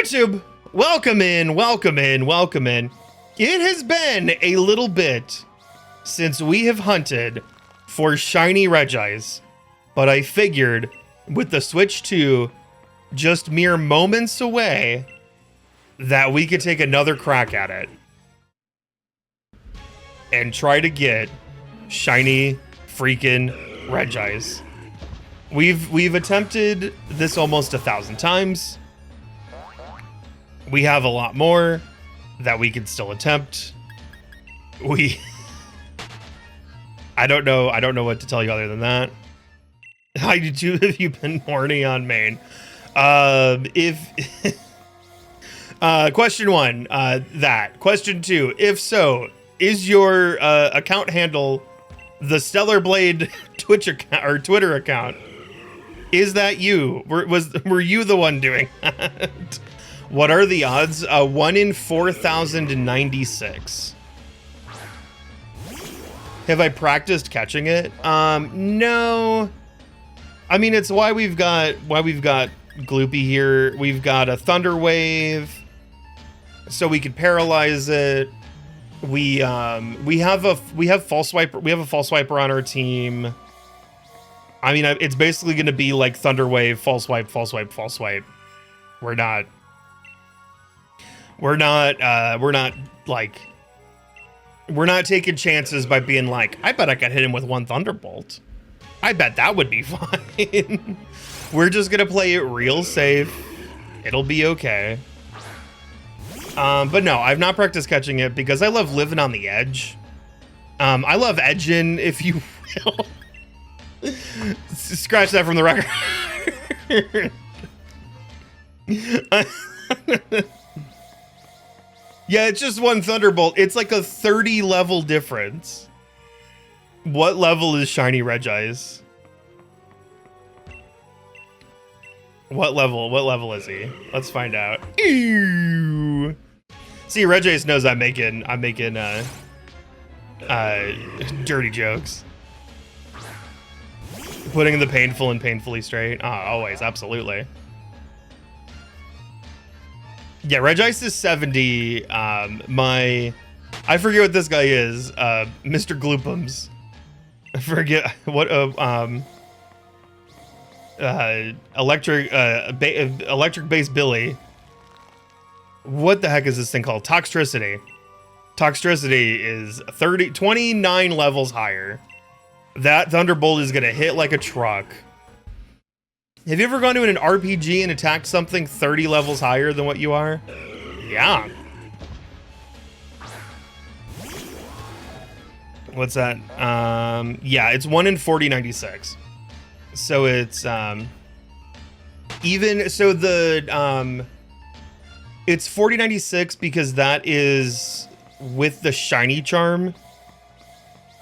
YouTube, welcome in, welcome in, welcome in. It has been a little bit since we have hunted for shiny Regice, but I figured with the Switch 2 just mere moments away that we could take another crack at it and try to get shiny freaking Regice. We've attempted this almost 1,000 times. We have a lot more that we could still attempt. I don't know what to tell you other than that. How have you been horny on main? Question one, that. Question two, if so, is your account handle the Stellar Blade Twitch account or Twitter account? Is that you? Were you the one doing that? What are the odds? 1 in 4,096. Have I practiced catching it? No. I mean, it's why we've got Gloopy here. We've got a Thunder Wave, so we could paralyze it. We have False Swiper. We have a False Swiper on our team. I mean, it's basically going to be like Thunder Wave, False Swipe, False Swipe, False Swipe. We're not taking chances by being like, I bet I could hit him with one Thunderbolt. I bet that would be fine. We're just going to play it real safe. It'll be okay. But no, I've not practiced catching it because I love living on the edge. I love edging, if you will. Scratch that from the record. Yeah, it's just one Thunderbolt. It's like a 30 level difference. What level is shiny Regice? What level is he? Let's find out. Ew. See, Regice knows I'm making dirty jokes. Putting the painful and painfully straight. Always, absolutely. Yeah, Regice is 70. I forget what this guy is. Mr. Gloopums. I forget what. Electric Bass Billy. What the heck is this thing called? Toxtricity. Toxtricity is 29 levels higher. That Thunderbolt is gonna hit like a truck. Have you ever gone to an RPG and attacked something 30 levels higher than what you are? Yeah. What's that? Yeah, it's 1 in 4096. So it's it's 4096 because that is with the shiny charm.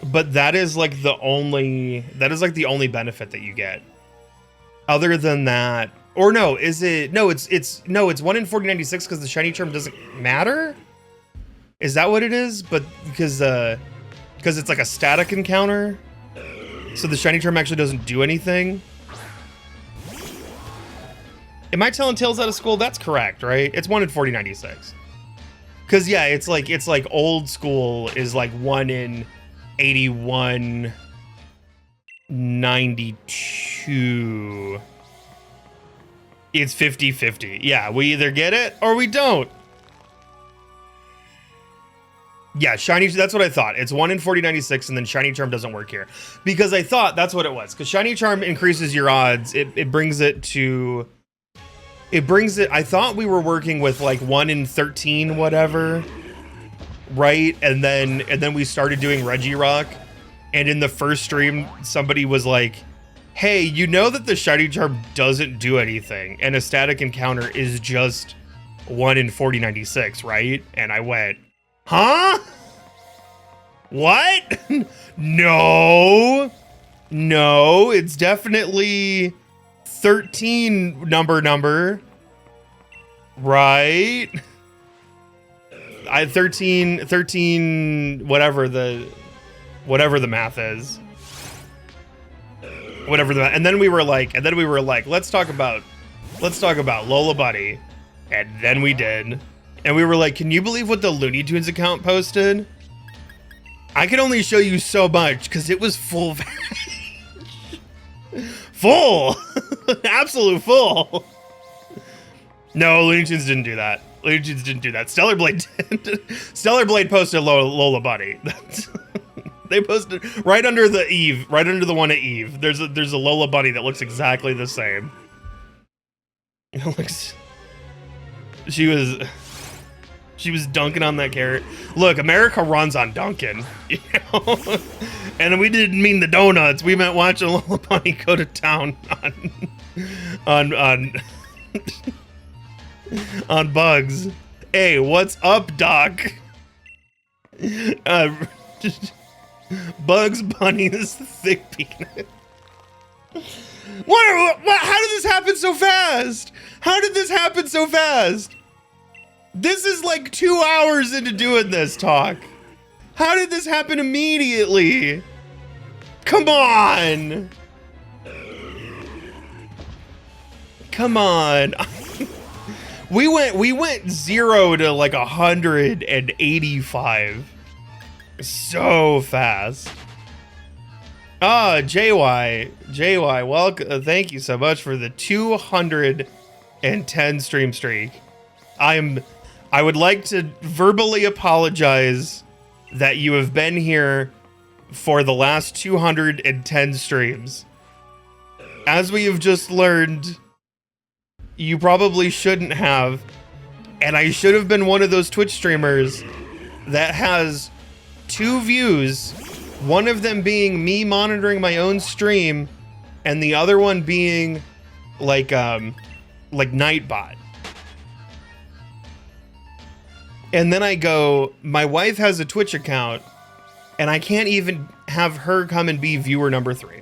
But that is like the only benefit that you get. Other than that, or no, is it? No, it's 1 in 4096 because the shiny charm doesn't matter. Is that what it is? But because it's like a static encounter, so the shiny charm actually doesn't do anything. Am I telling tales out of school? That's correct, right? It's 1 in 4096. Because yeah, it's like old school is like 1 in 8192. It's 50-50. Yeah, we either get it or we don't. Yeah, shiny, that's what I thought. It's 1 in 4096 and then shiny charm doesn't work here. Because I thought that's what it was. Because shiny charm increases your odds. It brings it to... I thought we were working with like 1 in 13 whatever. Right? And then we started doing Regirock. And in the first stream, somebody was like, hey, you know that the shiny charm doesn't do anything. And a static encounter is just 1 in 4096, right? And I went, huh? What? No, it's definitely 13 number, right? 13, whatever the math is. And then we were like, let's talk about Lola Buddy. And then we did. And we were like, can you believe what the Looney Tunes account posted? I could only show you so much because it was full. Full. Absolute full. No, Looney Tunes didn't do that. Looney Tunes didn't do that. Stellar Blade did. Stellar Blade posted Lola Bunny. They posted right under the Eve, right under the one at Eve. There's a Lola Bunny that looks exactly the same. It looks. She was dunking on that carrot. Look, America runs on Dunkin', you know? And we didn't mean the donuts. We meant watching Lola Bunny go to town on on bugs. Hey, what's up, Doc? Bugs Bunny's thick peanut. What? How did this happen so fast? How did this happen so fast? This is like 2 hours into doing this talk. How did this happen immediately? Come on. Come on. We went 0 to like 185 so fast. Ah, JY, welcome. Thank you so much for the 210 stream streak. I would like to verbally apologize that you have been here for the last 210 streams. As we have just learned, you probably shouldn't have, and I should have been one of those Twitch streamers that has 2 views, one of them being me monitoring my own stream, and the other one being like Nightbot. And then I go, my wife has a Twitch account, and I can't even have her come and be viewer number 3.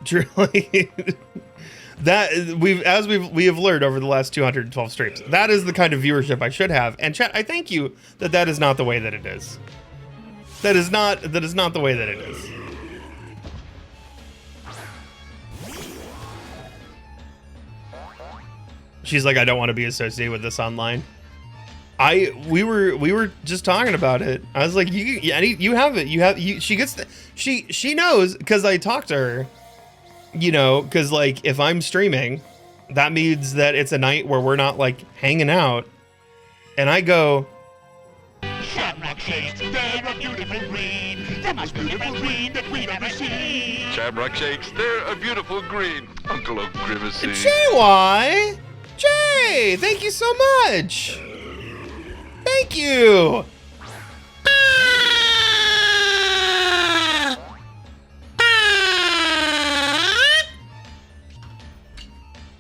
Truly, that we have learned over the last 212 streams, that is the kind of viewership I should have. And chat, I thank you that is not the way that it is. That is not the way that it is. She's like, I don't want to be associated with this online. We were just talking about it. I was like, you have it. She gets she knows because I talked to her. You know, because like if I'm streaming, that means that it's a night where we're not like hanging out. And I go, Shamrock shakes, they're a beautiful green, the most beautiful green that we've ever seen. Shamrock shakes, they're a beautiful green, Uncle of Grimacy. JY! Jay, thank you so much. Thank you.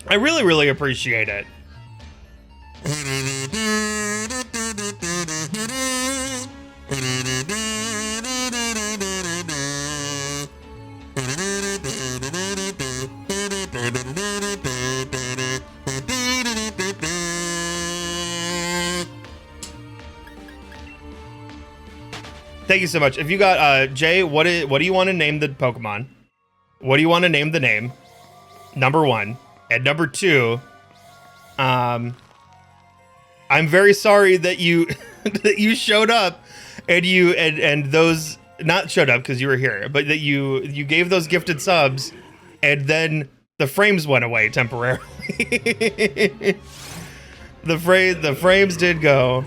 I really, really appreciate it. Thank you so much. If you got Jay, what do you want to name the Pokemon? What do you want to name the name? Number 1. And number 2, I'm very sorry that you that you showed up and you and those not showed up because you were here, but that you gave those gifted subs and then the frames went away temporarily. the frames did go.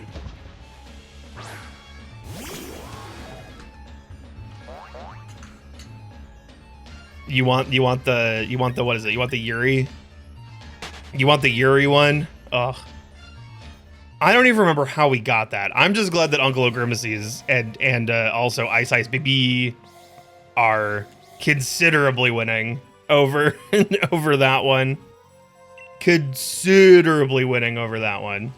You want the what is it? You want the Yuri? You want the Yuri one? Ugh. I don't even remember how we got that. I'm just glad that Uncle O'Grimacy's and also Ice Ice Baby are considerably winning over over that one. Considerably winning over that one.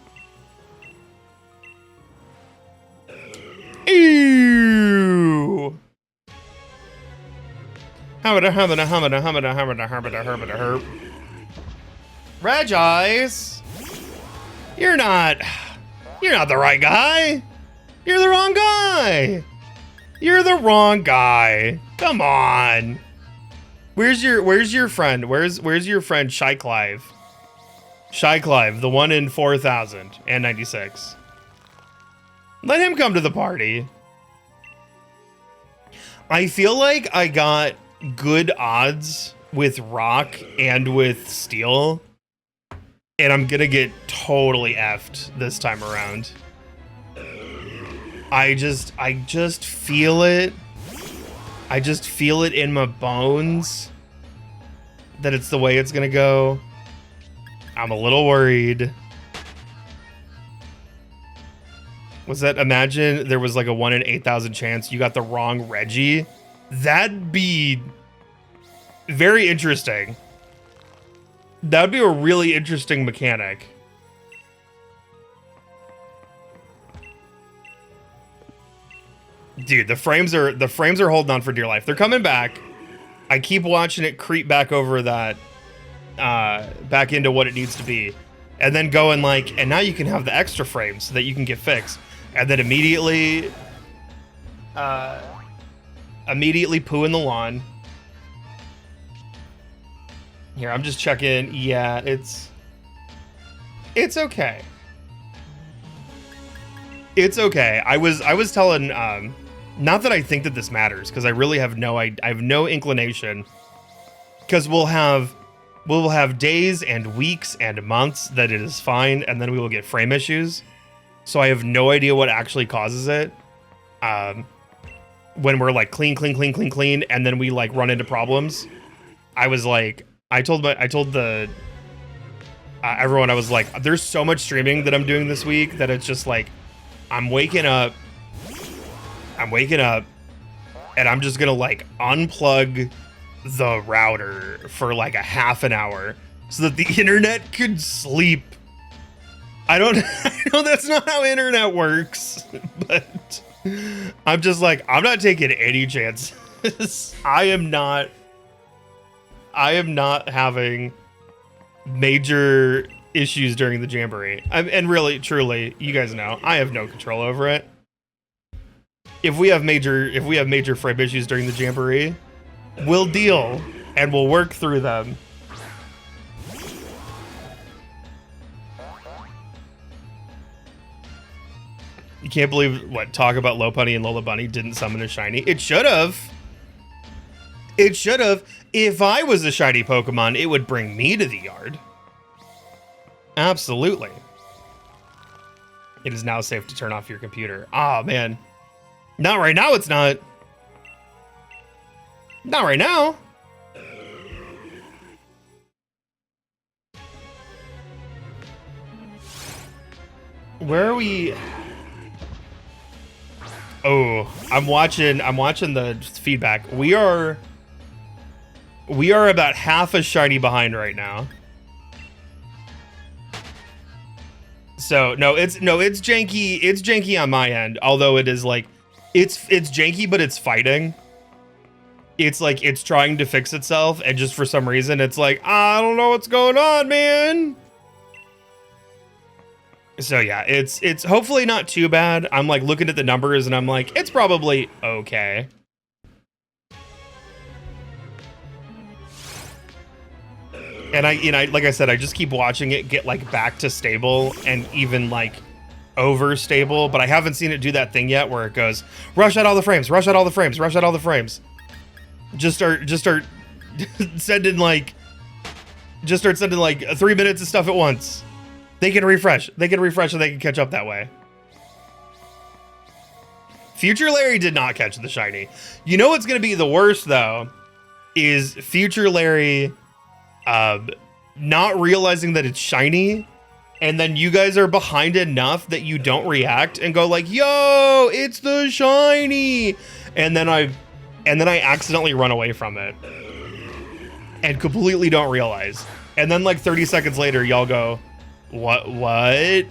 Ew. Regice, you're not the right guy. You're the wrong guy. You're the wrong guy. Come on. Where's your friend? Where's your friend Shy Clive? Shy Clive, the one in 4096. Let him come to the party. I feel like I got good odds with Rock and with Steel, and I'm gonna get totally effed this time around. I just feel it. I just feel it in my bones that it's the way it's gonna go. I'm a little worried. Was that, imagine there was like a 1 in 8,000 chance you got the wrong Reggie? That'd be very interesting. That would be a really interesting mechanic. Dude, the frames are holding on for dear life. They're coming back. I keep watching it creep back over that, back into what it needs to be, and then going like, and now you can have the extra frames so that you can get fixed, and then immediately poo in the lawn. Here, I'm just checking. Yeah, it's okay. It's okay. I was telling, not that I think that this matters, because I really have I have no inclination, because we'll have days and weeks and months that it is fine, and then we will get frame issues. So I have no idea what actually causes it. When we're like clean, and then we like run into problems. I was like, I told the everyone, I was like, there's so much streaming that I'm doing this week that it's just like, I'm waking up, and I'm just gonna like unplug the router for like a half an hour so that the internet could sleep. I know that's not how internet works, but I'm just like, I'm not taking any chances. I am not having major issues during the Jamboree. And really, truly, you guys know, I have no control over it. If we have major frame issues during the Jamboree, we'll deal and we'll work through them. You can't believe what talk about Lopunny and Lola Bunny didn't summon a shiny. It should have. It should have. If I was a shiny Pokemon, it would bring me to the yard. Absolutely. It is now safe to turn off your computer. Oh, man. Not right now, it's not. Not right now. Where are we? Oh, I'm watching the feedback. We are about half a shiny behind right now. So no, it's janky. It's janky on my end. Although it is like, it's janky, but it's fighting. It's like it's trying to fix itself, and just for some reason, it's like, I don't know what's going on, man. So yeah, it's hopefully not too bad. I'm like looking at the numbers, and I'm like, it's probably okay. And I like I said, I just keep watching it get like back to stable and even like over stable, but I haven't seen it do that thing yet where it goes, rush out all the frames, rush out all the frames, rush out all the frames. Just start sending like 3 minutes of stuff at once. They can refresh and they can catch up that way. Future Larry did not catch the shiny. You know what's gonna be the worst though, is Future Larry not realizing that it's shiny, and then you guys are behind enough that you don't react and go like, yo, it's the shiny, and then I accidentally run away from it and completely don't realize, and then like 30 seconds later y'all go, what, why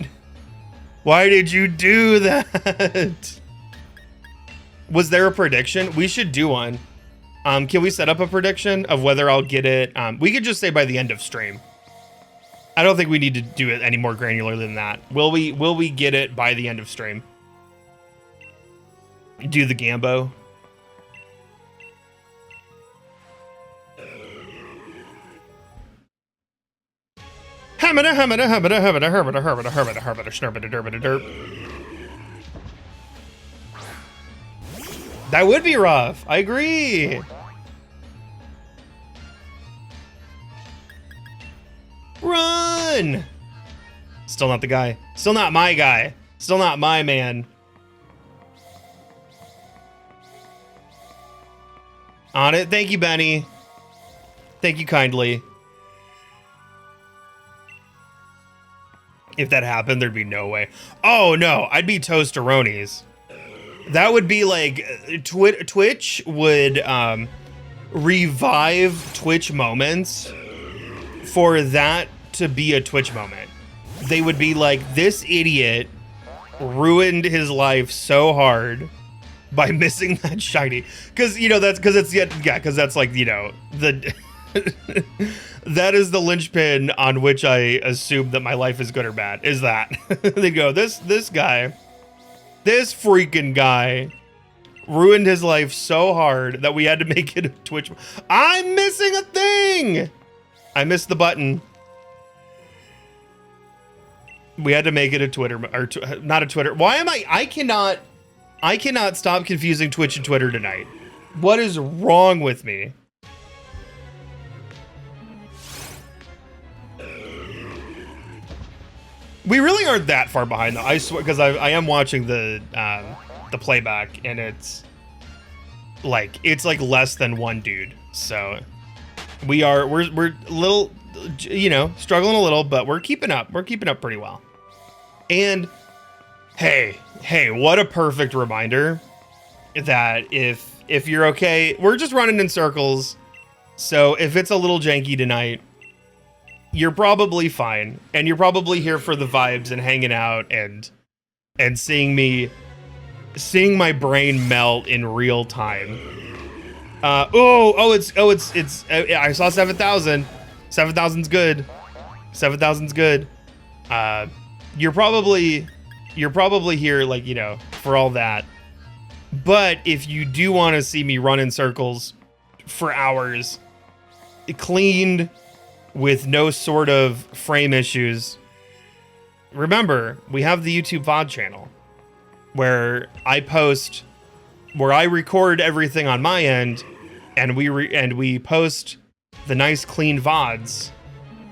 did you do that? Was there a prediction? We should do one. Can we set up a prediction of whether I'll get it? We could just say by the end of stream. I don't think we need to do it any more granular than that. Will we get it by the end of stream? Do the Gambo. Hamada, hamada, hamada, hamada, hamada, hamada, hamada, hamada, shnurbada, durbada, derp. That would be rough. I agree. Run! Still not the guy. Still not my guy. Still not my man. On it. Thank you, Benny. Thank you kindly. If that happened, there'd be no way. Oh, no. I'd be toasteronies. That would be like... Twitch would revive Twitch moments for that to be a Twitch moment. They would be like, this idiot ruined his life so hard by missing that shiny. Because, you know, that's because it's, yeah, because that's like, you know, the... that is the linchpin on which I assume that my life is good or bad, is that. They go, this guy, this freaking guy ruined his life so hard that we had to make it a Twitch. I'm missing a thing. I missed the button. We had to make it a Twitter, or not a Twitter. Why am I cannot stop confusing Twitch and Twitter tonight. What is wrong with me? We really aren't that far behind though. I swear, because I am watching the playback, and it's like less than one dude. So we're a little, you know, struggling a little, but we're keeping up. We're keeping up pretty well. And hey, what a perfect reminder that if you're okay, we're just running in circles. So if it's a little janky tonight, you're probably fine, and you're probably here for the vibes and hanging out and seeing my brain melt in real time. It's I saw 7,000. 7,000's good. 7,000's good. You're probably here, like, you know, for all that. But if you do want to see me run in circles for hours, cleaned, with no sort of frame issues, remember, we have the YouTube VOD channel where I record everything on my end, and we post the nice clean VODs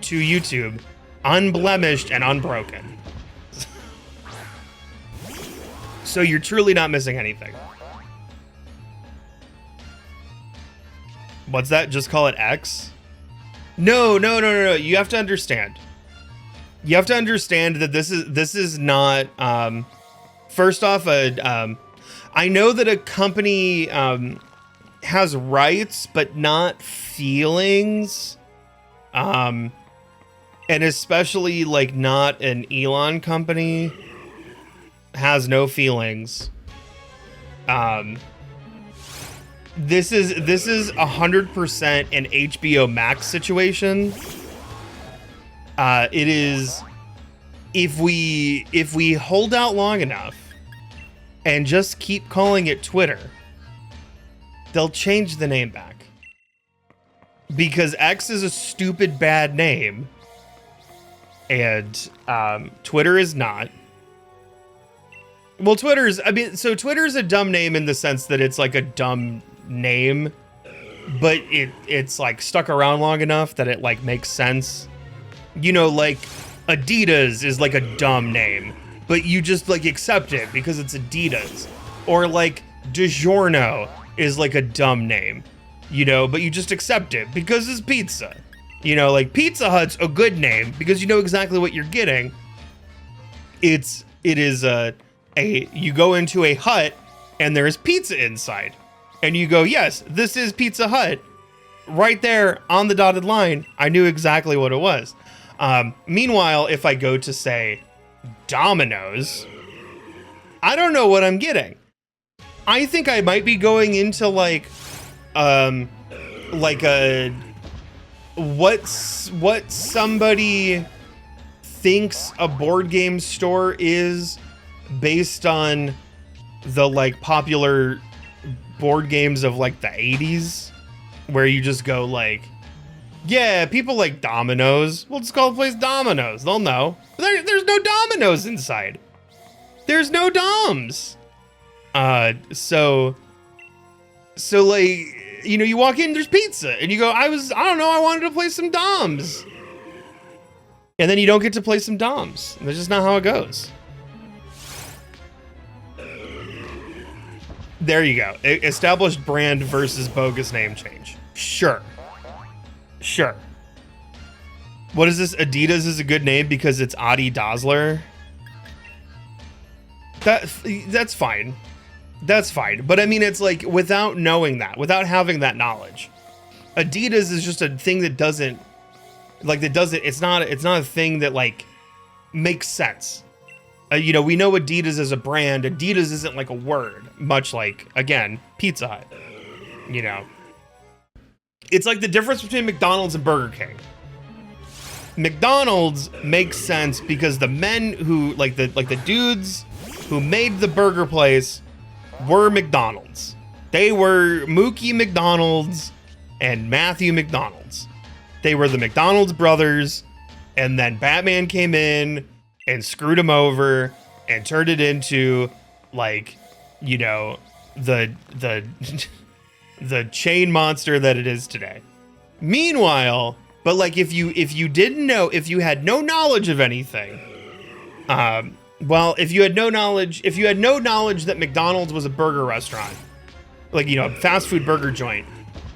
to YouTube, unblemished and unbroken. So you're truly not missing anything. What's that? Just call it X? No. You have to understand. You have to understand that this is not. First off, I know that a company has rights, but not feelings. And especially like not an Elon company has no feelings. This is 100% an HBO Max situation. It is, if we hold out long enough and just keep calling it Twitter, they'll change the name back. Because X is a stupid bad name, and Twitter is not. Well, Twitter's a dumb name in the sense that it's like a dumb name, but it's like stuck around long enough that it like makes sense. You know, like Adidas is like a dumb name, but you just like accept it because it's Adidas. Or like DiGiorno is like a dumb name, you know, but you just accept it because it's pizza. You know, like Pizza Hut's a good name because you know exactly what you're getting. It is you go into a hut and there is pizza inside. And you go, yes, this is Pizza Hut. Right there on the dotted line, I knew exactly what it was. Meanwhile, if I go to, say, Domino's, I don't know what I'm getting. I think I might be going into, like what somebody thinks a board game store is based on the, like, popular board games of like the 80s, where you just go like Yeah, people like Domino's. We'll just call the place Domino's. They'll know. There's no Domino's inside. There's no Doms. So like, you know, you walk in, there's pizza, and you go, I don't know, I wanted to play some Doms. And then you don't get to play some Doms. That's just not how it goes. There you go. Established brand versus bogus name change. Sure. Sure. What is this? Adidas is a good name because it's Adi Dazzler. That's fine. That's fine. But I mean, it's like, without knowing that, without having that knowledge, Adidas is just a thing that doesn't, like, it's not a thing that like makes sense. You know, we know Adidas as a brand. Adidas isn't like a word, much like, again, Pizza Hut. You know, it's like the difference between McDonald's and Burger King. McDonald's makes sense because the men who, like the dudes who made the burger place were McDonald's. They were Mookie McDonald's and Matthew McDonald's. They were the McDonald's brothers, and then Batman came in and screwed him over and turned it into, like, you know, the the chain monster that it is today. Meanwhile, but like, if you didn't know, if you had no knowledge of anything, if you had no knowledge that McDonald's was a burger restaurant, like, you know, a fast food burger joint,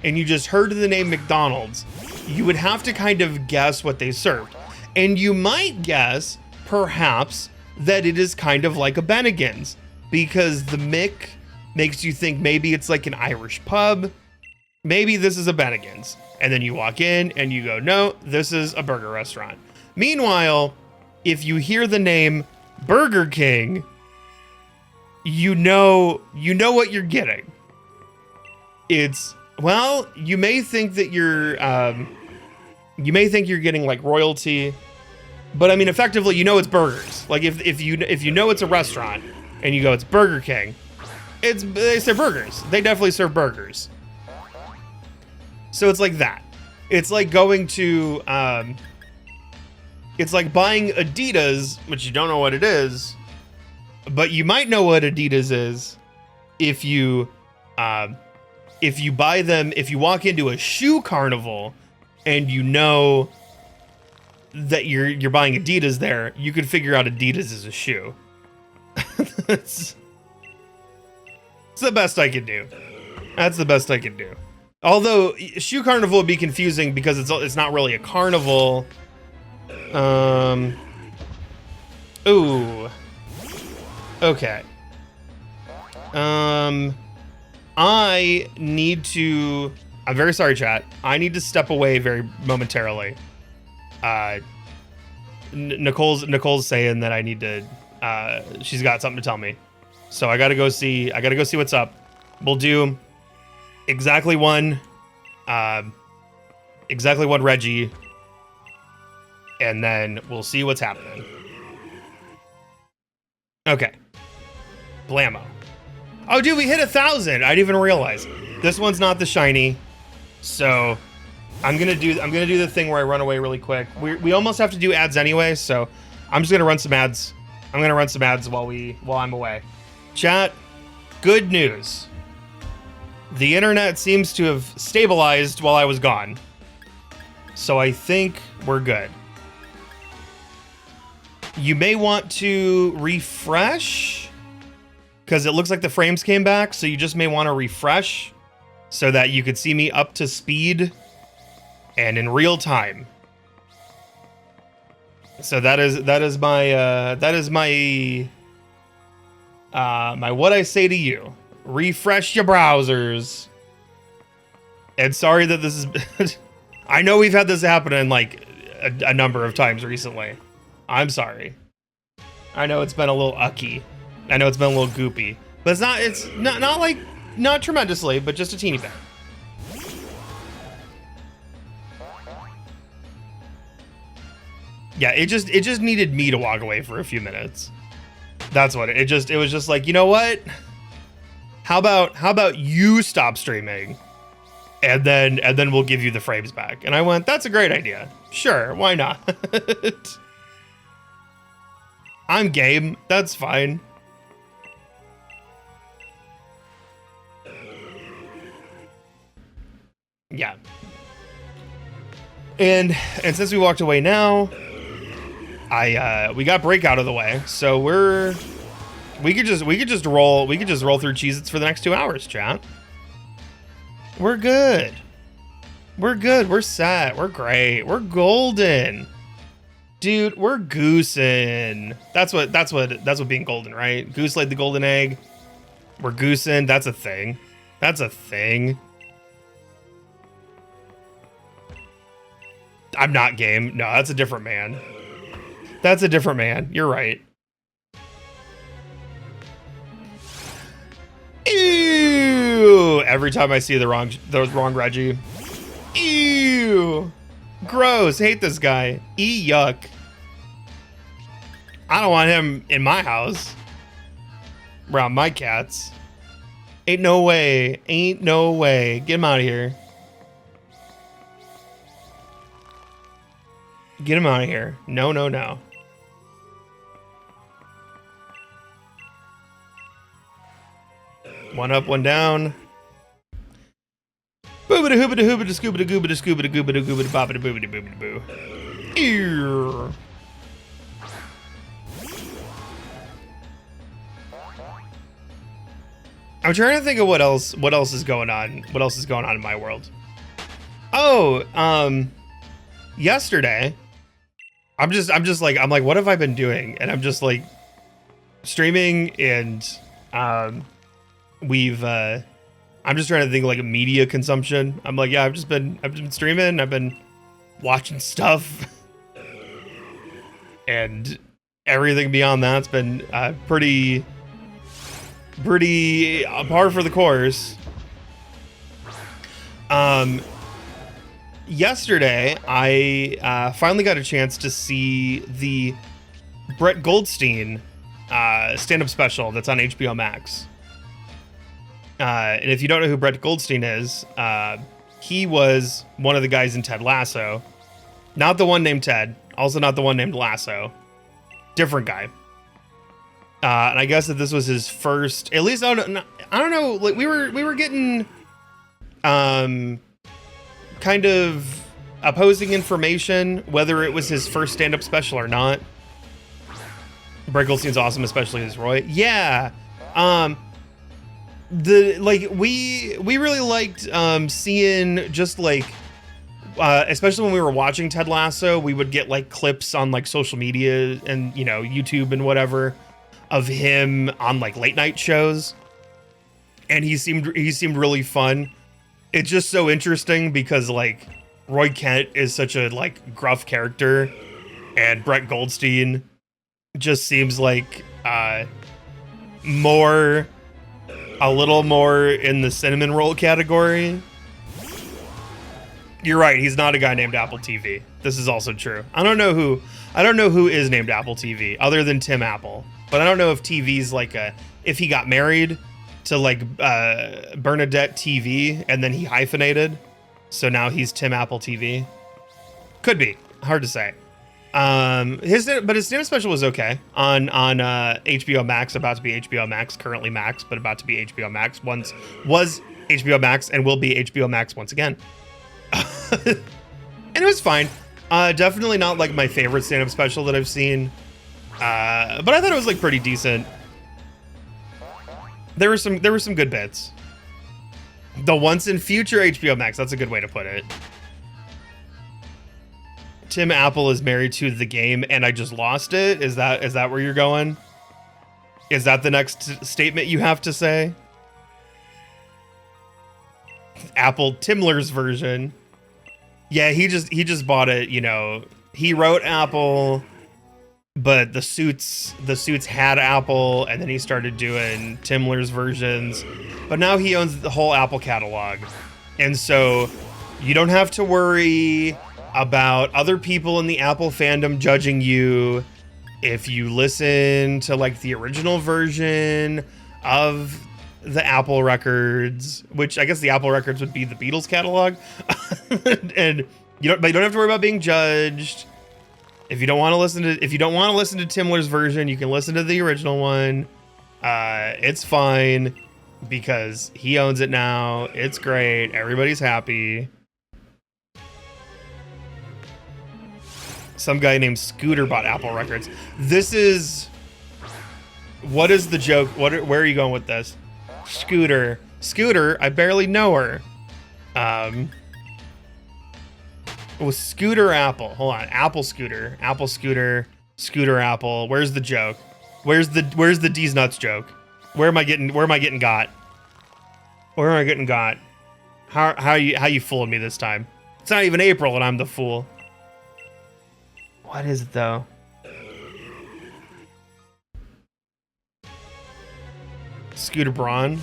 and you just heard the name McDonald's, you would have to kind of guess what they served. And you might guess, perhaps, that it is kind of like a Bennigan's, because the Mick makes you think maybe it's like an Irish pub. Maybe this is a Bennigan's. And then you walk in and you go, no, this is a burger restaurant. Meanwhile, if you hear the name Burger King, you know what you're getting. It's, well, you may think that you're getting like royalty, but I mean, effectively, you know it's burgers. Like, if you know it's a restaurant and you go, it's Burger King, they serve burgers. They definitely serve burgers. So it's like that. It's like going to, it's like buying Adidas, which you don't know what it is, but you might know what Adidas is if you buy them, if you walk into a shoe carnival and you know that you're buying Adidas there, you could figure out Adidas is a shoe. It's the best I can do. That's the best I can do. Although shoe carnival would be confusing because it's not really a carnival. Ooh. Okay. I need to. I'm very sorry, chat. I need to step away very momentarily. Nicole's saying that I need to. She's got something to tell me, so I gotta go see. I gotta go see what's up. We'll do exactly one Reggie, and then we'll see what's happening. Okay. Blammo. Oh, dude, we hit 1,000. I didn't even realize. This one's not the shiny, so I'm gonna do the thing where I run away really quick. We almost have to do ads anyway, so I'm just gonna run some ads. I'm gonna run some ads while I'm away. Chat, good news. The internet seems to have stabilized while I was gone, so I think we're good. You may want to refresh, because it looks like the frames came back, so you just may want to refresh so that you could see me up to speed and in real time. So that is my what I say to you. Refresh your browsers. And sorry that this is I know we've had this happen in like a number of times recently. I'm sorry. I know it's been a little ucky. I know it's been a little goopy. But it's not like, not tremendously, but just a teeny bit. Yeah, it just needed me to walk away for a few minutes. That's what it was just like, you know what? How about you stop streaming and then we'll give you the frames back. And I went, that's a great idea. Sure, why not? I'm game. That's fine. Yeah. And since we walked away now, we got break out of the way, so we could just roll through Cheez-Its for the next 2 hours, chat. We're good. We're good. We're set. We're great. We're golden. Dude, we're goosing. That's what being golden, right? Goose laid the golden egg. We're goosing. That's a thing. That's a thing. I'm not game. No, that's a different man. That's a different man. You're right. Ew! Every time I see the wrong Reggie. Ew! Gross. Hate this guy. Yuck. I don't want him in my house. Around my cats. Ain't no way. Ain't no way. Get him out of here. Get him out of here. No, no, no. One up, one down. Boobada hoobada hoobada scoobada goobada scoobada goobada goobada bobbada boobada boobada boo. Ew. I'm trying to think of what else is going on. What else is going on in my world? Oh, yesterday, I'm like, what have I been doing? And I'm just like streaming, and I'm just trying to think like a media consumption. I'm like, yeah, I've been streaming, I've been watching stuff, and everything beyond that's been pretty par for the course. Yesterday, I finally got a chance to see the Brett Goldstein stand-up special that's on HBO Max. And if you don't know who Brett Goldstein is, he was one of the guys in Ted Lasso. Not the one named Ted. Also not the one named Lasso. Different guy. And I guess that this was his first. At least I don't know. Like we were getting kind of opposing information whether it was his first stand-up special or not. Brett Goldstein's awesome, especially as Roy. Yeah. We really liked seeing just like especially when we were watching Ted Lasso, we would get like clips on like social media and, you know, YouTube and whatever of him on like late night shows, and he seemed really fun. It's just so interesting because like Roy Kent is such a like gruff character, and Brett Goldstein just seems like a little more in the cinnamon roll category. You're right, he's not a guy named Apple TV. This is also true. I don't know who is named Apple TV other than Tim Apple. But I don't know if TV's like if he got married to like Bernadette TV and then he hyphenated, so now he's Tim Apple TV. Could be, hard to say. His stand-up special was okay on HBO Max, about to be HBO Max, currently Max, but about to be HBO Max. Once was HBO Max and will be HBO Max once again. And it was fine. Definitely not like my favorite stand-up special that I've seen. But I thought it was like pretty decent. There were some good bits. The once in future HBO Max, that's a good way to put it. Tim Apple is married to the game and I just lost it. Is that where you're going? Is that the next statement you have to say? Apple Timler's version. Yeah, he just bought it, you know. He wrote Apple, but the suits had Apple, and then he started doing Timler's versions. But now he owns the whole Apple catalog. And so you don't have to worry about other people in the Apple fandom judging you if you listen to like the original version of the Apple records, which I guess the Apple records would be the Beatles catalog. And but you don't have to worry about being judged. If you don't want to listen to Timler's version, you can listen to the original one. It's fine because he owns it now. It's great. Everybody's happy. Some guy named Scooter bought Apple records. What is the joke? Where are you going with this? Scooter, I barely know her. Was Scooter Apple? Hold on, Apple Scooter, Scooter Apple. Where's the joke? Where's the D's nuts joke? Where am I getting got? How you fooling me this time? It's not even April and I'm the fool. What is it though? Scooter Braun.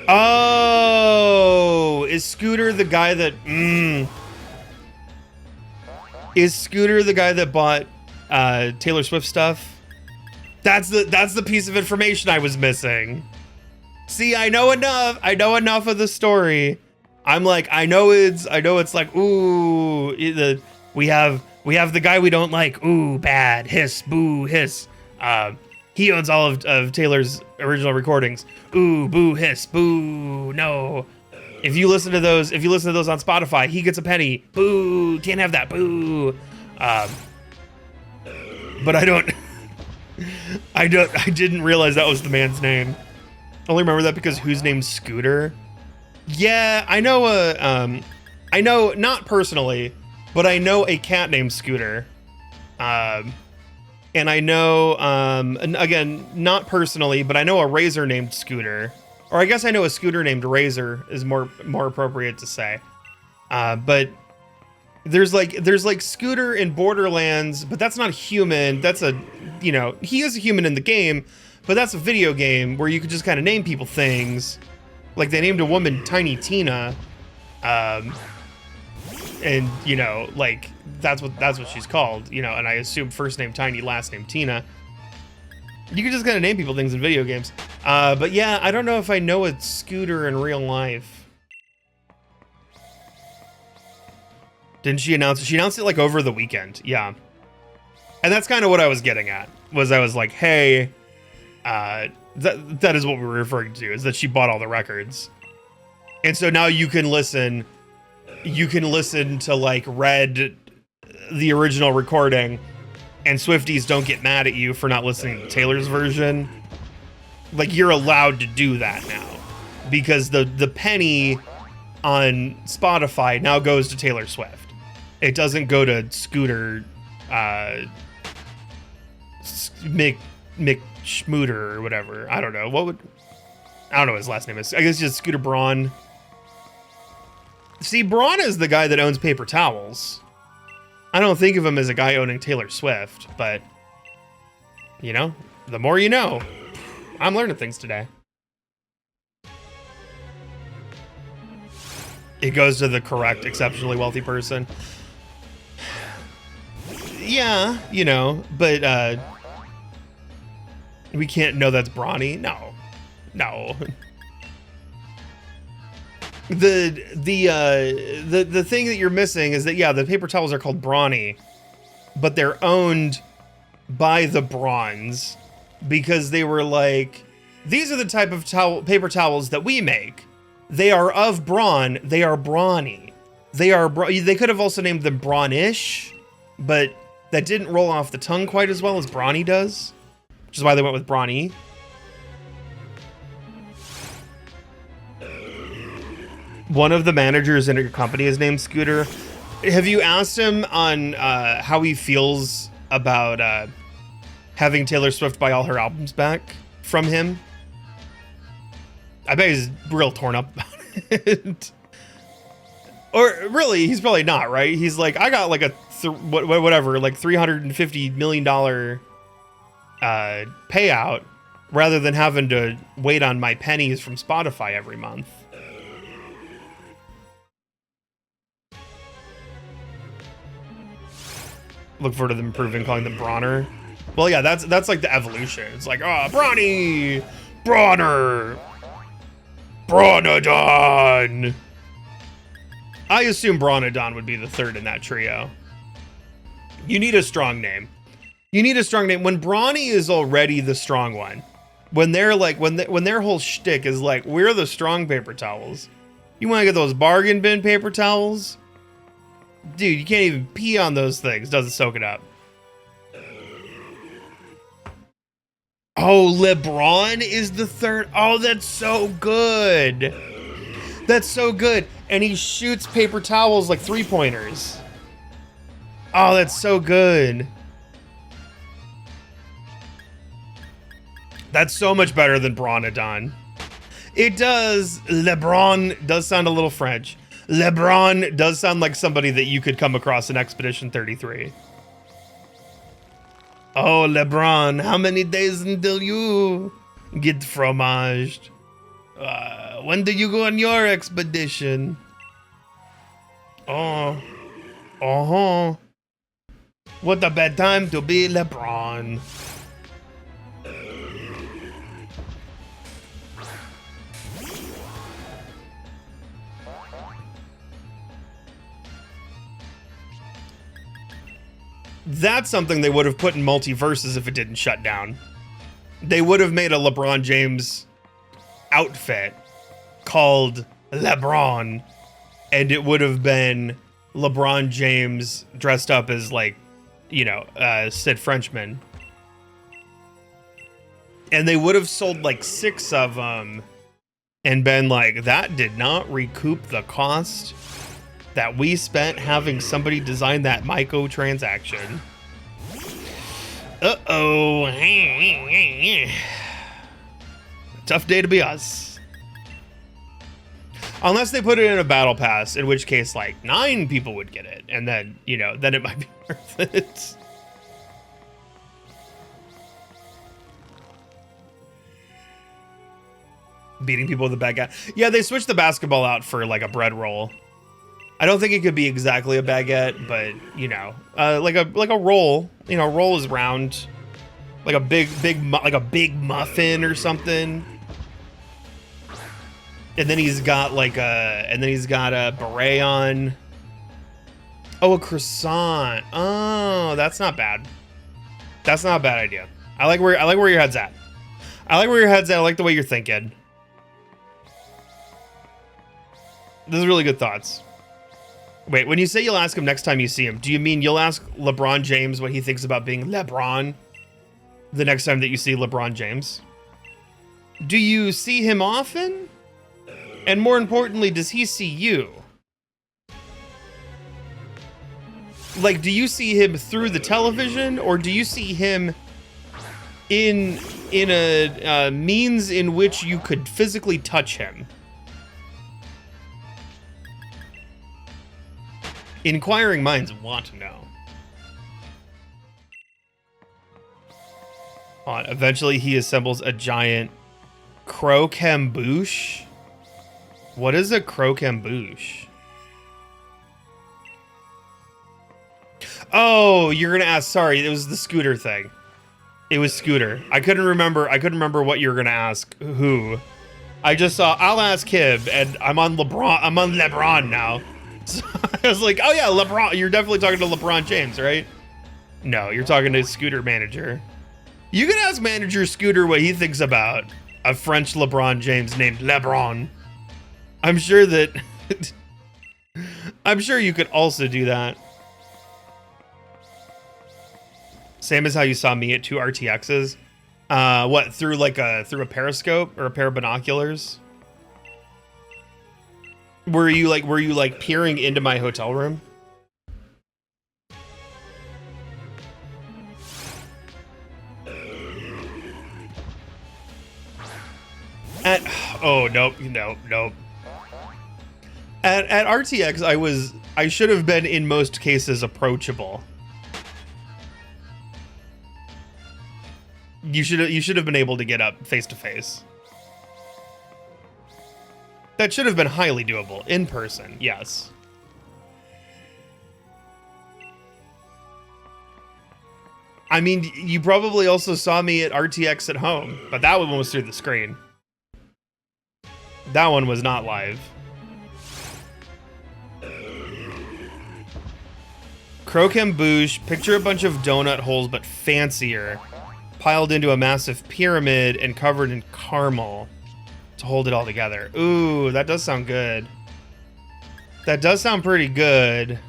Oh, is Scooter the guy that? Is Scooter the guy that bought Taylor Swift stuff? That's the piece of information I was missing. See, I know enough. I know enough of the story. I'm like, I know it's like, ooh, we have the guy we don't like. Ooh, bad, hiss, boo, hiss. He owns all of Taylor's original recordings. Ooh, boo, hiss, boo, no. If you listen to those on Spotify, he gets a penny. Boo, can't have that. Boo. But I didn't realize that was the man's name. I only remember that because whose name's Scooter? Yeah, I know not personally, but I know a cat named Scooter. And I know, and again, not personally, but I know a razor named Scooter. Or I guess I know a scooter named Razor is more appropriate to say. But there's like Scooter in Borderlands, but that's not human. That's he is a human in the game, but that's a video game where you could just kind of name people things. Like they named a woman Tiny Tina. And like that's what she's called, and I assume first name Tiny, last name Tina. You can just kind of name people things in video games. But yeah, I don't know if I know a Scooter in real life. Didn't she announce it? She announced it like over the weekend. Yeah. And that's kind of what I was getting at. I was like, hey, that is what we were referring to, is that she bought all the records. And so now you can listen to like Red, the original recording, and Swifties don't get mad at you for not listening to Taylor's version. Like, you're allowed to do that now because the penny on Spotify now goes to Taylor Swift. It doesn't go to Scooter Mick Schmooter or whatever. I don't know. I don't know what his last name is. I guess it's just Scooter Braun. See, Braun is the guy that owns paper towels. I don't think of him as a guy owning Taylor Swift, but the more you know. I'm learning things today. It goes to the correct, exceptionally wealthy person. Yeah, but we can't know that's Brawny. No. The thing that you're missing is that, yeah, the paper towels are called Brawny, but they're owned by the Brawns because they were like, these are the type of paper towels that we make. They are of brawn. They are brawny. They could have also named them Brawnish, but that didn't roll off the tongue quite as well as Brawny does, which is why they went with Brawny. One of the managers in your company is named Scooter. Have you asked him on how he feels about having Taylor Swift buy all her albums back from him? I bet he's real torn up about it. Or really, he's probably not, right? He's like, I got like like $350 million payout rather than having to wait on my pennies from Spotify every month. Look forward to them improving, calling them Brawner. Well, yeah, that's like the evolution. It's like, oh, Brawny, Bronner. Bronodon. I assume Bronodon would be the third in that trio. You need a strong name. You need a strong name. When Brawny is already the strong one, when they're like, when their whole shtick is like, we're the strong paper towels. You want to get those bargain bin paper towels? Dude, you can't even pee on those things. Doesn't soak it up. Oh, LeBron is the third. Oh, that's so good. That's so good. And he shoots paper towels like 3-pointers. Oh, that's so good. That's so much better than Bronodon. It does. LeBron does sound a little French. LeBron does sound like somebody that you could come across in Expedition 33. Oh, LeBron, how many days until you get fromaged? When do you go on your expedition? Oh. Uh-huh. What a bad time to be LeBron. That's something they would have put in multiverses if it didn't shut down. They would have made a LeBron James outfit called LeBron, and it would have been LeBron James dressed up as, like, you know, Sid Frenchman. And they would have sold like 6 of them and been like, that did not recoup the cost that we spent having somebody design that microtransaction. Uh-oh. Tough day to be us. Unless they put it in a battle pass, in which case like 9 people would get it. And then, you know, then it might be worth it. Beating people with a baguette. Yeah, they switched the basketball out for like a bread roll. I don't think it could be exactly a baguette, but you know, like a roll. You know, a roll is round, like a big muffin or something. And then he's got like a beret on. Oh, a croissant. Oh, that's not bad. That's not a bad idea. I like where your head's at. I like where your head's at. I like the way you're thinking. Those are really good thoughts. Wait, when you say you'll ask him next time you see him, do you mean you'll ask LeBron James what he thinks about being LeBron the next time that you see LeBron James? Do you see him often? And more importantly, does he see you? Like, do you see him through the television, or do you see him in a means in which you could physically touch him? Inquiring minds want to know. Eventually he assembles a giant croquembouche. What is a croquembouche? Oh, you're gonna ask. Sorry, it was the Scooter thing. It was Scooter. I couldn't remember what you were gonna ask. Who? I just saw. I'll ask him, and I'm on LeBron. I'm on LeBron now. So I was like, oh yeah, LeBron. You're definitely talking to LeBron James, right? No, you're talking to Scooter manager. You can ask manager Scooter what he thinks about a French LeBron James named LeBron. I'm sure that. I'm sure you could also do that. Same as how you saw me at 2 RTXs. What, through a periscope or a pair of binoculars? Were you like peering into my hotel room? Oh nope. At RTX I should have been in most cases approachable. You should have been able to get up face to face. That should have been highly doable in person. Yes. I mean, you probably also saw me at RTX at home, but that one was through the screen. That one was not live. Croquembouche, picture a bunch of donut holes but fancier, piled into a massive pyramid and covered in caramel to hold it all together. Ooh, that does sound good. That does sound pretty good.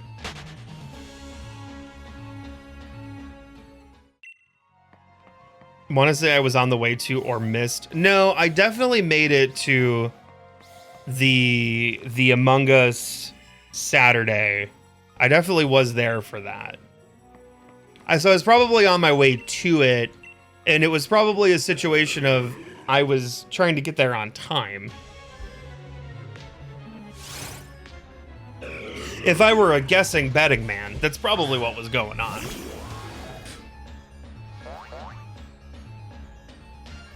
Want to say I was on the way to or missed? No, I definitely made it to the Among Us Saturday. I definitely was there for that. So I was probably on my way to it, and it was probably a situation of I was trying to get there on time. If I were a guessing betting man, that's probably what was going on.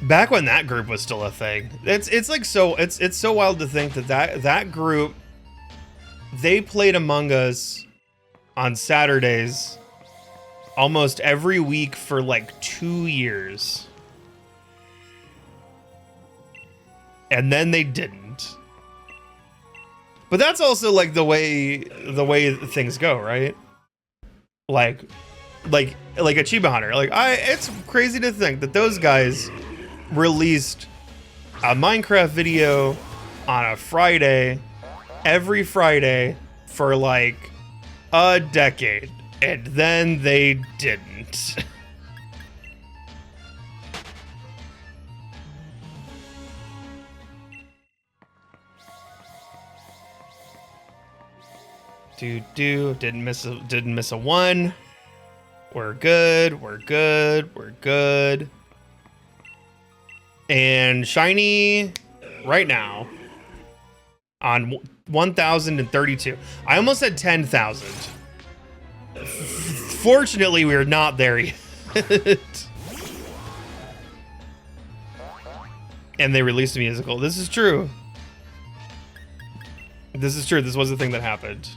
Back when that group was still a thing, it's like it's so wild to think that group, they played Among Us on Saturdays almost every week for like 2 years, and then they didn't. But that's also like the way things go, right? Like Achievement Hunter. Like it's crazy to think that those guys released a Minecraft video on a Friday, every Friday for like a decade, and then they didn't. Didn't miss a one. We're good. And shiny right now on 1,032. I almost said 10,000. Fortunately, we're not there yet. And they released a musical. This is true. This was the thing that happened.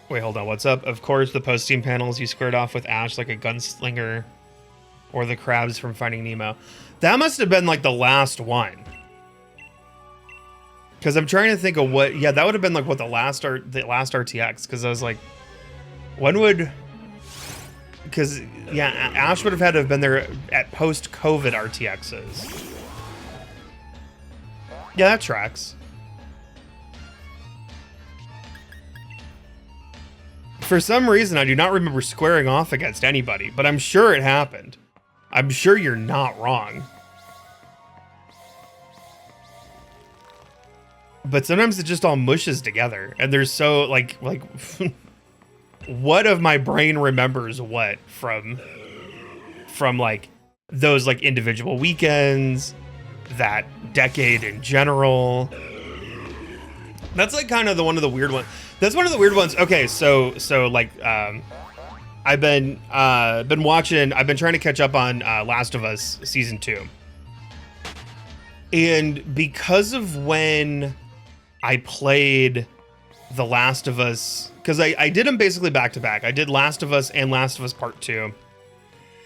Wait, hold on. What's up? Of course, the post-team panels you squared off with Ash like a gunslinger, or the crabs from Finding Nemo. That must have been like the last one. Because I'm trying to think of what. Yeah, that would have been like what the last RTX. Because I was like, when would? Because yeah, Ash would have had to have been there at post-COVID RTXs. Yeah, that tracks. For some reason, I do not remember squaring off against anybody, but I'm sure it happened. I'm sure you're not wrong. But sometimes it just all mushes together, and there's so like what of my brain remembers what from like those like individual weekends, that decade in general. That's like kind of one of the weird ones. That's one of the weird ones. Okay, so like I've been watching. I've been trying to catch up on Last of Us season 2, and because of when I played The Last of Us, because I did them basically back to back. I did Last of Us and Last of Us Part 2.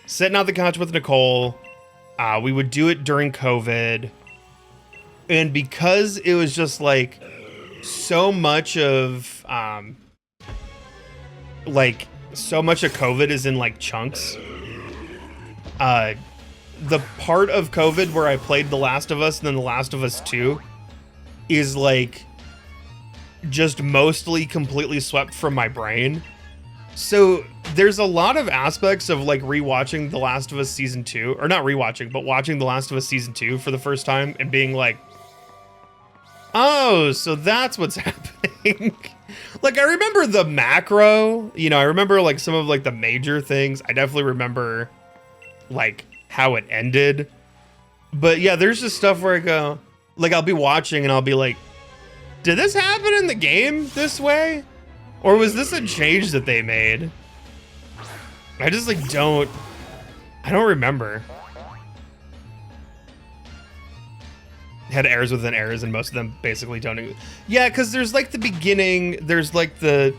Sitting on the couch with Nicole. We would do it during COVID, and because it was just like so much of COVID is in like chunks. The part of COVID where I played The Last of Us and then The Last of Us 2 is like just mostly completely swept from my brain. So there's a lot of aspects of like rewatching The Last of Us season 2, or not rewatching, but watching The Last of Us season 2 for the first time and being like, oh, so that's what's happening. Like, I remember the macro, I remember like some of like the major things. I definitely remember like how it ended. But yeah, there's just stuff where I go, like, I'll be watching and I'll be like, did this happen in the game this way? Or was this a change that they made? I just like I don't remember. had errors within errors, and most of them basically don't. Yeah, because there's like the beginning, there's like the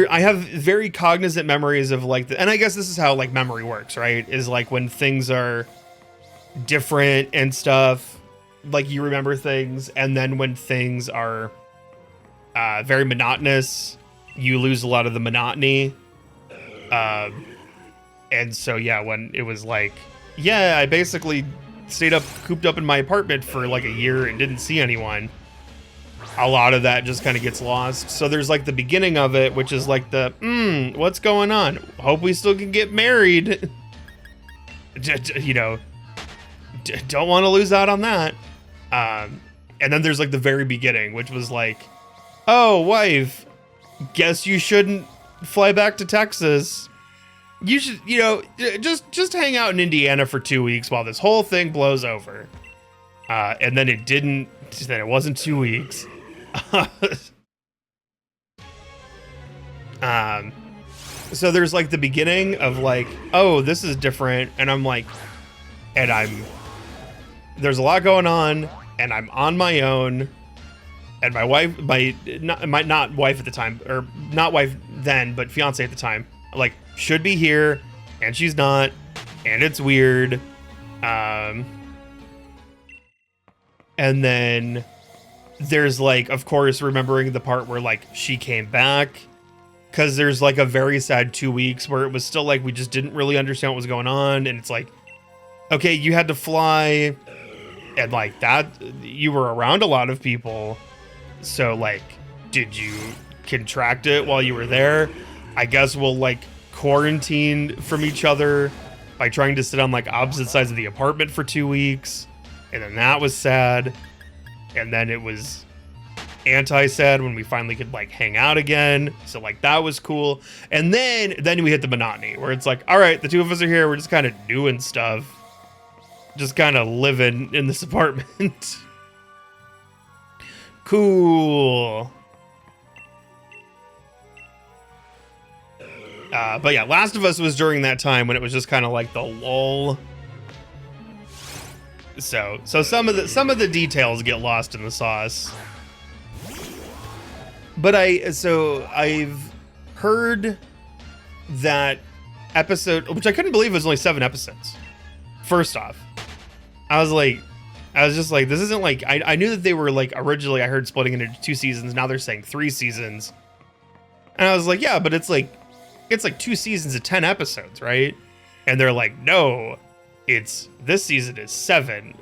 I have very cognizant memories of like and I guess this is how like memory works, right? Is like when things are different and stuff, like you remember things, and then when things are very monotonous, you lose a lot of the monotony. And so yeah, when it was like, yeah, I basically stayed cooped up in my apartment for like a year and didn't see anyone, a lot of that just kind of gets lost. So there's like the beginning of it, which is like the what's going on, hope we still can get married. You know, don't want to lose out on that. And then there's like the very beginning, which was like, oh, wife, guess you shouldn't fly back to Texas. You should, you know, just hang out in Indiana for 2 weeks while this whole thing blows over. And then then it wasn't 2 weeks. So there's like the beginning of like, oh, this is different. And I'm like, there's a lot going on, and I'm on my own. And my wife, not wife at the time, or not wife then, but fiance at the time, like, should be here, and she's not, and it's weird. And then there's like, of course, remembering the part where like she came back, because there's like a very sad 2 weeks where it was still like we just didn't really understand what was going on, and it's like, okay, you had to fly, and like that, you were around a lot of people. So, like, did you contract it while you were there? I guess we'll, like, quarantine from each other by trying to sit on, like, opposite sides of the apartment for 2 weeks. And then that was sad. And then it was anti-sad when we finally could, like, hang out again. So, like, that was cool. And then we hit the monotony, where it's like, all right, the two of us are here. We're just kind of doing stuff. Just kind of living in this apartment. Cool. But yeah, Last of Us was during that time when it was just kind of like the lull. So some of the details get lost in the sauce. But I've heard that episode, which I couldn't believe was only 7 episodes. First off, I was just like, this isn't like, I knew that they were like, originally I heard splitting into 2 seasons. Now they're saying 3 seasons. And I was like, yeah, but it's like 2 seasons of 10 episodes, right? And they're like, no, this season is 7.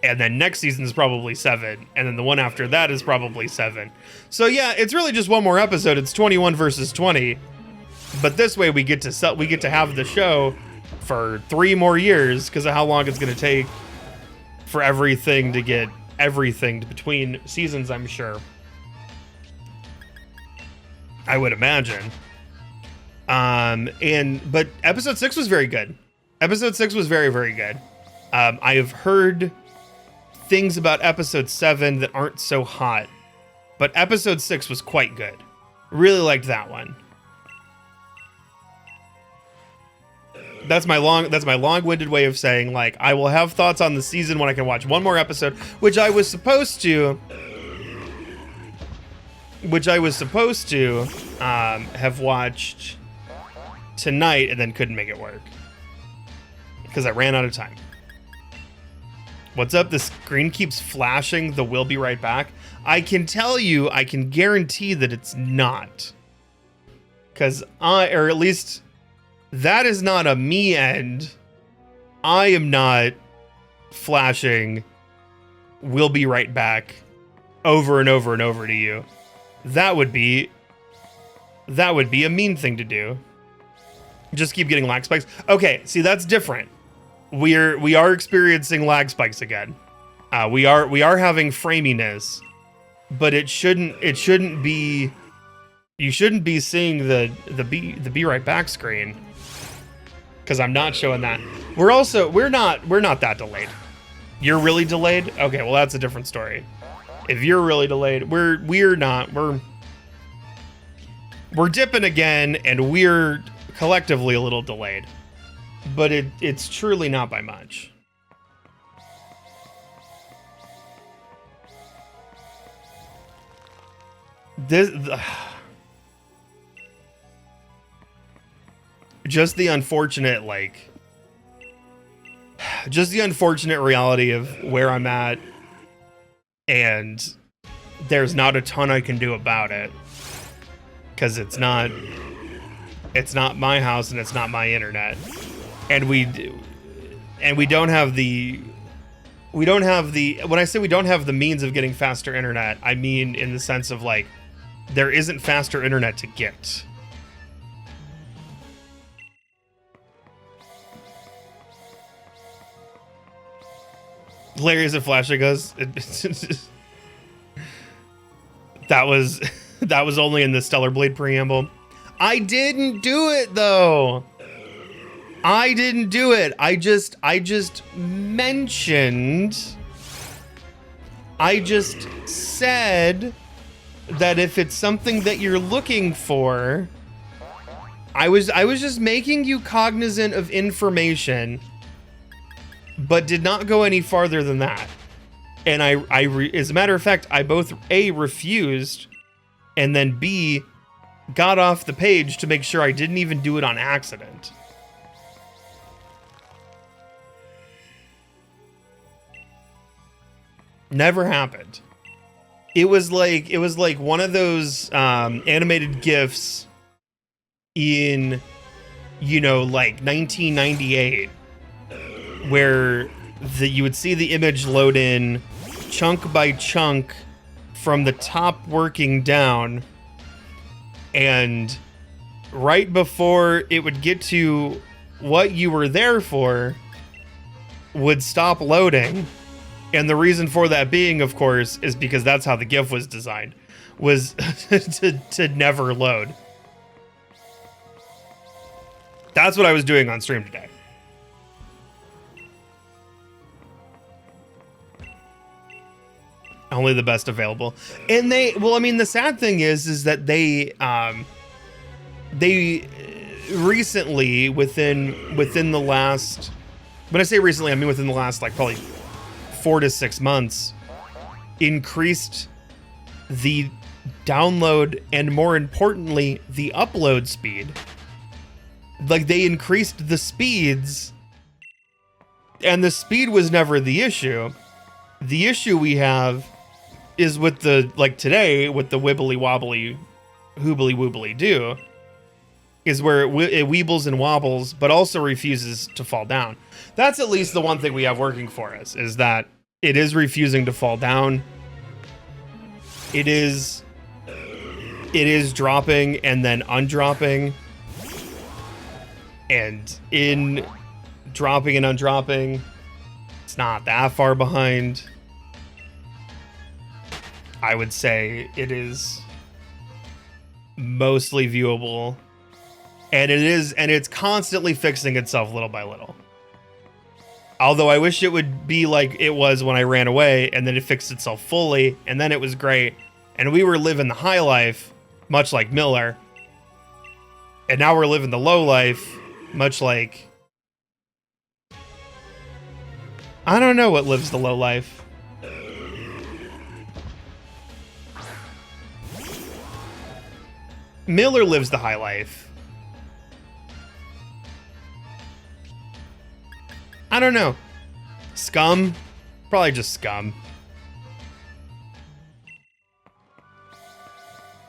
And then next season is probably 7. And then the one after that is probably 7. So yeah, it's really just one more episode. It's 21 versus 20. But this way we get to have the show for 3 more years because of how long it's going to take for everything to get everything between seasons, I'm sure. I would imagine. But episode 6 was very good. Episode 6 was very, very good. I have heard things about episode 7 that aren't so hot, but episode 6 was quite good. Really liked that one. That's my long-winded way of saying, like, I will have thoughts on the season when I can watch one more episode, which I was supposed to have watched tonight and then couldn't make it work because I ran out of time. What's up? The screen keeps flashing the "we'll be right back." I can tell you, I can guarantee that it's not, because or at least that is not a me end. I am not flashing "we'll be right back" over and over and over to you. That would be a mean thing to do. Just keep getting lag spikes. Okay, see, that's different. We are experiencing lag spikes again. We are having framiness, but it shouldn't be. You shouldn't be seeing the be right back screen, because I'm not showing that. We're not that delayed. You're really delayed? Okay, well that's a different story. If you're really delayed, we're not. We're dipping again, and we're collectively a little delayed. But it's truly not by much. just the unfortunate, like, just the unfortunate reality of where I'm at, and there's not a ton I can do about it, because it's not my house and it's not my internet, and we don't have the when I say we don't have the means of getting faster internet, I mean in the sense of, like, there isn't faster internet to get. Larry, is it flashing us? That was only in the Stellar Blade preamble. I didn't do it though. I didn't do it. I just mentioned. I just said that if it's something that you're looking for, I was just making you cognizant of information, but did not go any farther than that. And as a matter of fact, I both A, refused, and then B, got off the page to make sure I didn't even do it on accident. Never happened. It was like one of those animated GIFs in, like 1998, where you would see the image load in chunk by chunk from the top working down, and right before it would get to what you were there for would stop loading. And the reason for that being, of course, is because that's how the GIF was designed, was to never load. That's what I was doing on stream today. Only the best available. And the sad thing is that they recently, within the last, when I say recently, I mean within the last, like, probably 4 to 6 months, increased the download and, more importantly, the upload speed. Like, they increased the speeds, and the speed was never the issue. The issue we have is with the, like today, with the wibbly wobbly, hoobly woobly do, is where it weebles and wobbles, but also refuses to fall down. That's at least the one thing we have working for us, is that it is refusing to fall down. It is dropping and then undropping, and in dropping and undropping, it's not that far behind. I would say it is mostly viewable, and it's constantly fixing itself little by little. Although I wish it would be like it was when I ran away, and then it fixed itself fully, and then it was great, and we were living the high life, much like Miller, and now we're living the low life, much like, I don't know what lives the low life. Miller lives the high life. I don't know. Scum? Probably just scum.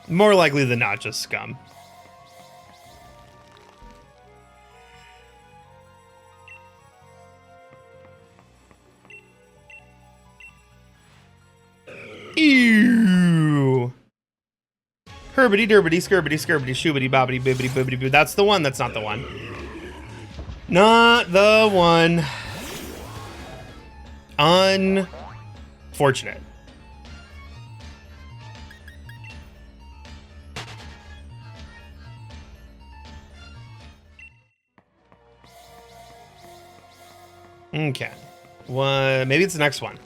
More likely than not, just scum. Ew. Herbity durbity skirbity skirbity shoobity bobbity bibbity bibbity boo. That's the one. That's not the one. Not the one. Unfortunate. Okay. What? Maybe it's the next one.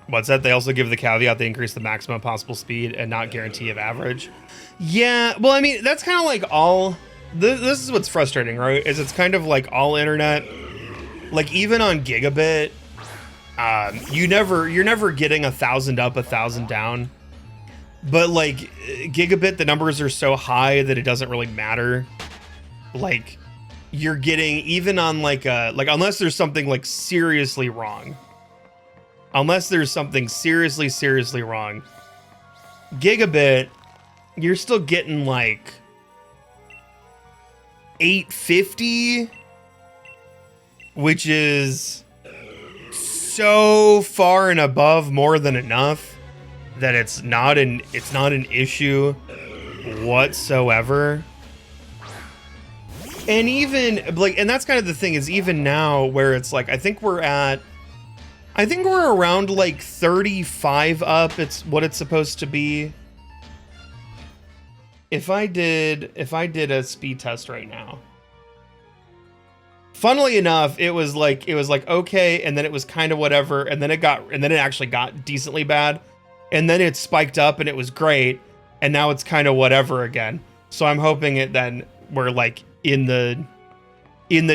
What's that? They also give the caveat they increase the maximum possible speed and not guarantee of average. Yeah, well, I mean, that's kind of like all... This is what's frustrating, right? Is it's kind of like all internet. Like, even on gigabit, You're never getting 1,000 up, 1,000 down. But like gigabit, the numbers are so high that it doesn't really matter. Like you're getting even on like unless there's something like seriously wrong. Unless there's something seriously wrong. Gigabit, you're still getting like 850, which is so far and above more than enough that it's not an issue whatsoever. And even like, and that's kind of the thing is even now where it's like, I think we're around like 35 up. It's what it's supposed to be. If I did a speed test right now, funnily enough, it was like okay, and then it was kind of whatever, and then it actually got decently bad, and then it spiked up and it was great, and now it's kind of whatever again. So I'm hoping it then we're like in the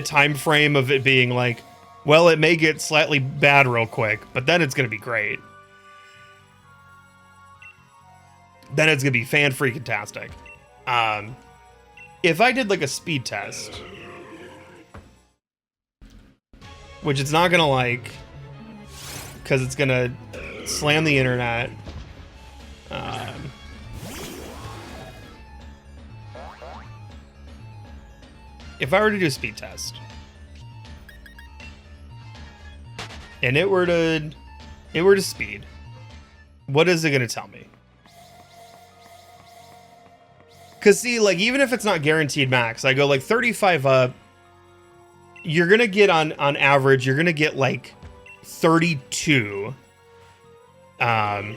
time frame of it being like, well, it may get slightly bad real quick, but then it's gonna be great. Then it's gonna be fan-freaking-tastic. If I did like a speed test, which it's not gonna like, because it's gonna slam the internet. If I were to do a speed test, and it were to speed, what is it gonna tell me? Because see, like, even if it's not guaranteed max, I go like 35 up, you're going to get on average, you're going to get like 32. And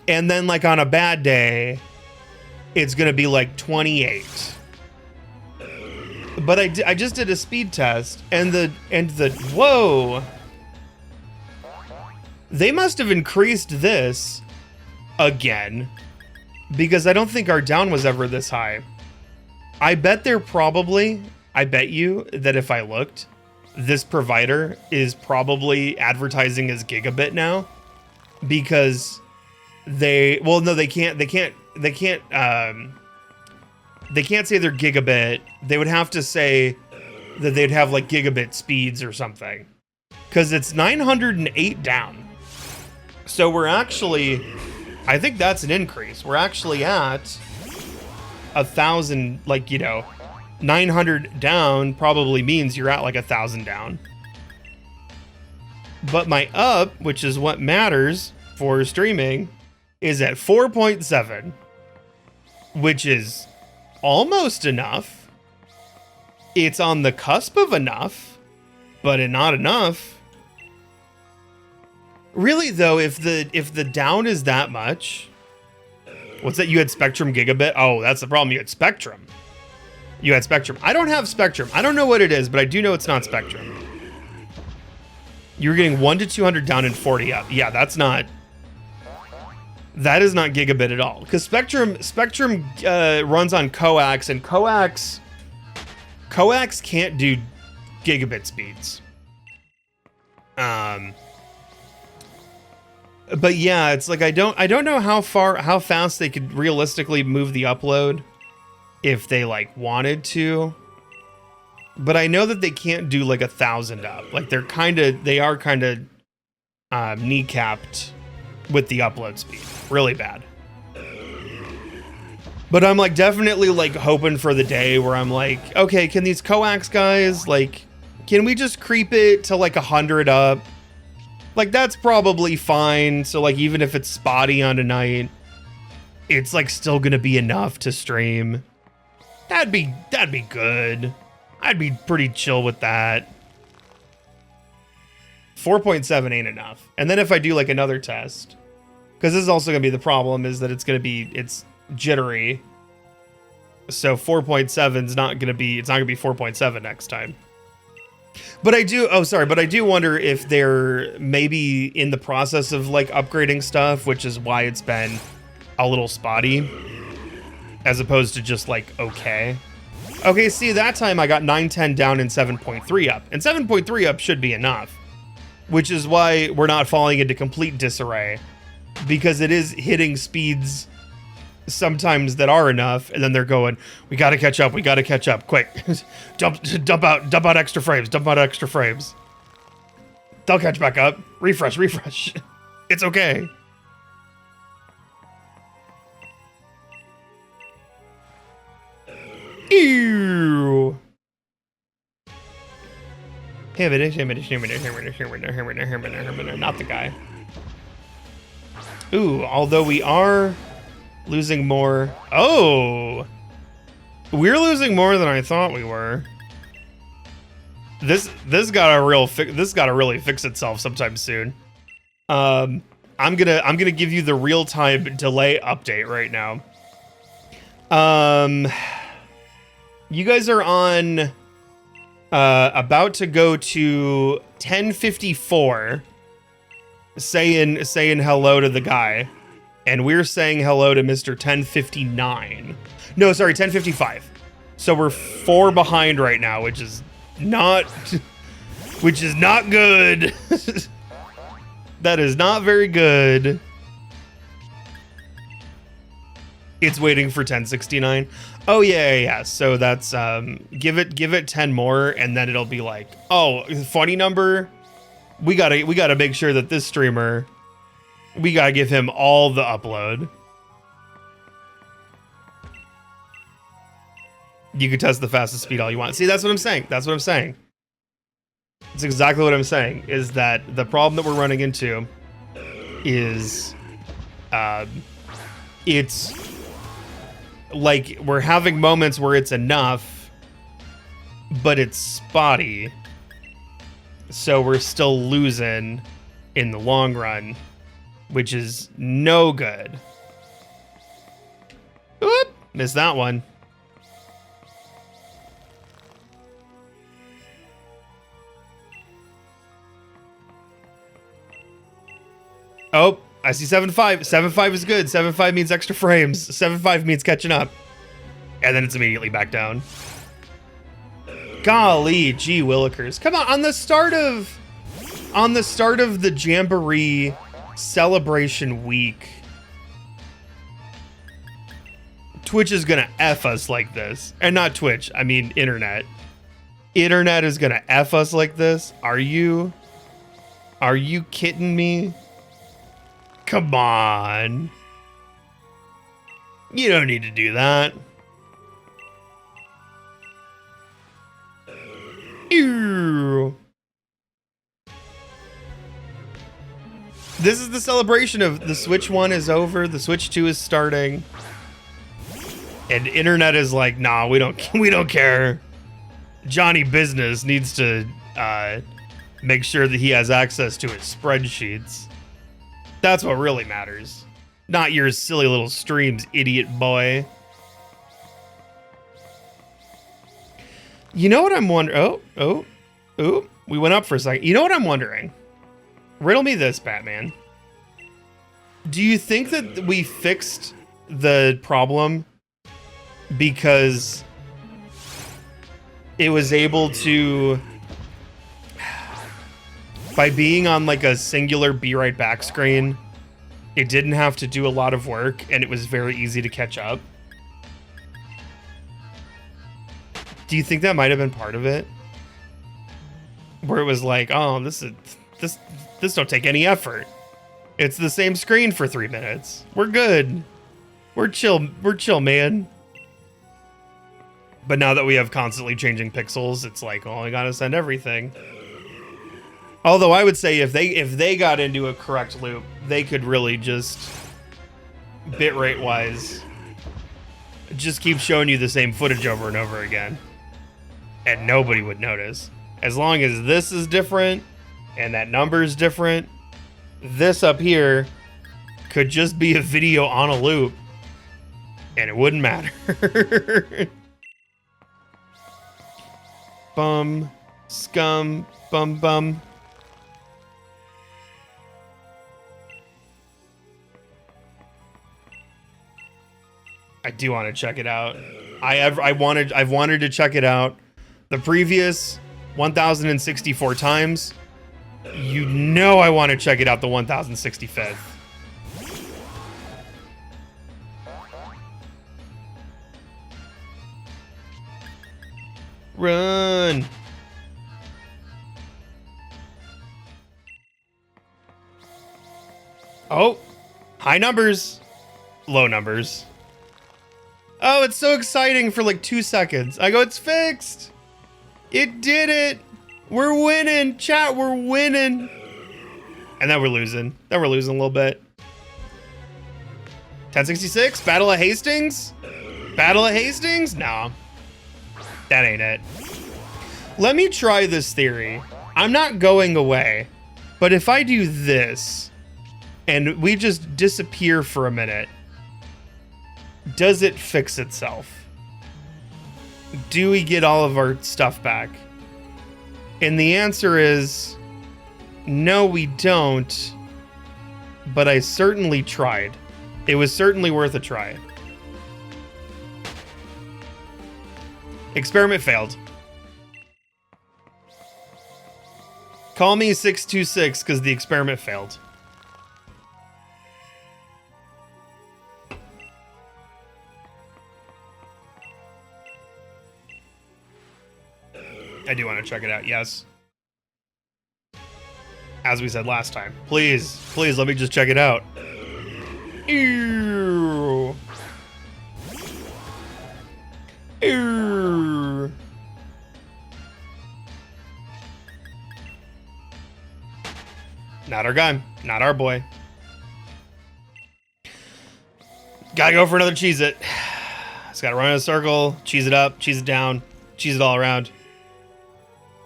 then like on a bad day, it's going to be like 28. But I just did a speed test and the whoa, they must have increased this again. Because I don't think our down was ever this high. I bet you that if I looked, this provider is probably advertising as gigabit now. Because they can't say they're gigabit. They would have to say that they'd have like gigabit speeds or something. Because it's 908 down. So we're actually, I think that's an increase. We're actually at 1,000, like, 900 down probably means you're at like 1,000 down. But my up, which is what matters for streaming, is at 4.7, which is almost enough. It's on the cusp of enough, but not enough. Really though, if the down is that much, what's that? You had Spectrum gigabit? Oh, that's the problem. You had Spectrum. I don't have Spectrum. I don't know what it is, but I do know it's not Spectrum. You're getting 1 to 200 down and 40 up. Yeah, that is not gigabit at all. Because Spectrum runs on coax, and coax can't do gigabit speeds. But yeah, it's like I don't know how fast they could realistically move the upload if they like wanted to. But I know that they can't do like 1,000 up. Like they are kind of kneecapped with the upload speed. Really bad. But I'm like definitely like hoping for the day where I'm like, okay, can these coax guys, like, can we just creep it to like 100 up? Like that's probably fine. So like even if it's spotty on a night, it's like still gonna be enough to stream. That'd be good. I'd be pretty chill with that. 4.7 ain't enough. And then if I do like another test, because this is also gonna be the problem, is that it's jittery. So 4.7 is not gonna be 4.7 next time. But I do wonder if they're maybe in the process of like upgrading stuff, which is why it's been a little spotty, as opposed to just like okay. Okay, see, that time I got 910 down and 7.3 up, and 7.3 up should be enough. which is why we're not falling into complete disarray, because it is hitting speeds sometimes that are enough, and then they're going, we gotta catch up, quick. dump out extra frames. They'll catch back up. Refresh. It's okay. Ew. Not the guy. Ooh, although we are losing more. Oh, we're losing more than I thought we were. This gotta really fix itself sometime soon. I'm gonna give you the real time delay update right now. You guys are on about to go to 1054, saying hello to the guy, and we're saying hello to Mr. 1059. No, sorry, 1055. So we're 4 behind right now, which is not good. That is not very good. It's waiting for 1069. Oh yeah. So that's give it 10 more, and then it'll be like, oh, funny number. We gotta make sure that this streamer, we gotta give him all the upload. You can test the fastest speed all you want. See, that's what I'm saying. That's exactly what I'm saying, is that the problem that we're running into is it's like we're having moments where it's enough, but it's spotty. So we're still losing in the long run, which is no good. Oop, missed that one. Oh, I see 7.5. 7.5 is good. 7.5 means extra frames. 7.5 means catching up. And then it's immediately back down. Golly, gee willikers. Come on, on the start of the Jamboree celebration week, Twitch is gonna F us like this. And not Twitch, I mean internet. Internet is gonna F us like this. Are you kidding me? Come on. You don't need to do that. Ew. This is the celebration of the Switch 1 is over, the Switch 2 is starting. And internet is like, nah, we don't care. Johnny Business needs to make sure that he has access to his spreadsheets. That's what really matters. Not your silly little streams, idiot boy. You know what I'm wondering? Oh, we went up for a second. You know what I'm wondering? Riddle me this, Batman. Do you think that we fixed the problem because it was able to, by being on like a singular be right back screen, it didn't have to do a lot of work and it was very easy to catch up? Do you think that might have been part of it? Where it was like, oh, this don't take any effort. It's the same screen for 3 minutes. We're good. We're chill, man. But now that we have constantly changing pixels, it's like, oh, I gotta send everything. Although I would say if they got into a correct loop, they could really just, bitrate wise, just keep showing you the same footage over and over again. And nobody would notice. As long as this is different and that number is different, this up here could just be a video on a loop and it wouldn't matter. Bum, scum, bum. I do want to check it out. I've wanted to check it out the previous 1,064 times, You know I want to check it out the 1065th. Run. Oh, high numbers, low numbers. Oh, it's so exciting for like 2 seconds. I go, it's fixed. It did it. We're winning, chat, we're winning. And then we're losing. Then we're losing a little bit. 1066, Battle of Hastings? Battle of Hastings? No. That ain't it. Let me try this theory. I'm not going away, but if I do this and we just disappear for a minute, does it fix itself? Do we get all of our stuff back? And the answer is no, we don't, but I certainly tried. It was certainly worth a try. Experiment failed. Call me 626 because the experiment failed. I do want to check it out, yes. As we said last time. Please, please let me just check it out. Ew. Ew. Not our guy. Not our boy. Gotta go for another cheese it. Just gotta run in a circle, cheese it up, cheese it down, cheese it all around.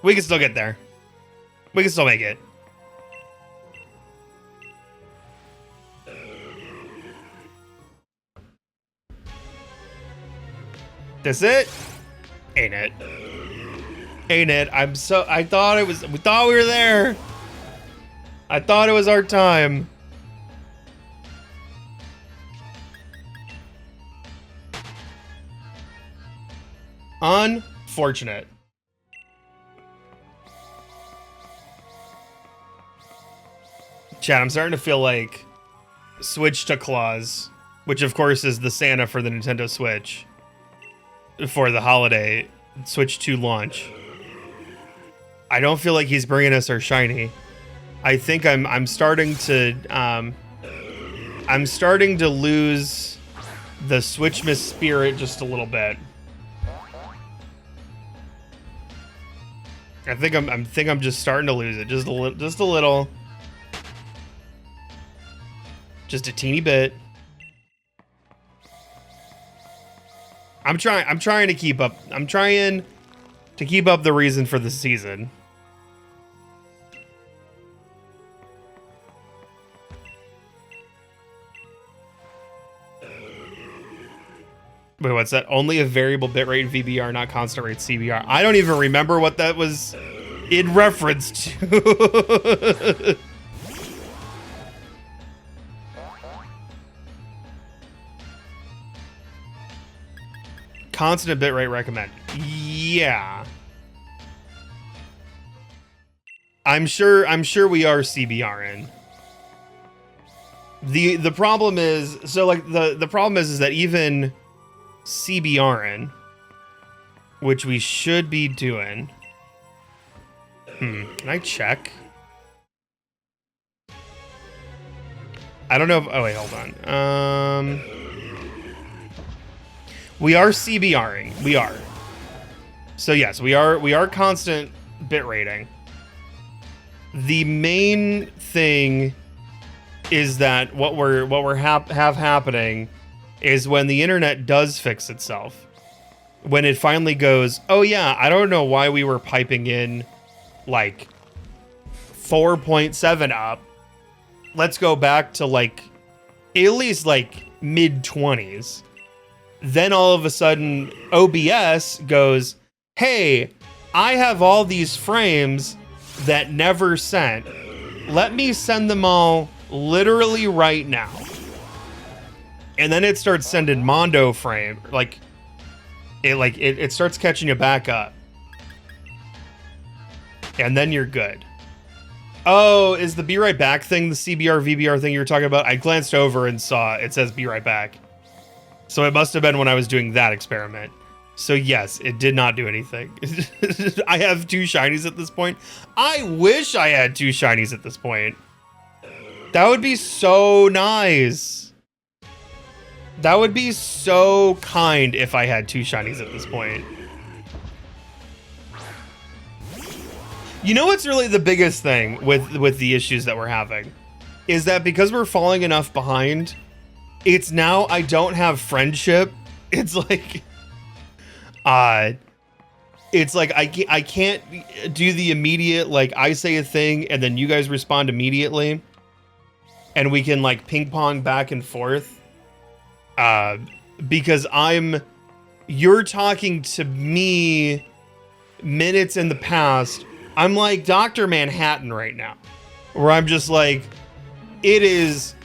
We can still get there. We can still make it. This it? Ain't it? Ain't it? I thought it was, we thought we were there. I thought it was our time. Unfortunate. Chat, I'm starting to feel like Switch to Claus, which of course is the Santa for the Nintendo Switch for the holiday Switch 2 launch. I don't feel like he's bringing us our shiny. I think I'm starting to lose the Switchmas spirit just a little bit. I think I'm just starting to lose it just a little. Just a teeny bit. I'm trying to keep up. I'm trying to keep up the reason for the season. Wait, what's that? Only a variable bitrate VBR, not constant rate CBR. I don't even remember what that was in reference to. Constant bitrate recommend. Yeah. I'm sure we are CBRing. The problem is, so like the problem is that even CBRing, which we should be doing. Can I check? I don't know if, oh wait, hold on. We are CBRing. We are. So yes, we are constant bit rating. The main thing is that what we're have happening is when the internet does fix itself, when it finally goes, oh yeah, I don't know why we were piping in like 4.7 up. Let's go back to like at least like mid 20s. Then all of a sudden OBS goes, hey, I have all these frames that never sent. Let me send them all literally right now. And then it starts sending Mondo frame, it starts catching you back up. And then you're good. Oh, is the be right back thing the CBR VBR thing you were talking about? I glanced over and saw it says be right back. So it must have been when I was doing that experiment. So yes, it did not do anything. I have 2 shinies at this point. I wish I had 2 shinies at this point. That would be so nice. That would be so kind if I had 2 shinies at this point. You know what's really the biggest thing with the issues that we're having? Is that because we're falling enough behind, it's now I don't have friendship. It's like... it's like I can't do the immediate, like, I say a thing and then you guys respond immediately. And we can, like, ping pong back and forth. Because you're talking to me minutes in the past. I'm like Dr. Manhattan right now, where I'm just like, it is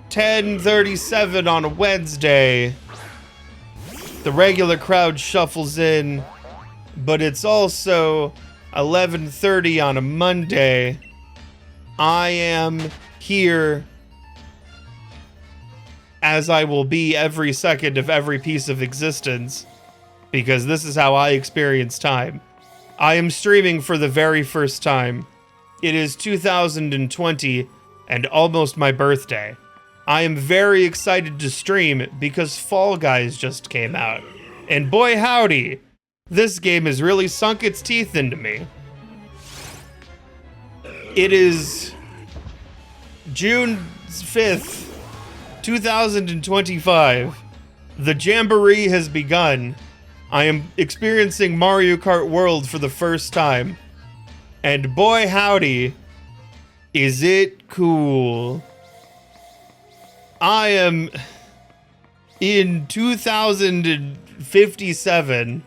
10:37 on a Wednesday. The regular crowd shuffles in, but it's also 11:30 on a Monday. I am here as I will be every second of every piece of existence, because this is how I experience time. I am streaming for the very first time. It is 2020 and almost my birthday. I am very excited to stream because Fall Guys just came out. And boy howdy, this game has really sunk its teeth into me. It is June 5th, 2025. The Jamboree has begun. I am experiencing Mario Kart World for the first time. And boy howdy, is it cool. I am in 2057.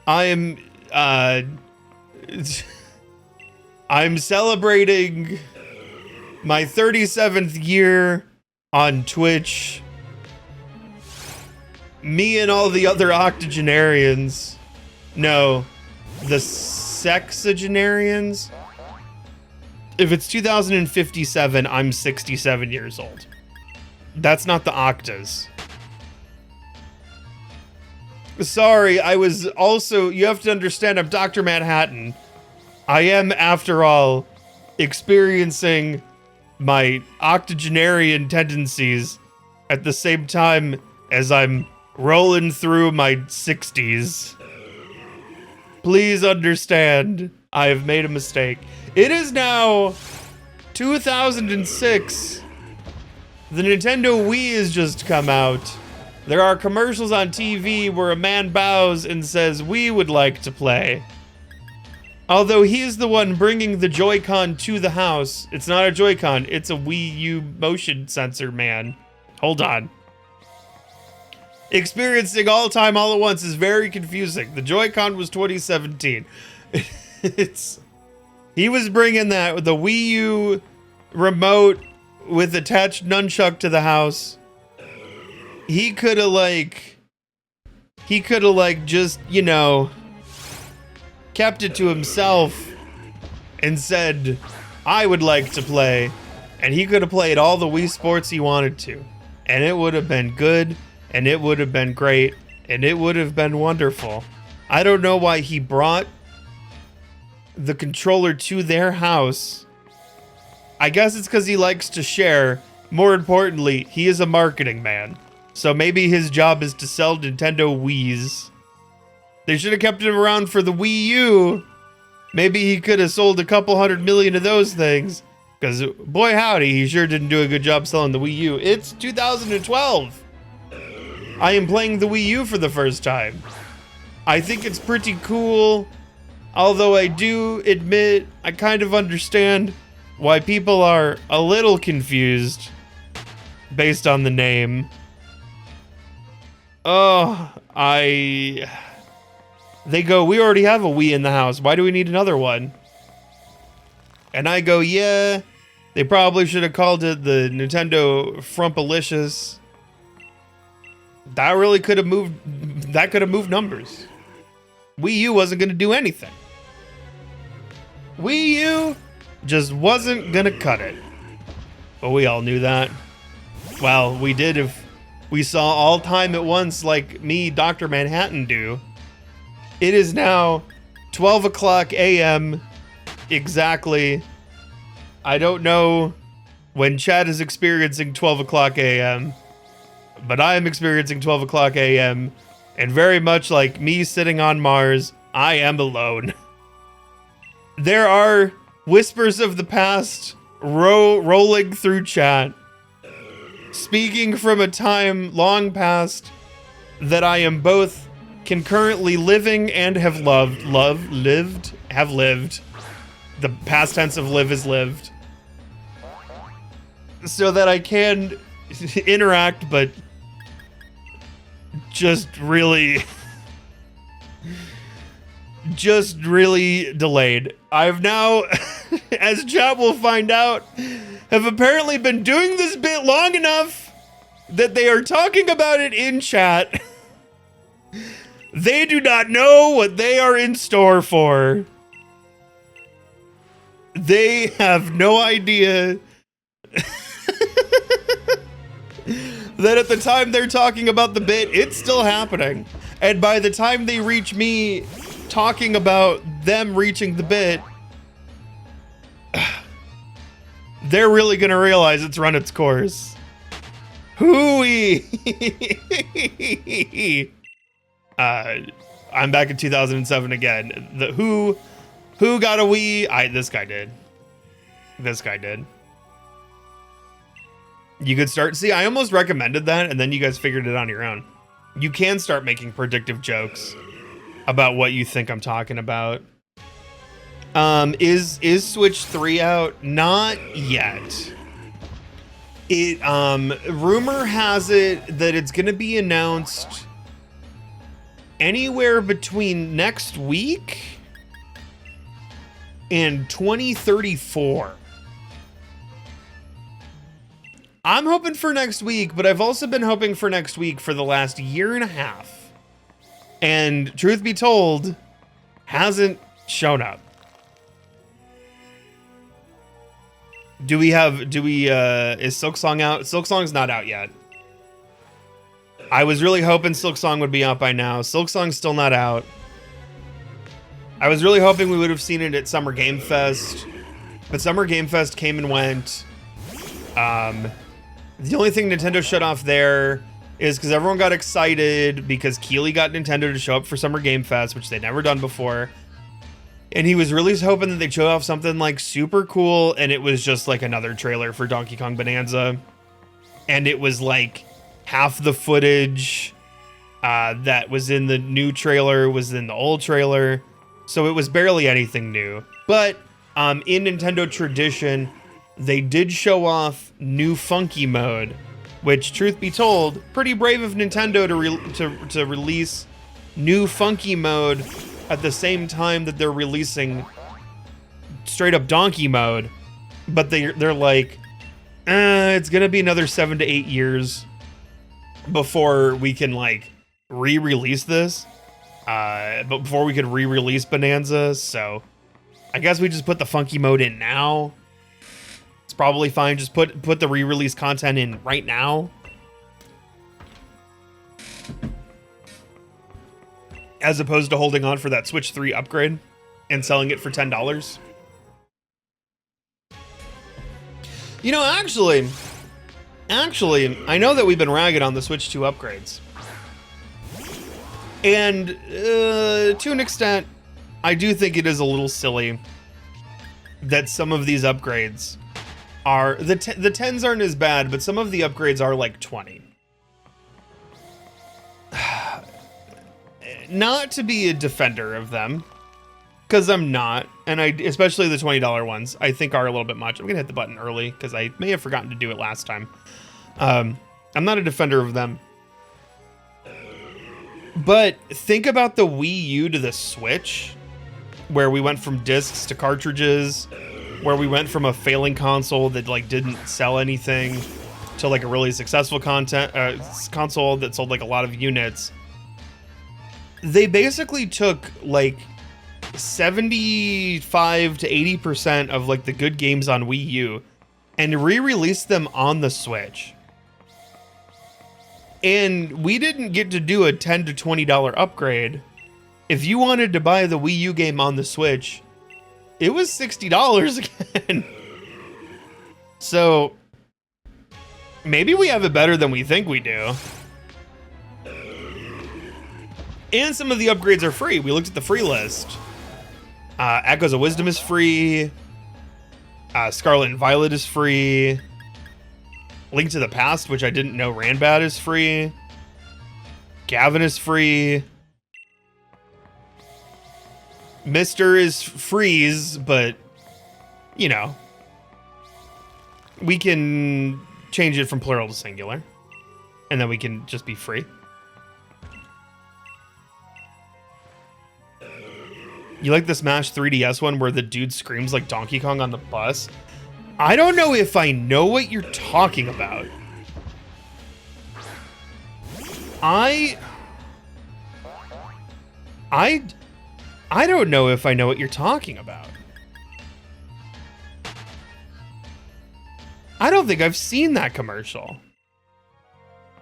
I am, I'm celebrating my 37th year on Twitch. Me and all the other octogenarians. No, the sexagenarians. If it's 2057, I'm 67 years old. That's not the octas. Sorry, I was also... You have to understand, I'm Dr. Manhattan. I am, after all, experiencing my octogenarian tendencies at the same time as I'm rolling through my 60s. Please understand, I have made a mistake. It is now 2006. The Nintendo Wii has just come out. There are commercials on TV where a man bows and says, "We would like to play." Although he is the one bringing the Joy-Con to the house. It's not a Joy-Con, it's a Wii U motion sensor, man. Hold on. Experiencing all time all at once is very confusing. The Joy-Con was 2017. He was bringing that with the Wii U remote with attached nunchuck to the house. He could have just, you know, kept it to himself and said, "I would like to play." And he could have played all the Wii Sports he wanted to. And it would have been good, and it would have been great, and it would have been wonderful. I don't know why he brought the controller to their house. I guess it's because he likes to share. More importantly, he is a marketing man. So maybe his job is to sell Nintendo Wiis. They should have kept him around for the Wii U. Maybe he could have sold a couple 100 million of those things. Because boy howdy, he sure didn't do a good job selling the Wii U. It's 2012. I am playing the Wii U for the first time. I think it's pretty cool. Although I do admit, I kind of understand why people are a little confused based on the name. Oh, they go, "We already have a Wii in the house. Why do we need another one?" And I go, "Yeah, they probably should have called it the Nintendo Frumpalicious." That really could have moved, that could have moved numbers. Wii U wasn't going to do anything. Wii U just wasn't gonna cut it. But we all knew that. Well, we did if we saw all time at once like me, Dr. Manhattan, do. It is now 12 o'clock a.m. exactly. I don't know when chat is experiencing 12 o'clock a.m., but I am experiencing 12 o'clock a.m., and very much like me sitting on Mars, I am alone. There are whispers of the past rolling through chat, speaking from a time long past that I am both concurrently living and have lived. The past tense of live is lived. So that I can interact, but just really delayed. I've now, as chat will find out, have apparently been doing this bit long enough that they are talking about it in chat. They do not know what they are in store for. They have no idea that at the time they're talking about the bit, it's still happening. And by the time they reach me talking about them reaching the bit, they're really gonna realize it's run its course. Hooey! I'm back in 2007 again. The who got a Wii? This guy did. This guy did. You could start, see, I almost recommended that, and then you guys figured it on your own. You can start making predictive jokes about what you think I'm talking about. Is Switch 3 out? Not yet. It, rumor has it that it's gonna be announced anywhere between next week and 2034. I'm hoping for next week, but I've also been hoping for next week for the last year and a half. And truth be told, hasn't shown up. Is Silk Song out? Silk Song's not out yet. I was really hoping Silk Song would be out by now. Silk Song's still not out. I was really hoping we would have seen it at Summer Game Fest, but Summer Game Fest came and went. The only thing Nintendo shut off there is because everyone got excited because Keeley got Nintendo to show up for Summer Game Fest, which they'd never done before. And he was really hoping that they'd show off something like super cool, and it was just like another trailer for Donkey Kong Bonanza. And it was like half the footage that was in the new trailer was in the old trailer. So it was barely anything new. But in Nintendo tradition, they did show off new funky mode, which, truth be told, pretty brave of Nintendo to release new funky mode at the same time that they're releasing straight up donkey mode. But they're like, it's gonna be another 7 to 8 years before we can like re-release this. But before we could re-release Bonanza, so I guess we just put the funky mode in now. It's probably fine. Just put the re-release content in right now. As opposed to holding on for that Switch 3 upgrade and selling it for $10. You know, actually, I know that we've been ragging on the Switch 2 upgrades. And to an extent, I do think it is a little silly that some of these upgrades are the 10s aren't as bad, but some of the upgrades are like 20. Not to be a defender of them, because I'm not, and especially the $20 ones I think are a little bit much. I'm gonna hit the button early because I may have forgotten to do it last time. I'm not a defender of them. But think about the Wii U to the Switch, where we went from discs to cartridges, where we went from a failing console that like didn't sell anything to like a really successful console that sold like a lot of units. They basically took like 75 to 80% of like the good games on Wii U and re-released them on the Switch. And we didn't get to do a $10 to $20 upgrade. If you wanted to buy the Wii U game on the Switch, it was $60 again. So maybe we have it better than we think we do. And some of the upgrades are free. We looked at the free list. Echoes of Wisdom is free. Scarlet and Violet is free. Link to the Past, which I didn't know ran bad, is free. Gavin is free. Mister is freeze, but, you know, we can change it from plural to singular. And then we can just be free. You like the Smash 3DS one where the dude screams like Donkey Kong on the bus? I don't know if I know what you're talking about. I don't know if I know what you're talking about. I don't think I've seen that commercial.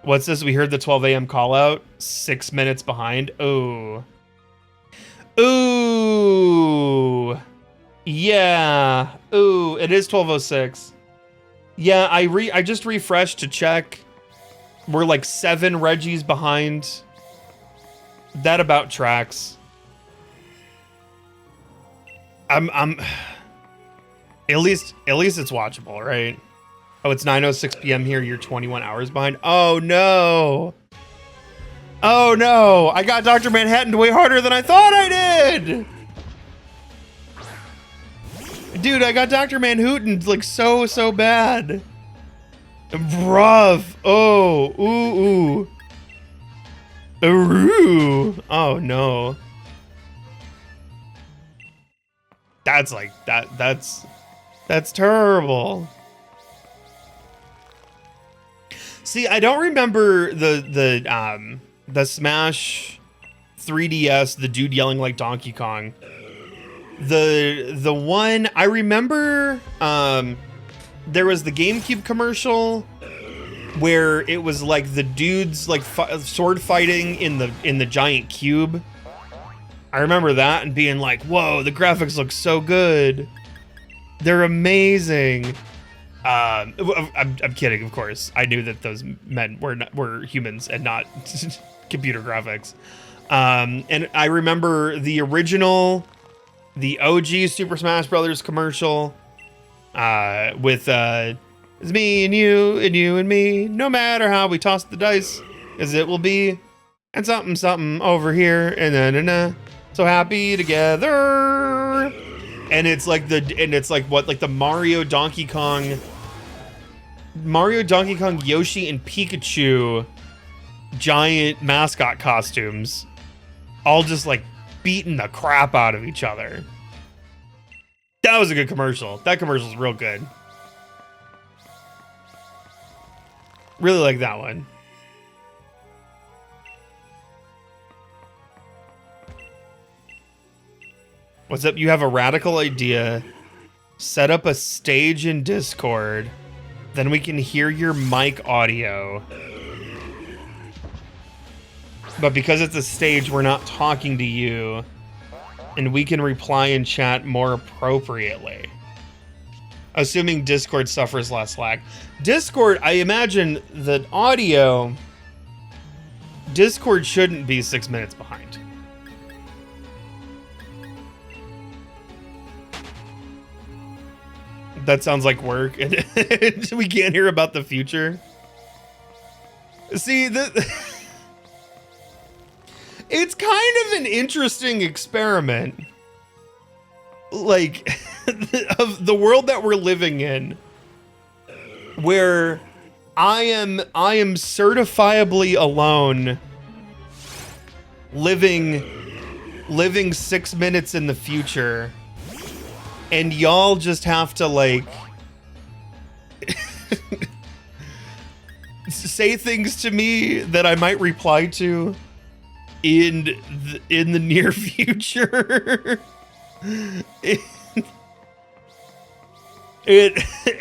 What's this? We heard the 12 a.m. call out. 6 minutes behind. Oh. Ooh. Yeah. Ooh, it is 12:06. Yeah, I just refreshed to check. We're like 7 Regis behind. That about tracks. I'm at least it's watchable, right? Oh, it's 9:06 p.m. here. You're 21 hours behind. Oh no. Oh no, I got Dr. Manhattan way harder than I thought I did. Dude, I got Dr. Manhattan like so bad. Bruv. Oh, ooh. Ooh. Oh no. That's like that's terrible. See, I don't remember the Smash 3DS, the dude yelling like Donkey Kong. The one I remember, there was the GameCube commercial where it was like the dudes like sword fighting in the giant cube. I remember that and being like, "Whoa, the graphics look so good. They're amazing." I'm kidding, of course. I knew that those men were humans and not computer graphics. And I remember the OG Super Smash Brothers commercial with it's me and you and you and me, no matter how we toss the dice, as it will be, and something over here, and then so happy together. And it's like the Mario, Donkey Kong, Yoshi, and Pikachu giant mascot costumes, all just like beating the crap out of each other. That was a good commercial. That commercial's real good. Really like that one. What's up? You have a radical idea. Set up a stage in Discord. Then we can hear your mic audio. But because it's a stage, we're not talking to you. And we can reply in chat more appropriately. Assuming Discord suffers less lag. Discord, I imagine that audio... Discord shouldn't be 6 minutes behind. That sounds like work, and we can't hear about the future. See, it's kind of an interesting experiment, like, of the world that we're living in, where I am certifiably alone, living 6 minutes in the future. And y'all just have to, like, say things to me that I might reply to in the near future. it,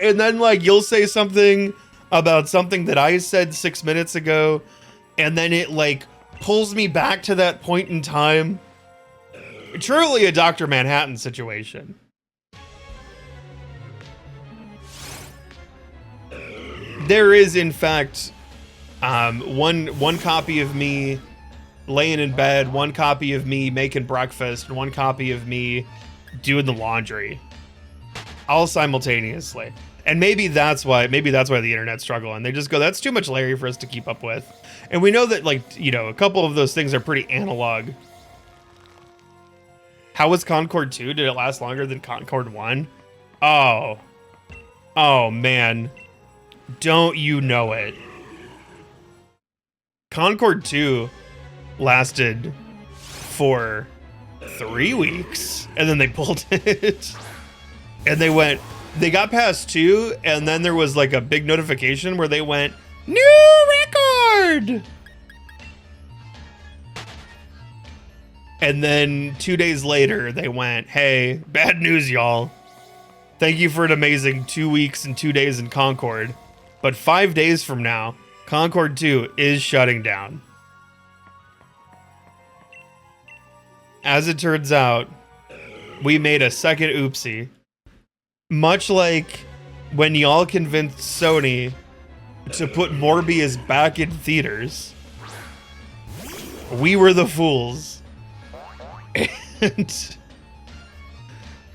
and then like you'll say something about something that I said 6 minutes ago, and then it like pulls me back to that point in time. Truly a Dr. Manhattan situation. There is, in fact, one copy of me laying in bed, one copy of me making breakfast, and one copy of me doing the laundry, all simultaneously. And maybe that's why the internet's struggling. They just go, that's too much Larry for us to keep up with. And we know that, like, you know, a couple of those things are pretty analog. How was Concord 2? Did it last longer than Concord 1? Oh man. Don't you know it? Concord 2 lasted for 3 weeks, and then they pulled it. And they got past 2, and then there was like a big notification where they went, new record! And then 2 days later, they went, hey, bad news, y'all. Thank you for an amazing 2 weeks and 2 days in Concord. But 5 days from now, Concord 2 is shutting down. As it turns out, we made a second oopsie. Much like when y'all convinced Sony to put Morbius back in theaters, we were the fools. And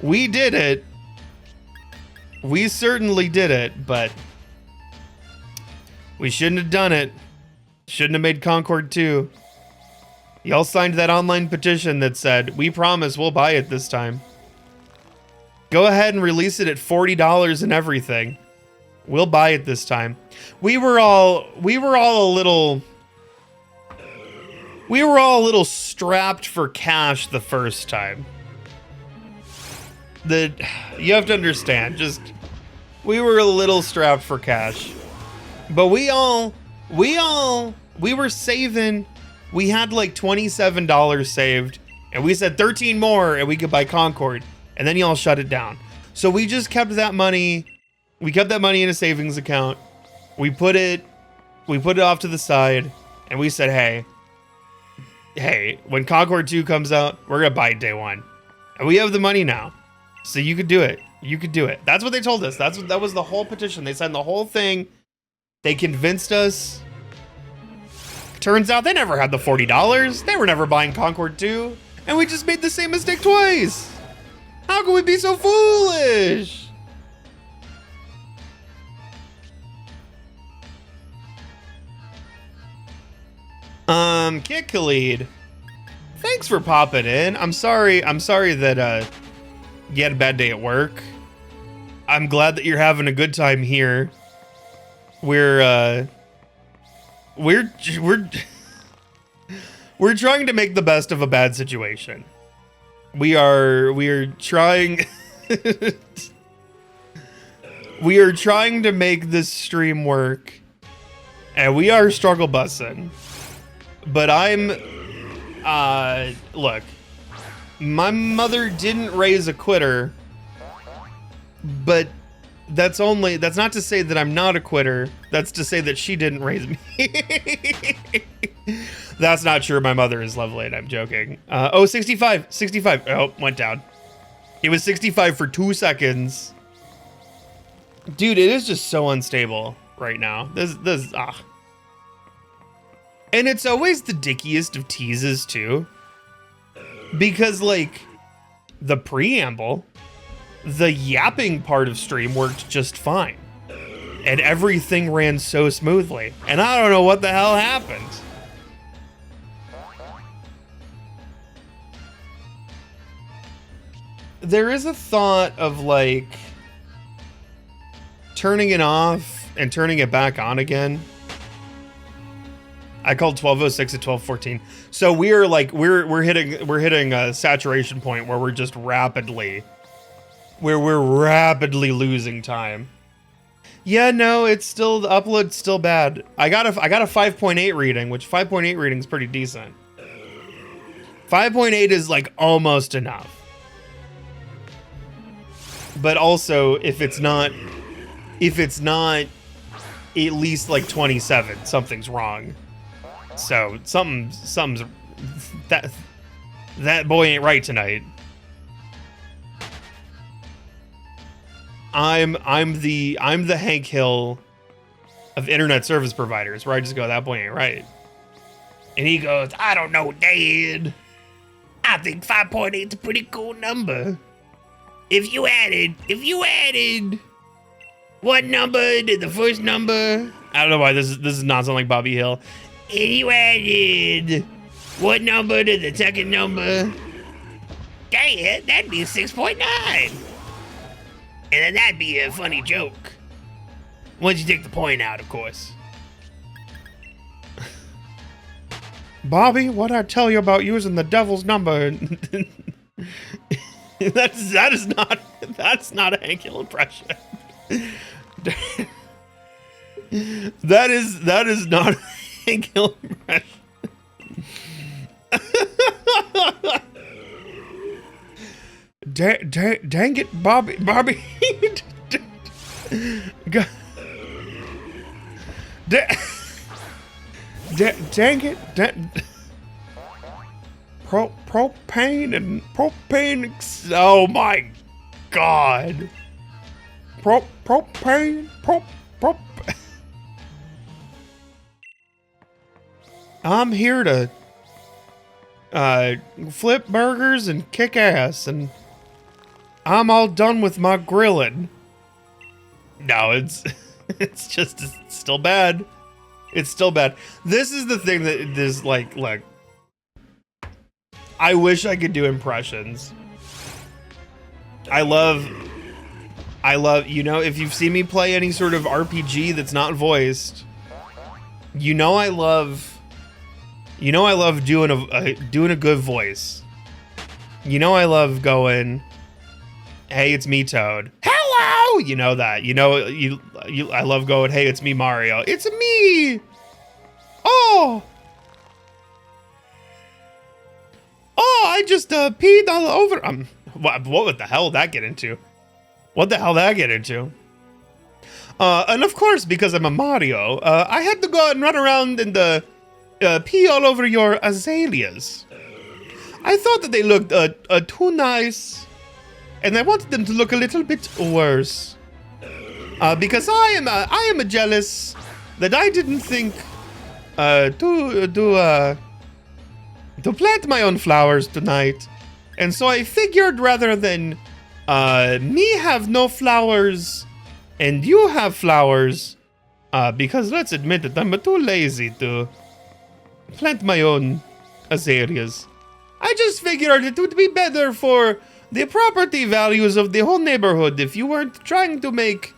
we did it. We certainly did it, but we shouldn't have done it. Shouldn't have made Concord 2. Y'all signed that online petition that said, we promise we'll buy it this time. Go ahead and release it at $40 and everything. We'll buy it this time. We were all a little strapped for cash the first time. You have to understand, we were a little strapped for cash. But we were saving. We had like $27 saved, and we said 13 more and we could buy Concord, and then y'all shut it down. So we just kept that money. We kept that money in a savings account. We put it off to the side, and we said, hey, when Concord 2 comes out, we're gonna buy it day one. And we have the money now. So you could do it. You could do it. That's what they told us. That was the whole petition. They signed the whole thing. They convinced us. Turns out they never had the $40. They were never buying Concord 2. And we just made the same mistake twice. How can we be so foolish? Kid Khalid, thanks for popping in. I'm sorry that you had a bad day at work. I'm glad that you're having a good time here. We're trying to make the best of a bad situation. We are trying we are trying to make this stream work, and we are struggle bussing. But look, my mother didn't raise a quitter, but that's not to say that I'm not a quitter. That's to say that she didn't raise me. That's not true. My mother is lovely, and I'm joking. 65. Oh, went down. It was 65 for 2 seconds. Dude, it is just so unstable right now. And it's always the dickiest of teases, too. Because, like, the preamble, the yapping part of stream worked just fine. And everything ran so smoothly. And I don't know what the hell happened. There is a thought of, like, turning it off and turning it back on again. I called 1206 at 1214. So we're hitting a saturation point where we're rapidly losing time. Yeah, no, it's still, the upload's still bad. I got a 5.8 reading, which 5.8 reading is pretty decent. 5.8 is like almost enough. but also if it's not at least like 27, something's wrong. So something's that boy ain't right tonight. I'm the Hank Hill of internet service providers, where I just go, that boy ain't right. And he goes, I don't know, Dad. I think 5.8 is a pretty cool number. If you added what number to the first number? I don't know why this is not sound like Bobby Hill. And you added what number to the second number? Dad, that'd be 6.9. And then that'd be a funny joke. Once you take the point out, of course. Bobby, what'd I tell you about using the devil's number? That's not a Hank Hill impression. that is not a Hank Hill impression. Dang it, Bobby. Dang it. Propane. Oh my God. Propane. I'm here to flip burgers and kick ass, and I'm all done with my grilling. No, it's still bad. It's still bad. This is the thing that is like, look, I wish I could do impressions. I love, if you've seen me play any sort of RPG that's not voiced, I love doing a good voice. I love going, hey, it's me, Toad. Hello! You know that. I love going, hey, it's me, Mario. It's me! Oh, I just peed all over. What the hell did that get into? And of course, because I'm a Mario, I had to go and run around and pee all over your azaleas. I thought that they looked too nice, and I wanted them to look a little bit worse. Because I am jealous that I didn't think to plant my own flowers tonight, and so I figured rather than me have no flowers and you have flowers, because let's admit it, I'm too lazy to plant my own azaleas. I just figured it would be better for the property values of the whole neighborhood if you weren't trying to make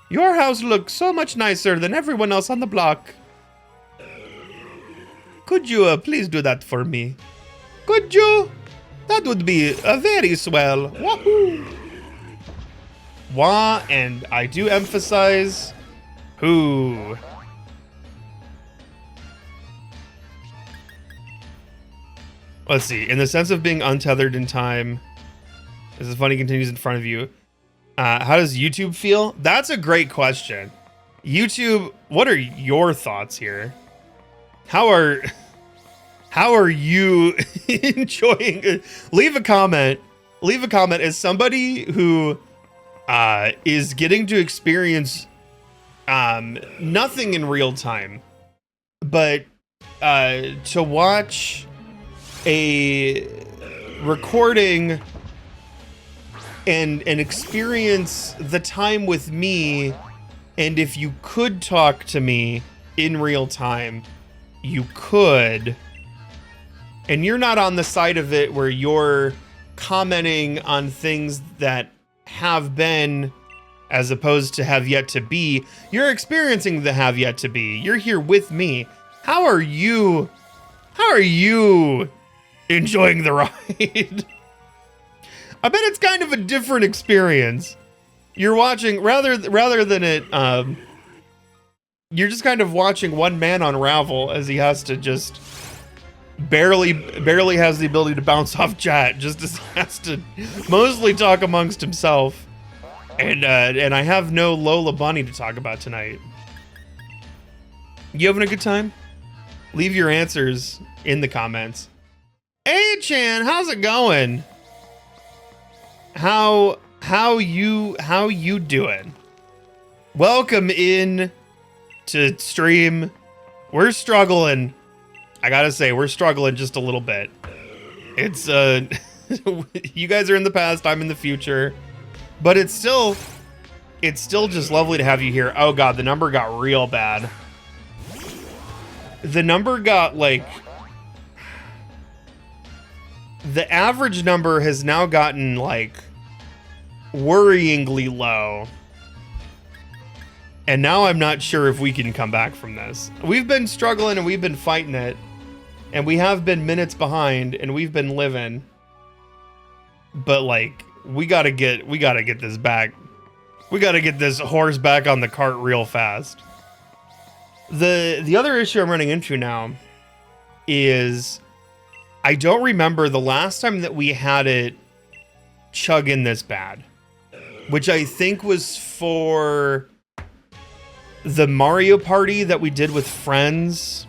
your house look so much nicer than everyone else on the block. Could you please do that for me? Could you? That would be very swell. Wahoo! Wah, and I do emphasize who. Let's see. In the sense of being untethered in time, as the funny continues in front of you, how does YouTube feel? That's a great question. YouTube, what are your thoughts here? How are you enjoying it? Leave a comment as somebody who is getting to experience nothing in real time, but to watch a recording and experience the time with me. And if you could talk to me in real time, you could. And you're not on the side of it where you're commenting on things that have been as opposed to have yet to be. You're experiencing the have yet to be. You're here with me. How are you enjoying the ride? I bet it's kind of a different experience. You're watching rather than it you're just kind of watching one man unravel as he has to just barely has the ability to bounce off chat, just as he has to mostly talk amongst himself. And I have no Lola Bunny to talk about tonight. You having a good time? Leave your answers in the comments. Hey Chan, how's it going? How you doing? Welcome in to stream. We're struggling. I gotta say, we're struggling just a little bit. It's you guys are in the past, I'm in the future. But it's still just lovely to have you here. Oh god, the number got real bad. The number got like, the average number has now gotten like worryingly low. And now I'm not sure if we can come back from this. We've been struggling and we've been fighting it. And we have been minutes behind and we've been living. But like, we gotta get this back. We gotta get this horse back on the cart real fast. The other issue I'm running into now is I don't remember the last time that we had it chugging this bad, which I think was for the Mario Party that we did with friends.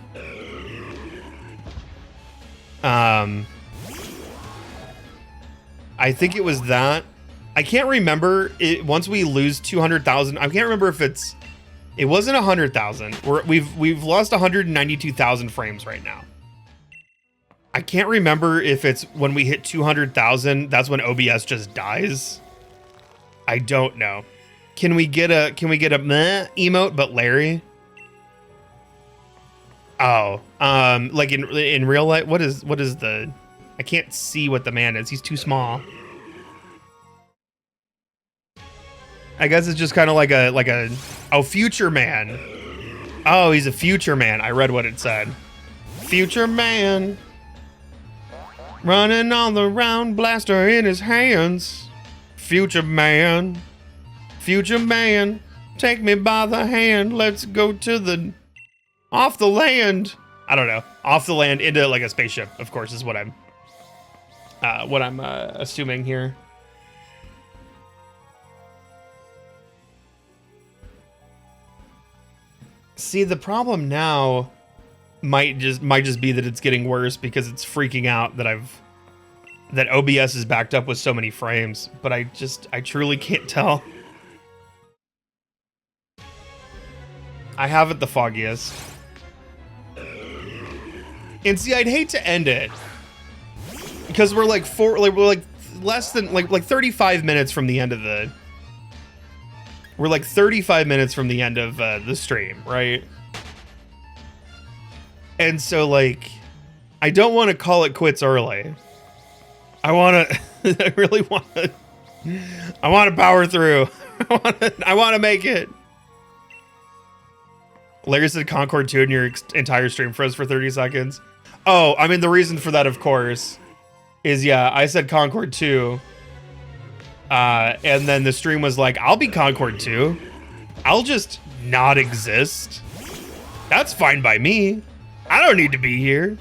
I think it was that. I can't remember it. Once we lose 200,000, I can't remember if it wasn't 100,000. We've lost 192,000 frames right now. I can't remember if it's when we hit 200,000, that's when OBS just dies. I don't know. Can we get a meh emote but Larry? Oh, like in real life, what is the, I can't see what the man is. He's too small. I guess it's just kind of like a future man. Oh, he's a future man. I read what it said. Future man. Running on the round, blaster in his hands. Future man. Future man. Take me by the hand. Let's go to the, off the land. I don't know. Off the land into like a spaceship, of course, is what I'm assuming here. See, the problem now might just be that it's getting worse because it's freaking out that that OBS is backed up with so many frames, but I truly can't tell. I haven't the foggiest. And see, I'd hate to end it because we're like less than like 35 minutes from the end of the, we're like 35 minutes from the end of the stream, right? And so like, I don't want to call it quits early. I want to, I really want to, I want to power through. I want to make it. Larry said Concord 2 and your entire stream froze for 30 seconds. Oh, I mean, the reason for that, of course, is, yeah, I said Concord 2. And then the stream was like, I'll be Concord 2. I'll just not exist. That's fine by me. I don't need to be here.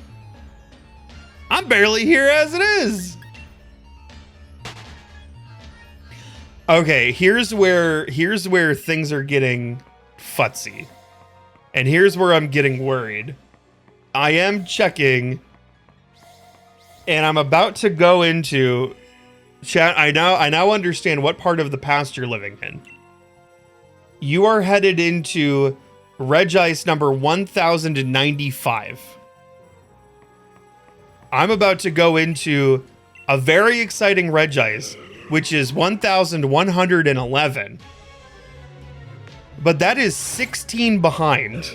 I'm barely here as it is. Okay, here's where things are getting futsy. And here's where I'm getting worried. I am checking, and I'm about to go into chat. I now understand what part of the past you're living in. You are headed into Regice number 1095. I'm about to go into a very exciting Regice, which is 1111. But that is 16 behind.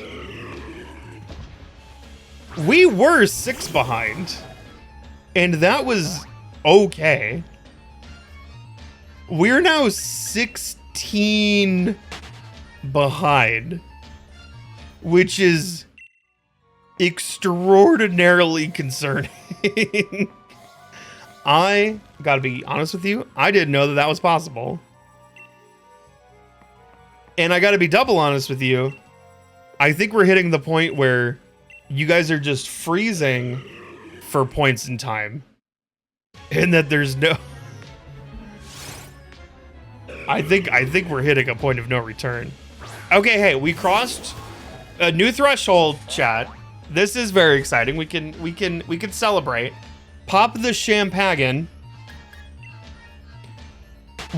We were 6 behind. And that was okay. We're now 16 behind. Which is extraordinarily concerning. I gotta be honest with you, I didn't know that was possible. And I gotta be double honest with you, I think we're hitting the point where you guys are just freezing for points in time. And that there's no... I think we're hitting a point of no return. Okay, hey, we crossed a new threshold, chat. This is very exciting. We can celebrate. Pop the champagne.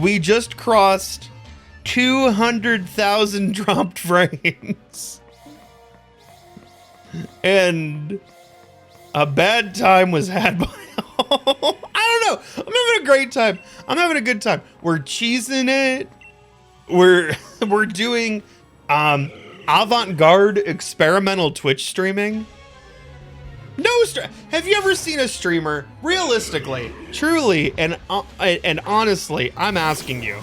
We just crossed 200,000 dropped frames. And a bad time was had by all. I don't know. I'm having a great time. I'm having a good time. We're cheesing it. We're doing avant-garde experimental Twitch streaming. Have you ever seen a streamer realistically, truly, and honestly, I'm asking you.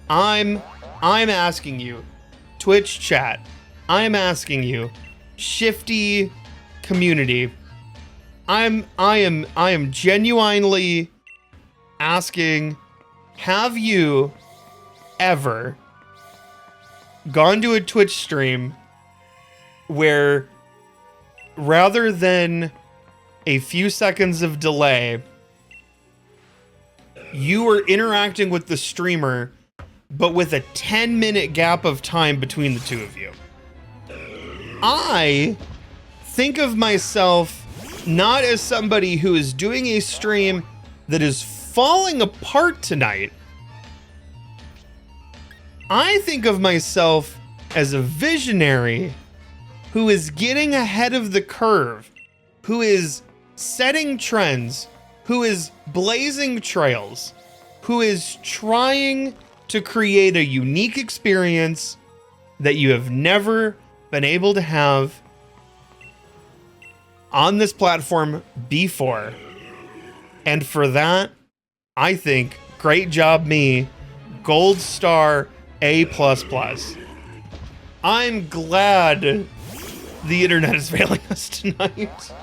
I'm asking you, Twitch chat. I'm asking you, shifty community. I am genuinely asking, have you ever gone to a Twitch stream where rather than a few seconds of delay, you were interacting with the streamer, but with a 10-minute gap of time between the two of you? I think of myself not as somebody who is doing a stream that is falling apart tonight. I think of myself as a visionary who is getting ahead of the curve, who is setting trends, who is blazing trails, who is trying to create a unique experience that you have never been able to have on this platform before. And for that, I think, great job me, gold star A++. I'm glad the internet is failing us tonight.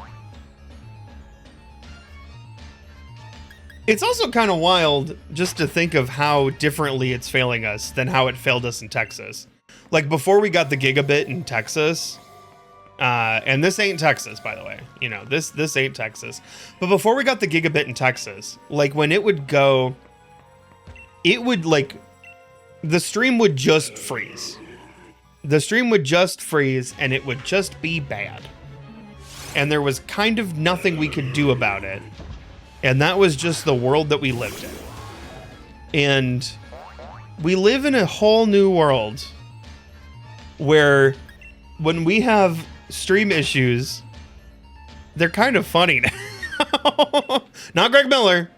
It's also kind of wild just to think of how differently it's failing us than how it failed us in Texas. Like before we got the gigabit in Texas, and this ain't Texas, by the way, you know, this ain't Texas. But before we got the gigabit in Texas, like when it would go, it would like, the stream would just freeze. The stream would just freeze and it would just be bad. And there was kind of nothing we could do about it. And that was just the world that we lived in. And we live in a whole new world where when we have stream issues, they're kind of funny now. Not Greg Miller,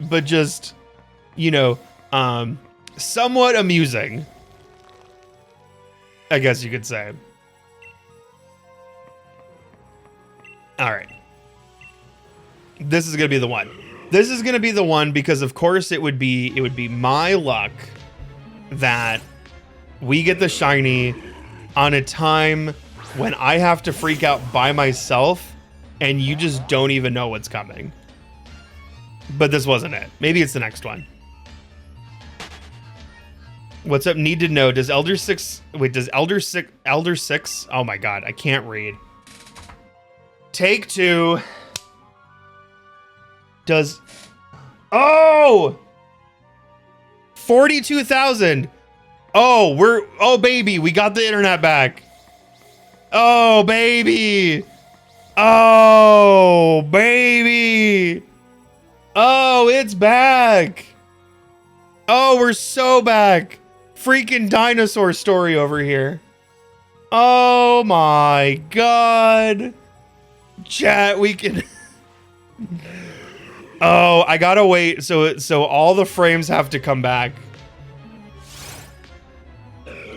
but just, you know, somewhat amusing, I guess you could say. All right. This is going to be the one. This is going to be the one because of course it would be my luck that we get the shiny on a time when I have to freak out by myself and you just don't even know what's coming. But this wasn't it. Maybe it's the next one. What's up? Need to know. Does Elder 6... Wait, does Elder 6... Oh my god, I can't read. Take 2. Does... Oh! 42,000. Oh, we're... Oh, baby, we got the internet back. Oh, baby. Oh, baby. Oh, it's back. Oh, we're so back. Freaking dinosaur story over here. Oh my god. Chat, we can... Oh, I gotta wait. So all the frames have to come back.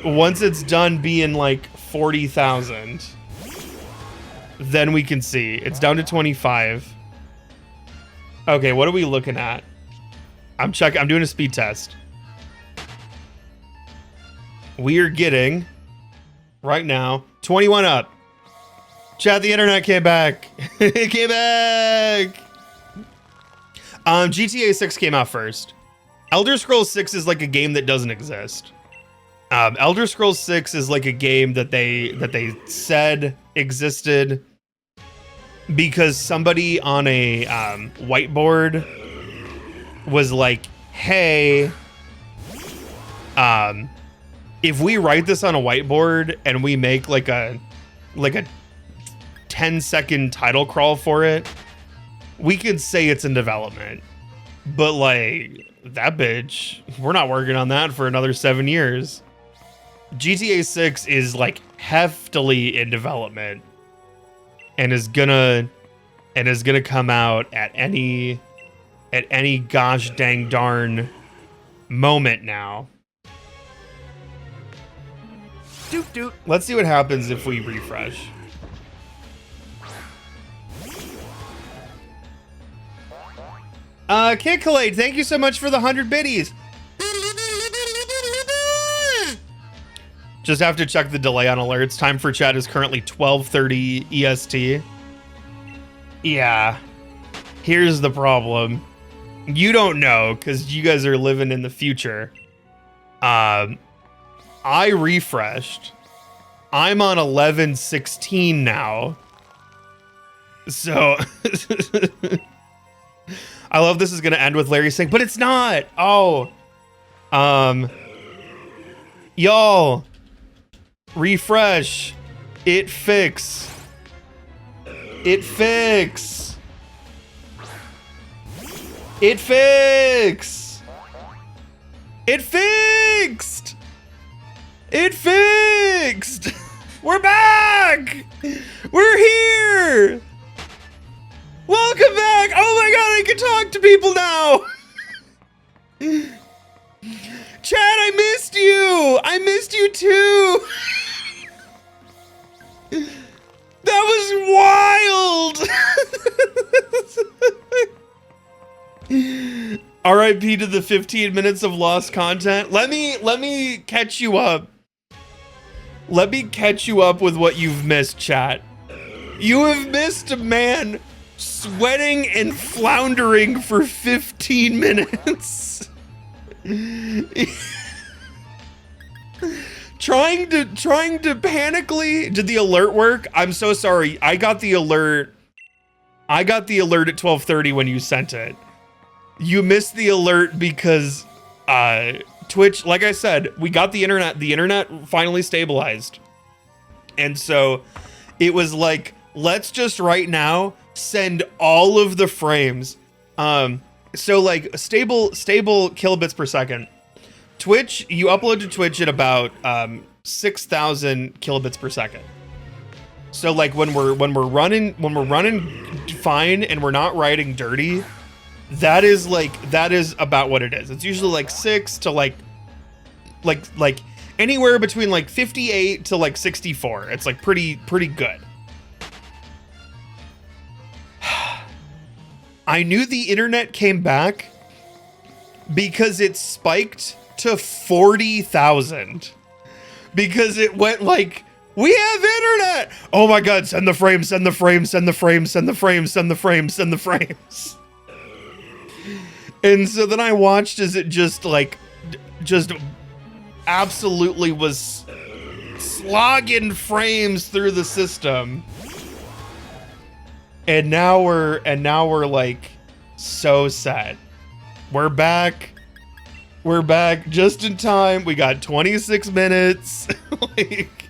Once it's done being like 40,000, then we can see. It's down to 25. Okay, what are we looking at? I'm doing a speed test. We are getting, right now, 21 up. Chat, the internet came back. It came back. GTA 6 came out first. Elder Scrolls 6 is like a game that doesn't exist. Elder Scrolls 6 is like a game that they said existed because somebody on a whiteboard was like, hey, if we write this on a whiteboard and we make like a 10-second title crawl for it, we could say it's in development. But like that bitch, we're not working on that for another 7 years. GTA 6 is like heftily in development and is gonna come out at any gosh dang darn moment now. Doot doot. Let's see what happens if we refresh. Kid Khalid, thank you so much for the 100 biddies. Just have to check the delay on alerts. Time for chat is currently 12:30 EST. Yeah. Here's the problem. You don't know because you guys are living in the future. I refreshed. I'm on 11:16 now. So I love this is gonna end with Larry saying, but it's not. Oh. Y'all. Refresh. It fix. It fix. It fix. It fixed. It fixed. We're back. We're here. Welcome back. Oh my god, I can talk to people now. Chad, I missed you. I missed you too. That was wild. RIP to the 15 minutes of lost content. Let me catch you up. Let me catch you up with what you've missed, chat. You have missed a man sweating and floundering for 15 minutes. trying to panically. Did the alert work? I'm so sorry. I got the alert at 12:30 when you sent it. You missed the alert because Twitch, like I said, we got the internet finally stabilized. And so it was like, let's just right now send all of the frames. So like stable kilobits per second. Twitch, you upload to Twitch at about 6,000 kilobits per second. So like when we're running fine and we're not writing dirty, that is about what it is. It's usually like 6 to like anywhere between like 58 to like 64. It's like pretty good. I knew the internet came back because it spiked to 40,000 because it went like, we have internet. Oh my God, send the frames, send the frames, send the frames, send the frames, send the frames, send the frames. And so then I watched as it just absolutely was slogging frames through the system. And now we're like so set. We're back. We're back just in time. We got 26 minutes. Like,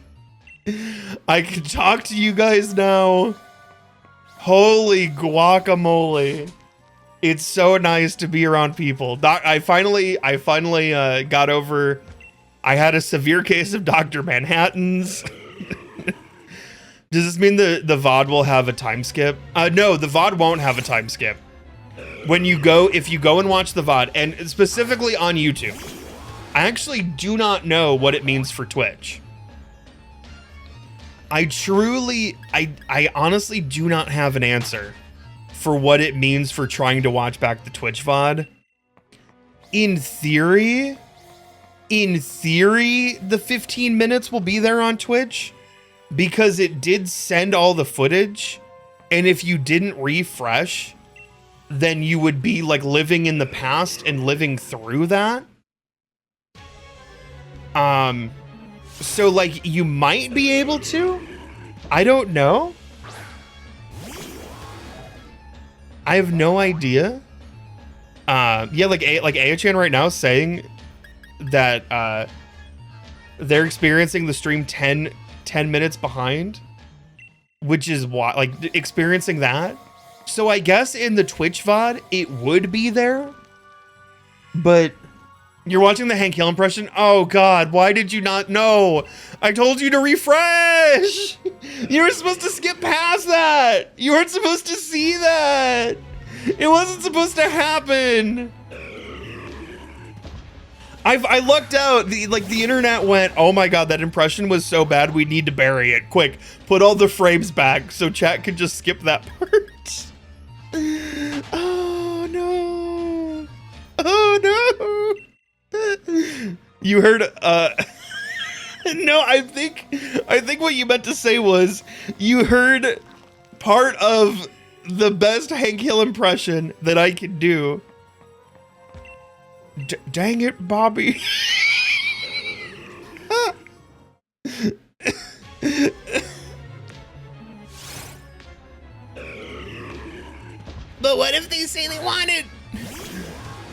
I can talk to you guys now. Holy guacamole. It's so nice to be around people. I finally got over. I had a severe case of Dr. Manhattan's. Does this mean the VOD will have a time skip? No, the VOD won't have a time skip. If you go and watch the VOD, and specifically on YouTube, I actually do not know what it means for Twitch. I honestly do not have an answer for what it means for trying to watch back the Twitch VOD. In theory, the 15 minutes will be there on Twitch because it did send all the footage. And if you didn't refresh, then you would be like living in the past and living through that. So like you might be able to, I don't know. I have no idea. Yeah, like Ayachan right now is saying that they're experiencing the stream 10 minutes behind, which is why, like, experiencing that. So I guess in the Twitch VOD, it would be there, but you're watching the Hank Hill impression? Oh God, why did you not know? I told you to refresh. You were supposed to skip past that. You weren't supposed to see that. It wasn't supposed to happen. I lucked out. The internet went, oh my God, that impression was so bad, we need to bury it. Quick, put all the frames back so chat could just skip that part. Oh no. Oh no. You heard, no, I think what you meant to say was you heard part of the best Hank Hill impression that I can do. Dang it, Bobby. But what if they say they want it?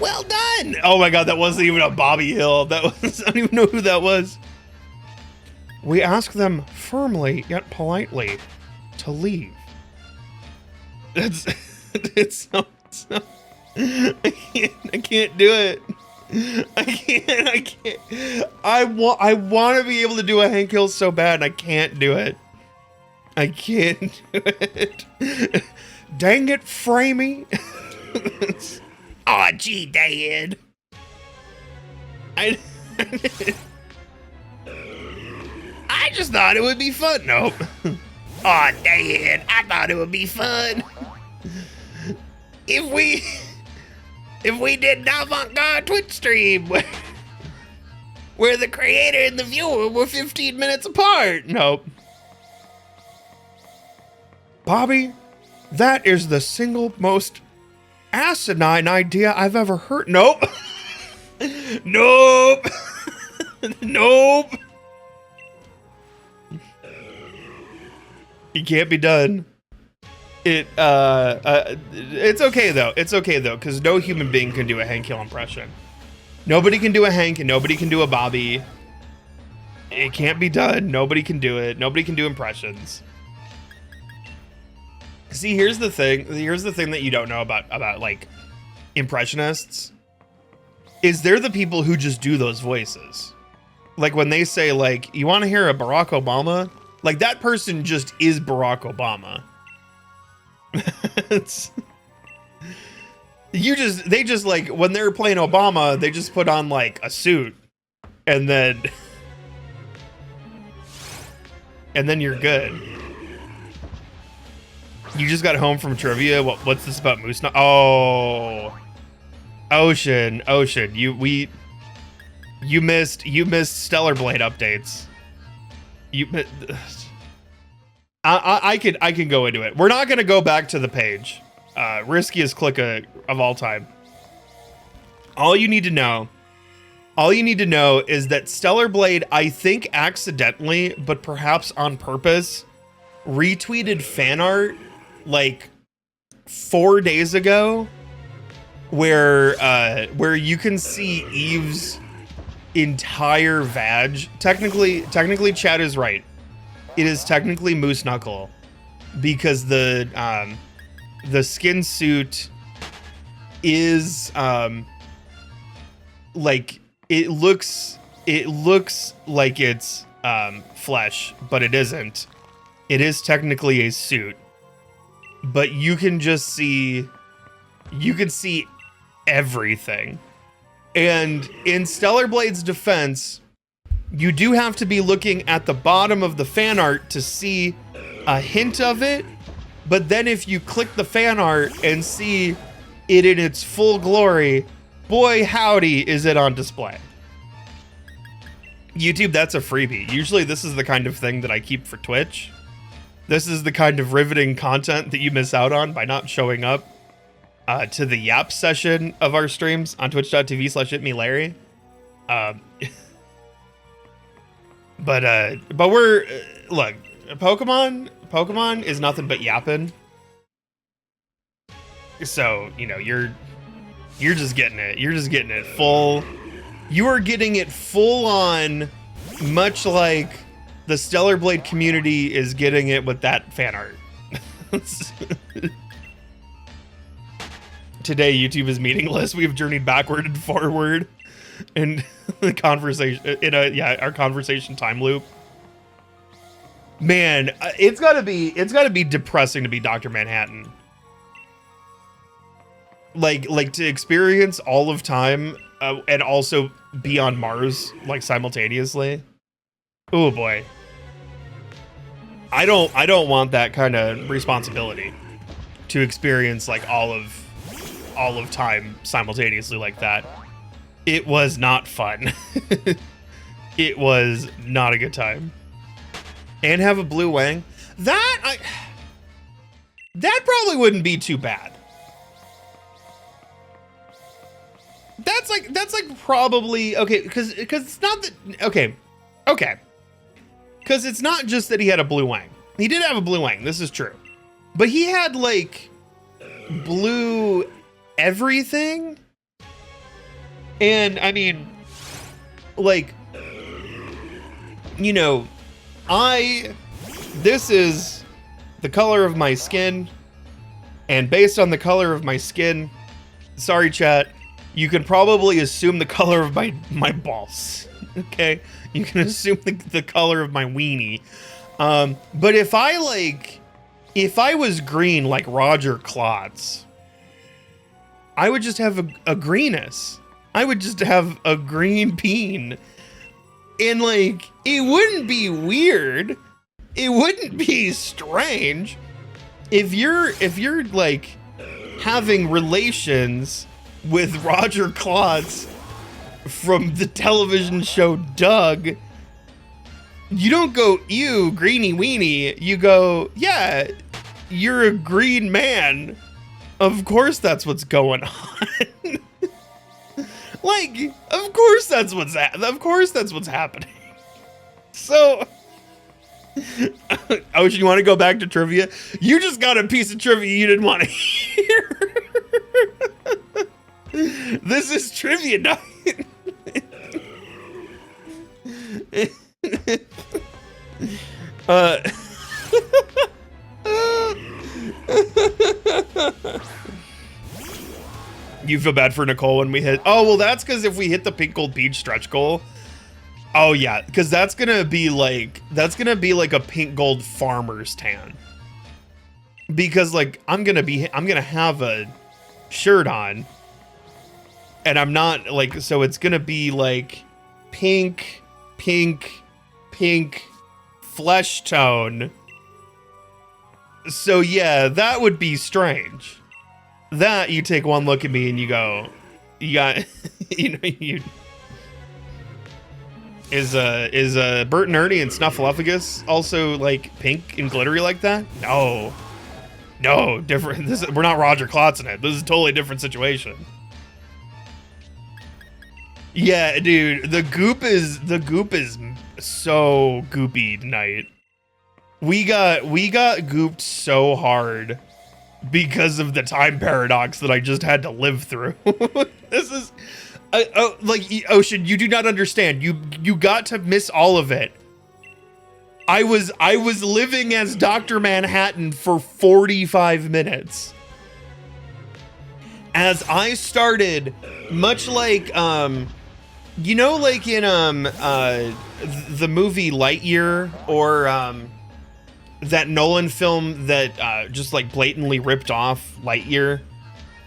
Well done. Oh my God, that wasn't even a Bobby Hill. That was, I don't even know who that was. We ask them firmly yet politely to leave. It's so I can't do it. I can't. I want to be able to do a Hank Hill so bad, and I can't do it. I can't do it. Dang it, Framey. Aw, oh, gee, Dad. I just thought it would be fun. Nope. Aw, oh, Dad, I thought it would be fun. If we did an avant-garde Twitch stream where the creator and the viewer were 15 minutes apart. Nope. Bobby, that is the single most asinine idea I've ever heard. Nope. Nope. Nope. It can't be done. It's okay though. It's okay though, because no human being can do a Hank Hill impression. Nobody can do a Hank and nobody can do a Bobby. It can't be done. Nobody can do it. Nobody can do impressions. See, here's the thing. Here's the thing that you don't know about like impressionists is they're the people who just do those voices. Like when they say like, you want to hear a Barack Obama? Like that person just is Barack Obama. They just like when they're playing Obama, they just put on like a suit and then you're good. You just got home from trivia. What's this about Moose? Oh, Ocean, you missed Stellar Blade updates. I can go into it. We're not gonna go back to the page. Riskiest click of all time. All you need to know is that Stellar Blade, I think accidentally, but perhaps on purpose, retweeted fan art like 4 days ago, where you can see Eve's entire vag. Technically, Chad is right. It is technically Moose Knuckle because the skin suit is like it looks like it's flesh, but it isn't. It is technically a suit, but you can see everything. And in Stellar Blade's defense, you do have to be looking at the bottom of the fan art to see a hint of it. But then if you click the fan art and see it in its full glory, boy howdy is it on display. YouTube, that's a freebie. Usually this is the kind of thing that I keep for Twitch. This is the kind of riveting content that you miss out on by not showing up to the Yap session of our streams on twitch.tv/itmelarry. But we're look, Pokemon is nothing but yapping. So, you know, You're just getting it. You're just getting it full. You are getting it full on, much like the Stellar Blade community is getting it with that fan art. Today, YouTube is meaningless. We've journeyed backward and forward in the conversation, our conversation time loop. Man, it's gotta be depressing to be Dr. Manhattan. Like to experience all of time and also be on Mars like simultaneously. Oh boy. I don't want that kind of responsibility to experience like all of time simultaneously like that. It was not fun. It was not a good time. And have a blue wang. That probably wouldn't be too bad. That's like probably okay, because it's not that okay. Because it's not just that he had a blue wang. He did have a blue wang, this is true. But he had like blue everything. And I mean, like, you know, this is the color of my skin. And based on the color of my skin, sorry chat, you can probably assume the color of my balls. Okay? You can assume the color of my weenie. But if I was green like Roger Klotz, I would just have a greeness. I would just have a green peen. And like, it wouldn't be weird. It wouldn't be strange. If you're like having relations with Roger Klotz from the television show Doug, you don't go, ew, greeny weenie. You go, yeah, you're a green man. Of course that's what's going on. Like, of course that's what's happening. So, oh, you want to go back to trivia? You just got a piece of trivia you didn't want to hear. This is trivia night. You feel bad for Nicole when we hit. Oh, well, that's because if we hit the pink gold peach stretch goal. Oh yeah, because that's gonna be like a pink gold farmer's tan. Because like I'm gonna have a shirt on, and I'm not like, so it's gonna be like pink flesh tone. So yeah, that would be strange. That you take one look at me and you go, you got, is Bert and Ernie and Snuffleupagus also like pink and glittery like that? No, different. We're not Roger Klotz in it. This is a totally different situation. Yeah, dude, the goop is so goopy tonight. We got gooped so hard because of the time paradox that I just had to live through. This is like, Ocean, you do not understand. You got to miss all of it. I was living as Dr. Manhattan for 45 minutes. As I started, much like you know, like in the movie Lightyear, or that Nolan film that just like blatantly ripped off Lightyear.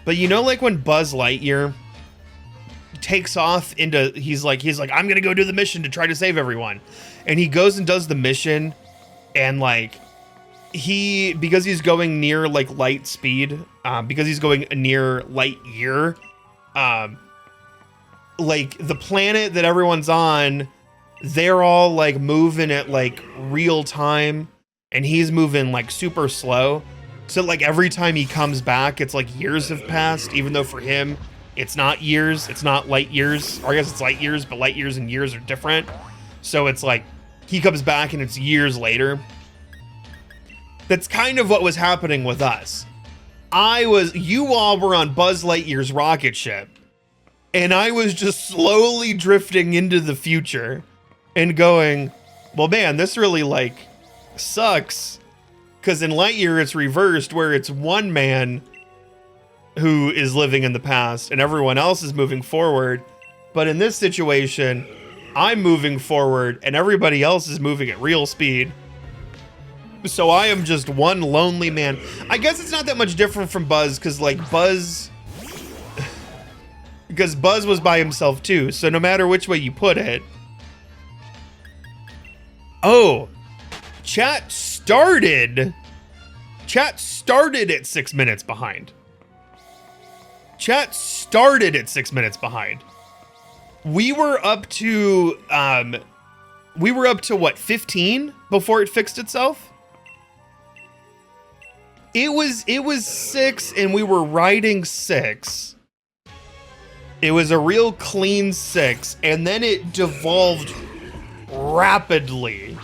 But you know, like when Buzz Lightyear takes off into, he's like, I'm gonna go do the mission to try to save everyone. And he goes and does the mission, and like because he's going near like light speed, because he's going near light year, like the planet that everyone's on, they're all like moving at like real time, and he's moving like super slow. So like every time he comes back, it's like years have passed, even though for him, it's not years, it's not light years, or I guess it's light years, but light years and years are different. So it's like, he comes back and it's years later. That's kind of what was happening with us. You all were on Buzz Lightyear's rocket ship, and I was just slowly drifting into the future and going, well, man, this really like sucks. Because in Lightyear, it's reversed where it's one man who is living in the past and everyone else is moving forward. But in this situation, I'm moving forward and everybody else is moving at real speed. So I am just one lonely man. I guess it's not that much different from Buzz because Buzz was by himself too. So no matter which way you put it. Oh, chat started at 6 minutes behind. Chat started at 6 minutes behind. We were up to what, 15 before it fixed itself? It was 6 and we were riding 6. It was a real clean 6 and then it devolved rapidly.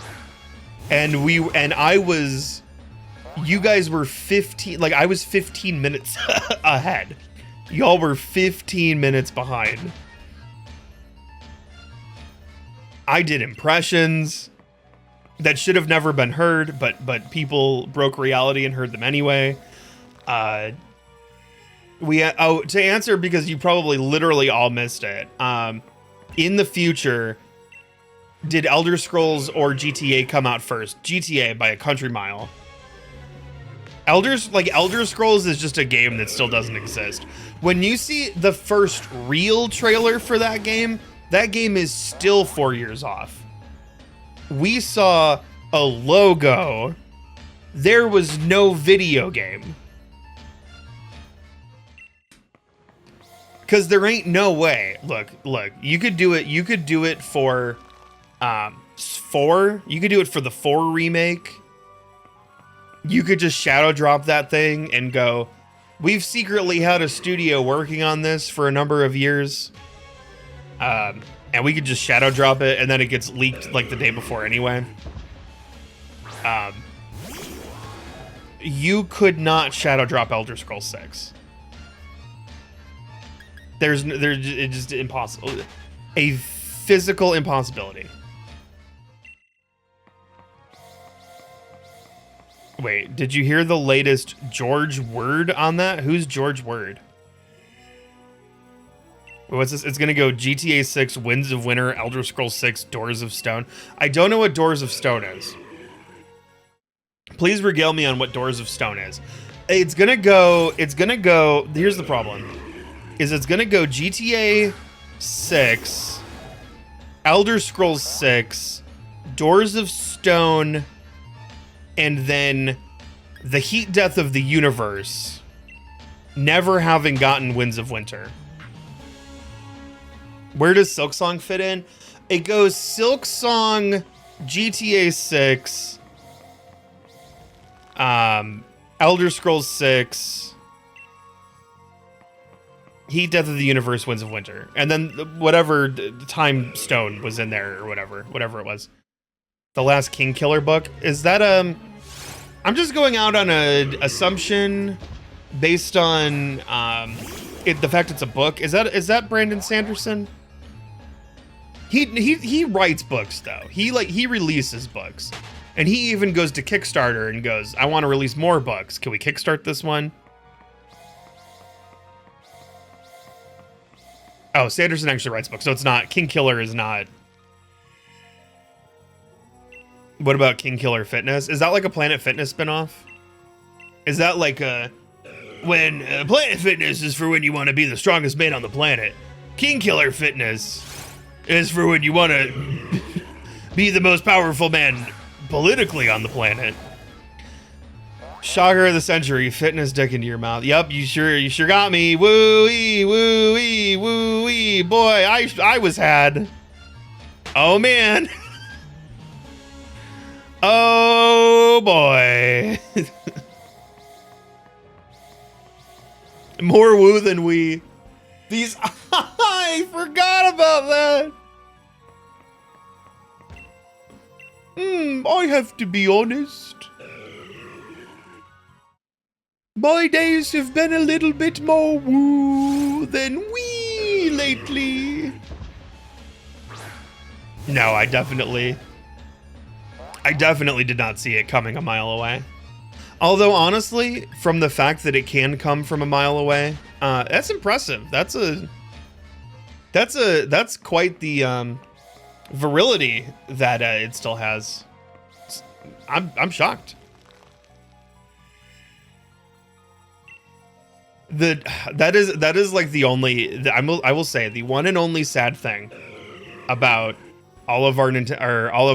And you guys were 15, like I was 15 minutes ahead. Y'all were 15 minutes behind. I did impressions that should have never been heard, but people broke reality and heard them anyway. To answer, because you probably literally all missed it. In the future, did Elder Scrolls or GTA come out first? GTA by a country mile. Elder Scrolls is just a game that still doesn't exist. When you see the first real trailer for that game is still 4 years off. We saw a logo. There was no video game. Because there ain't no way. Look, you could do it. You could do it for 4. You could do it for the 4 remake. You could just shadow drop that thing and go, we've secretly had a studio working on this for a number of years. And we could just shadow drop it and then it gets leaked like the day before anyway. You could not shadow drop Elder Scrolls 6. It's just impossible. A physical impossibility. Wait, did you hear the latest George Word on that? Who's George Word? What's this? It's gonna go GTA 6, Winds of Winter, Elder Scrolls 6, Doors of Stone. I don't know what Doors of Stone is. Please regale me on what Doors of Stone is. It's gonna go, here's the problem. It's gonna go GTA 6, Elder Scrolls 6, Doors of Stone, and then the heat death of the universe, never having gotten Winds of Winter. Where does Silksong fit in? It goes Silksong, GTA 6, Elder Scrolls 6, Heat Death of the Universe, Winds of Winter, and then whatever Time Stone was in there or whatever it was. The last King Killer book. Is that I'm just going out on an assumption based on the fact it's a book. Is that Brandon Sanderson? He writes books though. He releases books. And he even goes to Kickstarter and goes, I want to release more books. Can we kickstart this one? Oh, Sanderson actually writes books. So it's not, King Killer is not. What about King Killer Fitness? Is that like a Planet Fitness spinoff? Is that like when Planet Fitness is for when you want to be the strongest man on the planet. King Killer Fitness is for when you want to be the most powerful man politically on the planet. Shocker of the century, fitness dick into your mouth. Yep, you sure got me. Woo-wee, woo-wee, woo-wee. Boy, I was had. Oh man. Oh boy. More woo than we. These I forgot about that. I have to be honest. My days have been a little bit more woo than wee lately. No, I definitely did not see it coming a mile away. Although honestly, from the fact that it can come from a mile away, that's impressive. That's quite the virility that it still has. I'm shocked. That is like the only, I will say the one and only sad thing about all of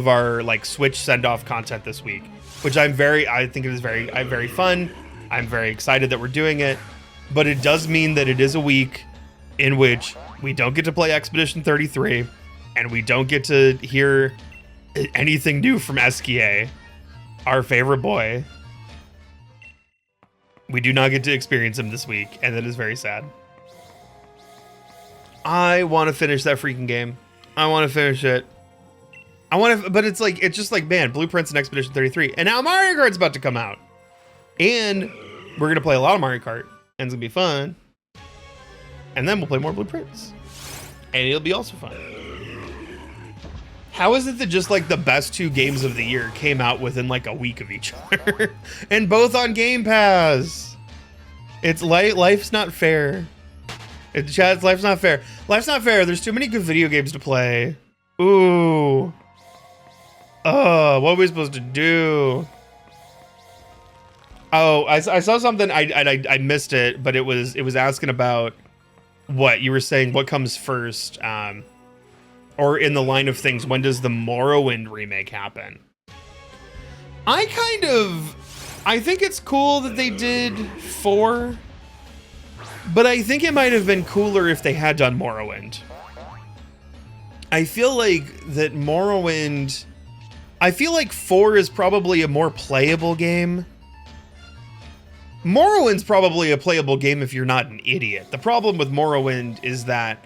our like Switch send-off content this week, which I think it is very fun. I'm very excited that we're doing it, but it does mean that it is a week in which we don't get to play Expedition 33 and we don't get to hear anything new from SKA, our favorite boy. We do not get to experience him this week, and that is very sad. I want to finish that freaking game. I want to finish it. But it's just like, man, Blueprints and Expedition 33, and now Mario Kart's about to come out, and we're gonna play a lot of Mario Kart, and it's gonna be fun. And then we'll play more Blueprints, and it'll be also fun. How is it that just like the best 2 games of the year came out within like a week of each other, and both on Game Pass? It's life's not fair. Chad's life's not fair. Life's not fair. There's too many good video games to play. Ooh. Oh, what are we supposed to do? Oh, I saw something. I missed it, but it was asking about what you were saying. What comes first? Or in the line of things, when does the Morrowind remake happen? I think it's cool that they did 4, but I think it might have been cooler if they had done Morrowind. I feel like that Morrowind, I feel like 4 is probably a more playable game. Morrowind's probably a playable game if you're not an idiot. The problem with Morrowind is that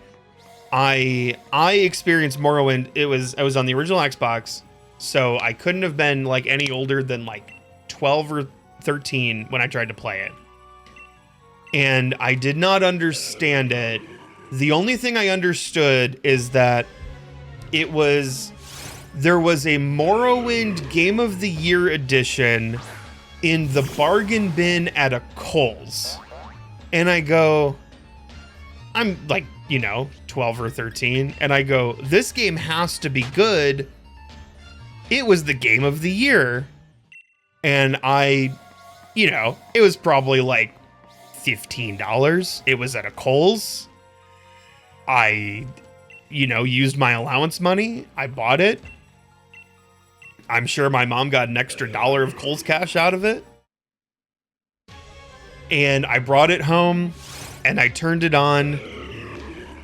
I experienced Morrowind. I was on the original Xbox, so I couldn't have been like any older than like 12 or 13 when I tried to play it. And I did not understand it. The only thing I understood is that there was a Morrowind Game of the Year edition in the bargain bin at a Kohl's. And I go, I'm like, 12 or 13, and I go, this game has to be good. It was the Game of the Year. And it was probably like $15. It was at a Kohl's. I, used my allowance money. I bought it. I'm sure my mom got an extra $1 of Kohl's cash out of it. And I brought it home and I turned it on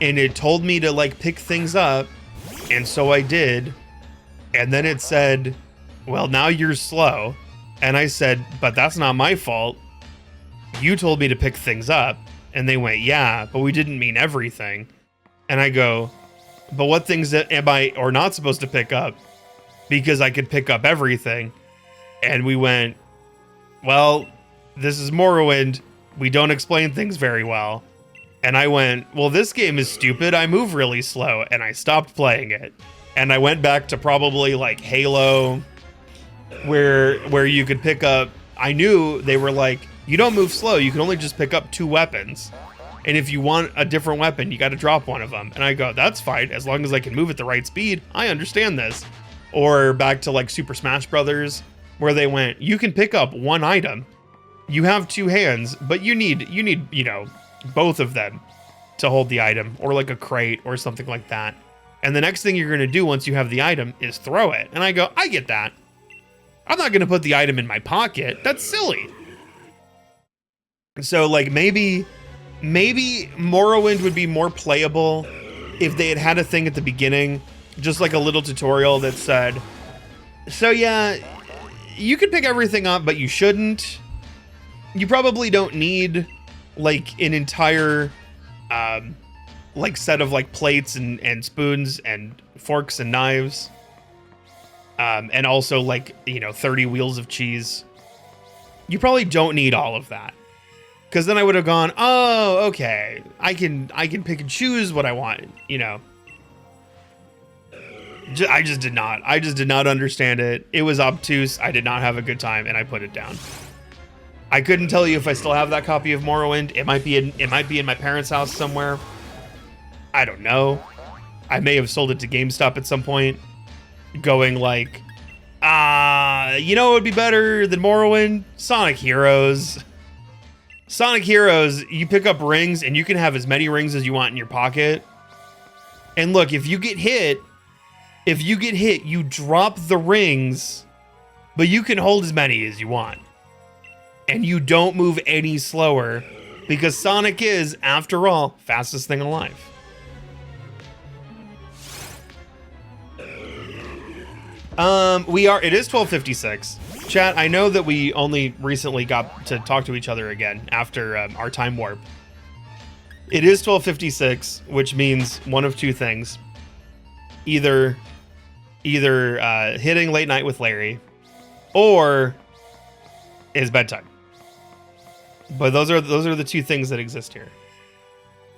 and it told me to like pick things up. And so I did. And then it said, well, now you're slow. And I said, but that's not my fault. You told me to pick things up. And they went, yeah, but we didn't mean everything. And I go, but what things am I or not supposed to pick up? Because I could pick up everything. And we went, well, this is Morrowind. We don't explain things very well. And I went, well, this game is stupid. I move really slow. And I stopped playing it. And I went back to probably like Halo, where you could pick up. I knew they were like, you don't move slow. You can only just pick up 2 weapons. And if you want a different weapon, you got to drop one of them. And I go, that's fine. As long as I can move at the right speed, I understand this. Or back to like Super Smash Brothers, where they went, you can pick up 1 item. You have 2 hands, but you need, both of them to hold the item, or like a crate or something like that. And the next thing you're going to do once you have the item is throw it. And I go, I get that. I'm not going to put the item in my pocket. That's silly. So like maybe Morrowind would be more playable if they had a thing at the beginning, just like a little tutorial that said, so yeah, you can pick everything up, but you shouldn't. You probably don't need like an entire like set of like plates and spoons and forks and knives. And also like, 30 wheels of cheese. You probably don't need all of that. Because then I would have gone, oh, okay, I can pick and choose what I want, you know. I just did not. I just did not understand it. It was obtuse. I did not have a good time, and I put it down. I couldn't tell you if I still have that copy of Morrowind. It might be in my parents' house somewhere. I don't know. I may have sold it to GameStop at some point, going like, you know what would be better than Morrowind? Sonic Heroes. Sonic Heroes, you pick up rings, and you can have as many rings as you want in your pocket. And look, if you get hit, you drop the rings, but you can hold as many as you want. And you don't move any slower, because Sonic is, after all, fastest thing alive. It is 12:56. Chat, I know that we only recently got to talk to each other again after our time warp. It is 12:56, which means one of two things. Either hitting late night with Larry, or is bedtime. But those are the two things that exist here.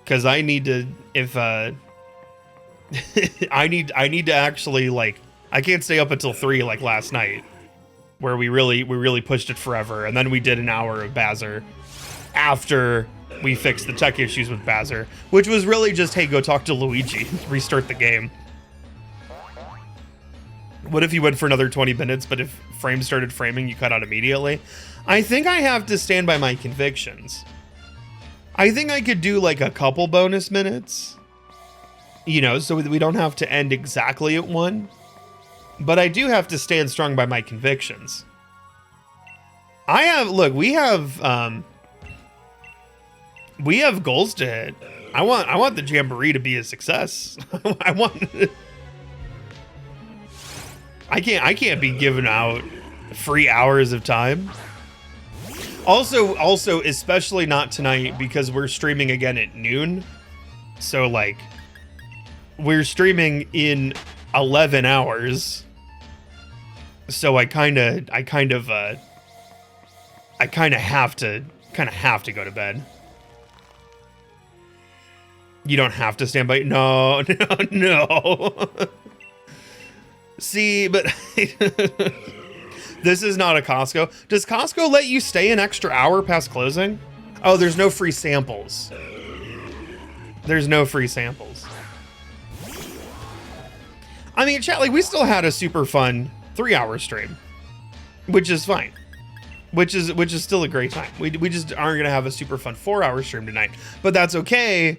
Because I need to, if I need to actually, like, I can't stay up until 3 like last night, where we really pushed it forever, and then we did an hour of Bazzer after we fixed the tech issues with Bazzer, which was really just, hey, go talk to Luigi, restart the game. What if you went for another 20 minutes, but if frames started framing, you cut out immediately? I think I have to stand by my convictions. I think I could do like a couple bonus minutes, you know, so we don't have to end exactly at 1. But I do have to stand strong by my convictions. We have goals to hit. I want the Jamboree to be a success. I can't be giving out free hours of time. Also, especially not tonight, because we're streaming again at noon. So like, we're streaming in 11 hours. So I kind of have to go to bed. You don't have to stand by. No. See, but this is not a Costco. Does Costco let you stay an extra hour past closing? Oh, there's no free samples. There's no free samples. I mean, chat, like, we still had a super fun 3-hour stream, which is fine. Which is still a great time. We just aren't gonna have a super fun 4-hour stream tonight, but that's okay,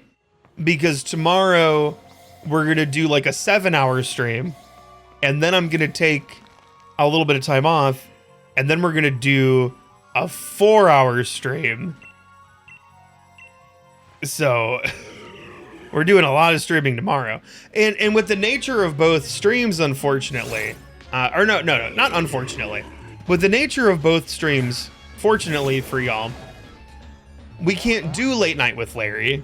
because tomorrow we're gonna do like a 7-hour stream, and then I'm gonna take a little bit of time off, and then we're gonna do a 4-hour stream. So we're doing a lot of streaming tomorrow, and with the nature of both streams, unfortunately, not unfortunately. With the nature of both streams, fortunately for y'all, we can't do late night with Larry,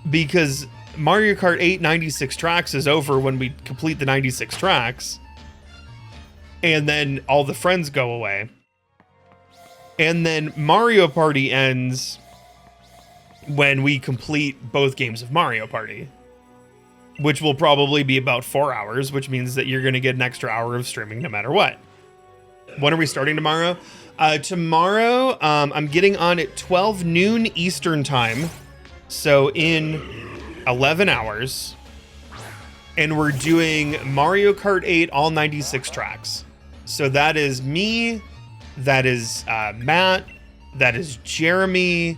because Mario Kart 8 96 tracks is over when we complete the 96 tracks, and then all the friends go away, and then Mario Party ends when we complete both games of Mario Party, which will probably be about 4 hours, which means that you're going to get an extra hour of streaming no matter what. When are we starting tomorrow? Tomorrow, I'm getting on at 12 noon Eastern time, so in 11 hours, and we're doing Mario Kart 8 all 96 tracks. So that is me, that is Matt, that is Jeremy,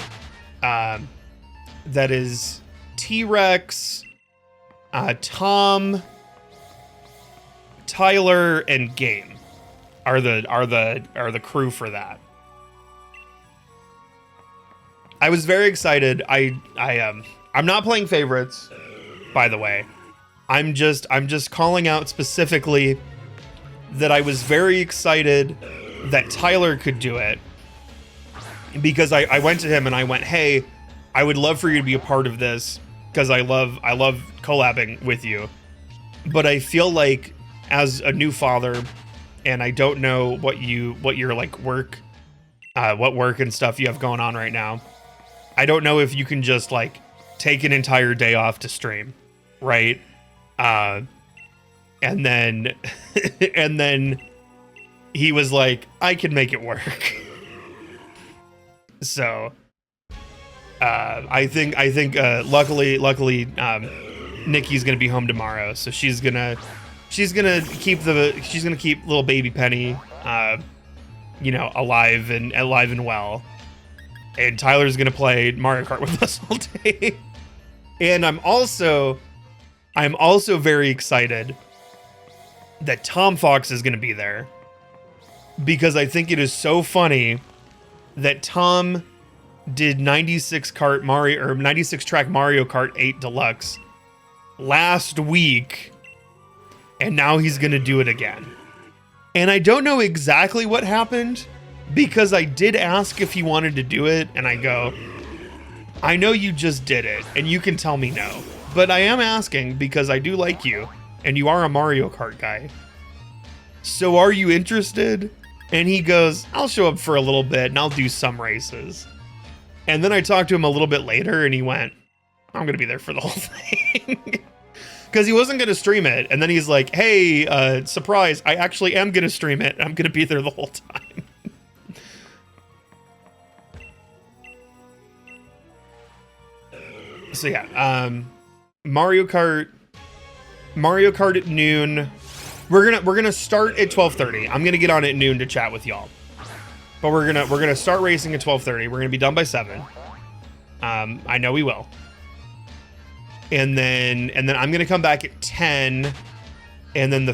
that is T-Rex, Tom, Tyler, and Game are the crew for that. I was very excited. I'm not playing favorites, by the way. I'm just calling out specifically that I was very excited that Tyler could do it, because I went to him and I went, hey, I would love for you to be a part of this, because I love collabing with you, but I feel like as a new father, and I don't know what your like work what work and stuff you have going on right now. I don't know if you can just like take an entire day off to stream, right? And then and then he was like, I can make it work. So I think luckily Nikki's gonna be home tomorrow, so she's gonna keep little baby Penny alive and well. And Tyler's gonna play Mario Kart with us all day. And I'm also very excited that Tom Fox is gonna be there, because I think it is so funny that Tom did 96 track Mario Kart 8 Deluxe last week, and now he's gonna do it again. And I don't know exactly what happened, because I did ask if he wanted to do it, and I go, I know you just did it, and you can tell me no, but I am asking because I do like you, and you are a Mario Kart guy. So are you interested? And he goes, I'll show up for a little bit, and I'll do some races. And then I talked to him a little bit later, and he went, I'm going to be there for the whole thing. Because he wasn't going to stream it. And then he's like, hey, surprise, I actually am going to stream it. I'm going to be there the whole time. So yeah, Mario Kart at noon. We're gonna start at 12:30. I'm gonna get on at noon to chat with y'all. But we're gonna start racing at 12:30. We're gonna be done by 7. I know we will. And then I'm gonna come back at 10. And then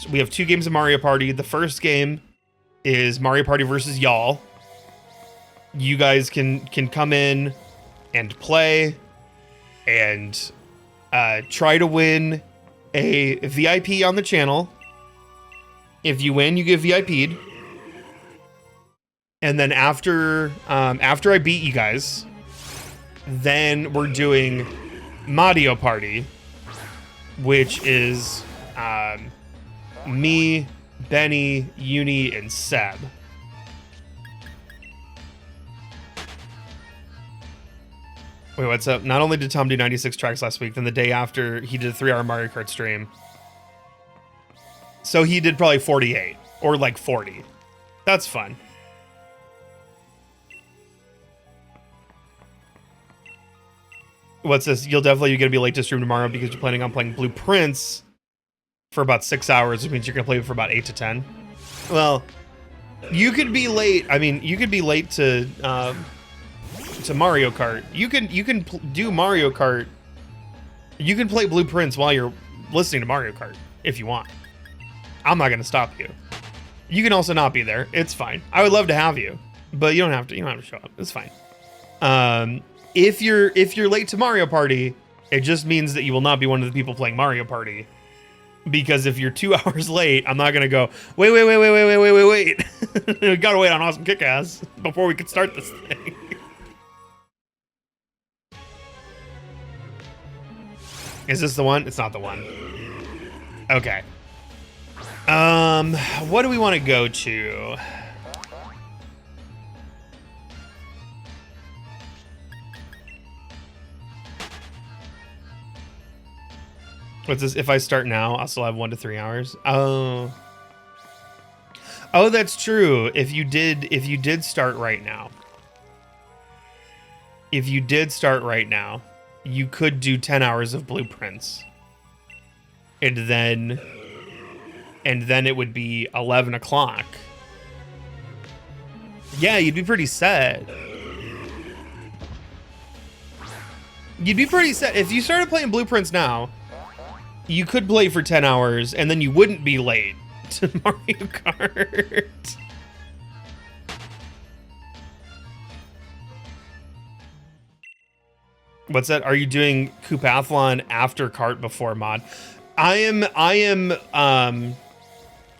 we have 2 games of Mario Party. The first game is Mario Party versus y'all. You guys can come in and play and try to win a VIP on the channel. If you win, you get VIP'd. And then after I beat you guys, then we're doing Mario Party, which is me, Benny, Uni, and Seb. Wait, what's up? Not only did Tom do 96 tracks last week, then the day after he did a 3-hour Mario Kart stream. So he did probably 48 or like 40. That's fun. What's this? You're going to be late to stream tomorrow because you're planning on playing Blue Prince for about 6 hours, which means you're going to play for about 8 to 10. Well, you could be late. I mean, you could be late to Mario Kart. You can do Mario Kart. You can play Blue Prince while you're listening to Mario Kart if you want. I'm not gonna stop you. You can also not be there. It's fine. I would love to have you, but you don't have to. You don't have to show up. It's fine. If you're late to Mario Party, it just means that you will not be one of the people playing Mario Party. Because if you're 2 hours late, I'm not gonna go, wait. We gotta wait on Awesome Kick-Ass before we can start this thing. Is this the one? It's not the one. Okay. What do we want to go to? What's this? If I start now, I'll still have 1 to 3 hours. Oh, that's true. If you did start right now, you could do 10 hours of blueprints. And then it would be 11 o'clock. Yeah, you'd be pretty set. If you started playing blueprints now, you could play for 10 hours and then you wouldn't be late to Mario Kart. What's that? Are you doing Coupathlon after Kart before mod? I am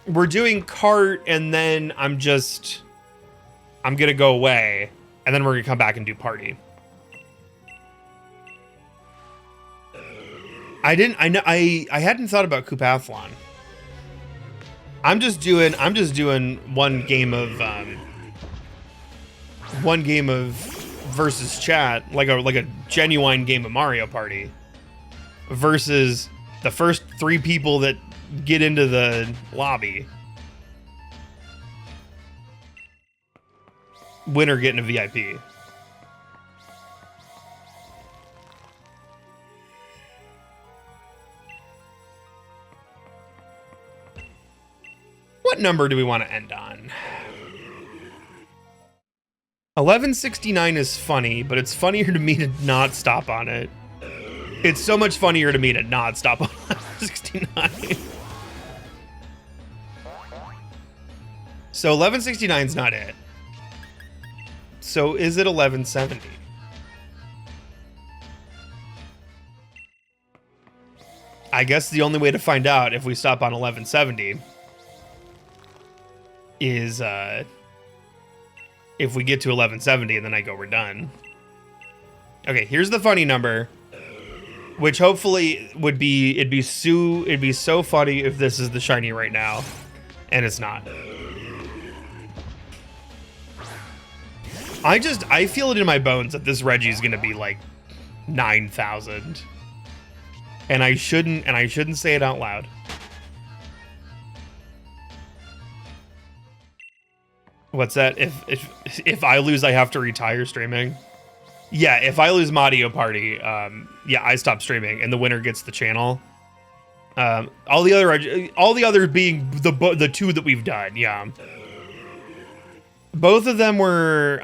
we're doing Kart and then I'm gonna go away and then we're gonna come back and do Party. I hadn't thought about Coupathlon. I'm just doing one game of one game of versus chat, like a genuine game of Mario Party, versus the first 3 people that get into the lobby. Winner getting a VIP. What number do we want to end on? 1169 is funny, but it's funnier to me to not stop on it. It's so much funnier to me to not stop on 1169. So 1169 is not it. So is it 1170? I guess the only way to find out if we stop on 1170 is if we get to 1170 and then I go, we're done. Okay, here's the funny number, which hopefully would be, it'd be so funny if this is the shiny right now, and it's not. I feel it in my bones that this Reggie is gonna be like 9,000, and I shouldn't say it out loud. What's that? If I lose, I have to retire streaming. Yeah, if I lose Mario Party, yeah, I stop streaming, and the winner gets the channel. All the other being the 2 that we've done. Yeah, both of them were.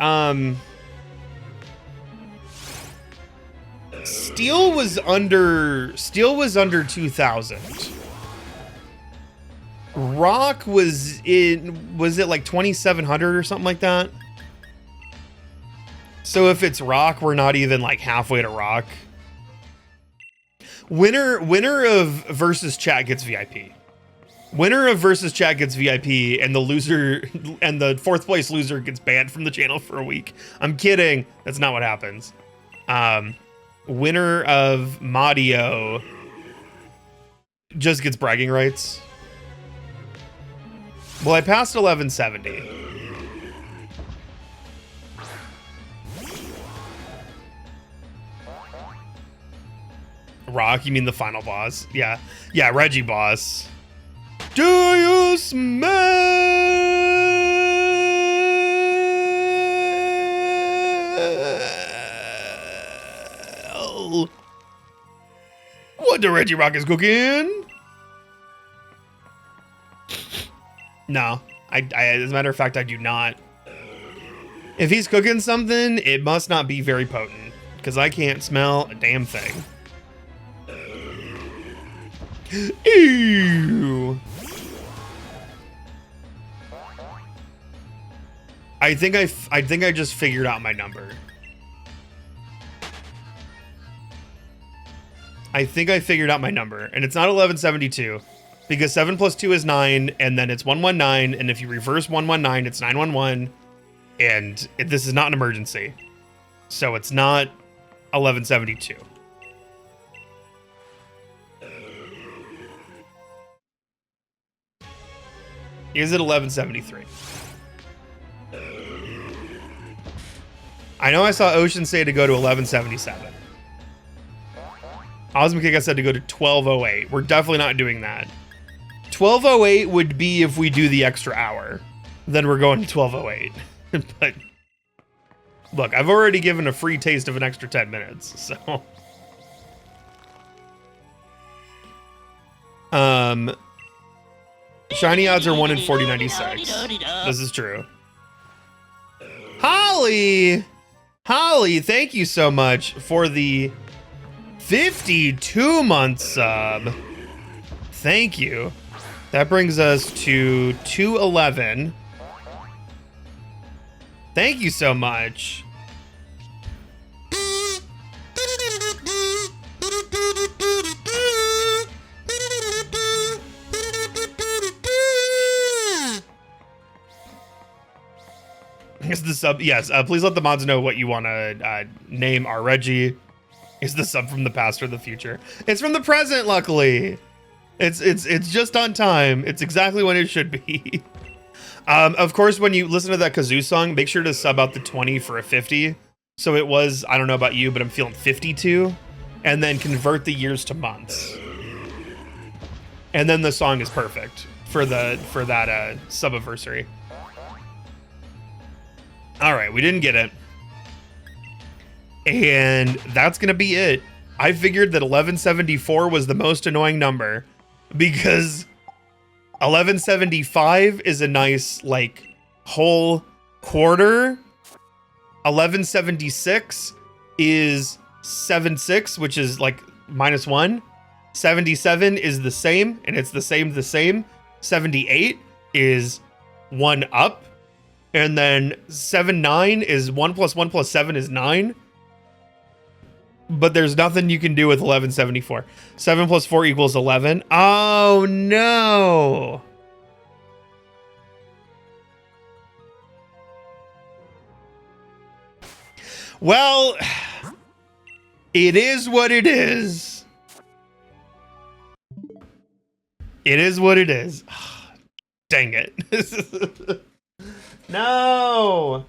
Steel was under 2,000. Rock was it like 2,700 or something like that? So if it's Rock, we're not even like halfway to Rock. Winner of versus chat gets VIP. Winner of versus chat gets VIP, and the loser and the 4th place loser gets banned from the channel for a week. I'm kidding. That's not what happens. Winner of Mario just gets bragging rights. Well, I passed 1170. Rock, you mean the final boss? Yeah, Reggie boss. Do you smell? What the Regirock is cooking? No, I as a matter of fact, I do not. If he's cooking something, it must not be very potent, because I can't smell a damn thing. Ew. I think I just figured out my number. I think I figured out my number, and it's not 1172. Because 7 plus 2 is 9, and then it's 119, and if you reverse 119, it's 911, and this is not an emergency. So it's not 1172. Is it 1173? I know I saw Ocean say to go to 1177. Osmokika said to go to 1208. We're definitely not doing that. 1208 would be if we do the extra hour. Then we're going to 1208. But look, I've already given a free taste of an extra 10 minutes, so. Shiny odds are 1 in 4096. This is true. Holly, thank you so much for the 52-month sub. Thank you. That brings us to 211. Thank you so much. Is the sub? Yes. Please let the mods know what you want to name our Reggie. Is the sub from the past or the future? It's from the present, luckily. It's just on time. It's exactly when it should be. Of course, when you listen to that kazoo song, make sure to sub out the 20 for a 50. So it was, I don't know about you, but I'm feeling 52. And then convert the years to months. And then the song is perfect for that subiversary. All right, we didn't get it. And that's going to be it. I figured that 1174 was the most annoying number because 1175 is a nice, like, whole quarter. 1176 is 76, which is like -1. 77 is the same, and it's the same. 78 is 1 up. And then 79 is 1 plus 1 plus 7 is 9. But there's nothing you can do with 1174. 7 plus 4 equals 11. Oh, no. Well, it is what it is. It is what it is. Dang it. No.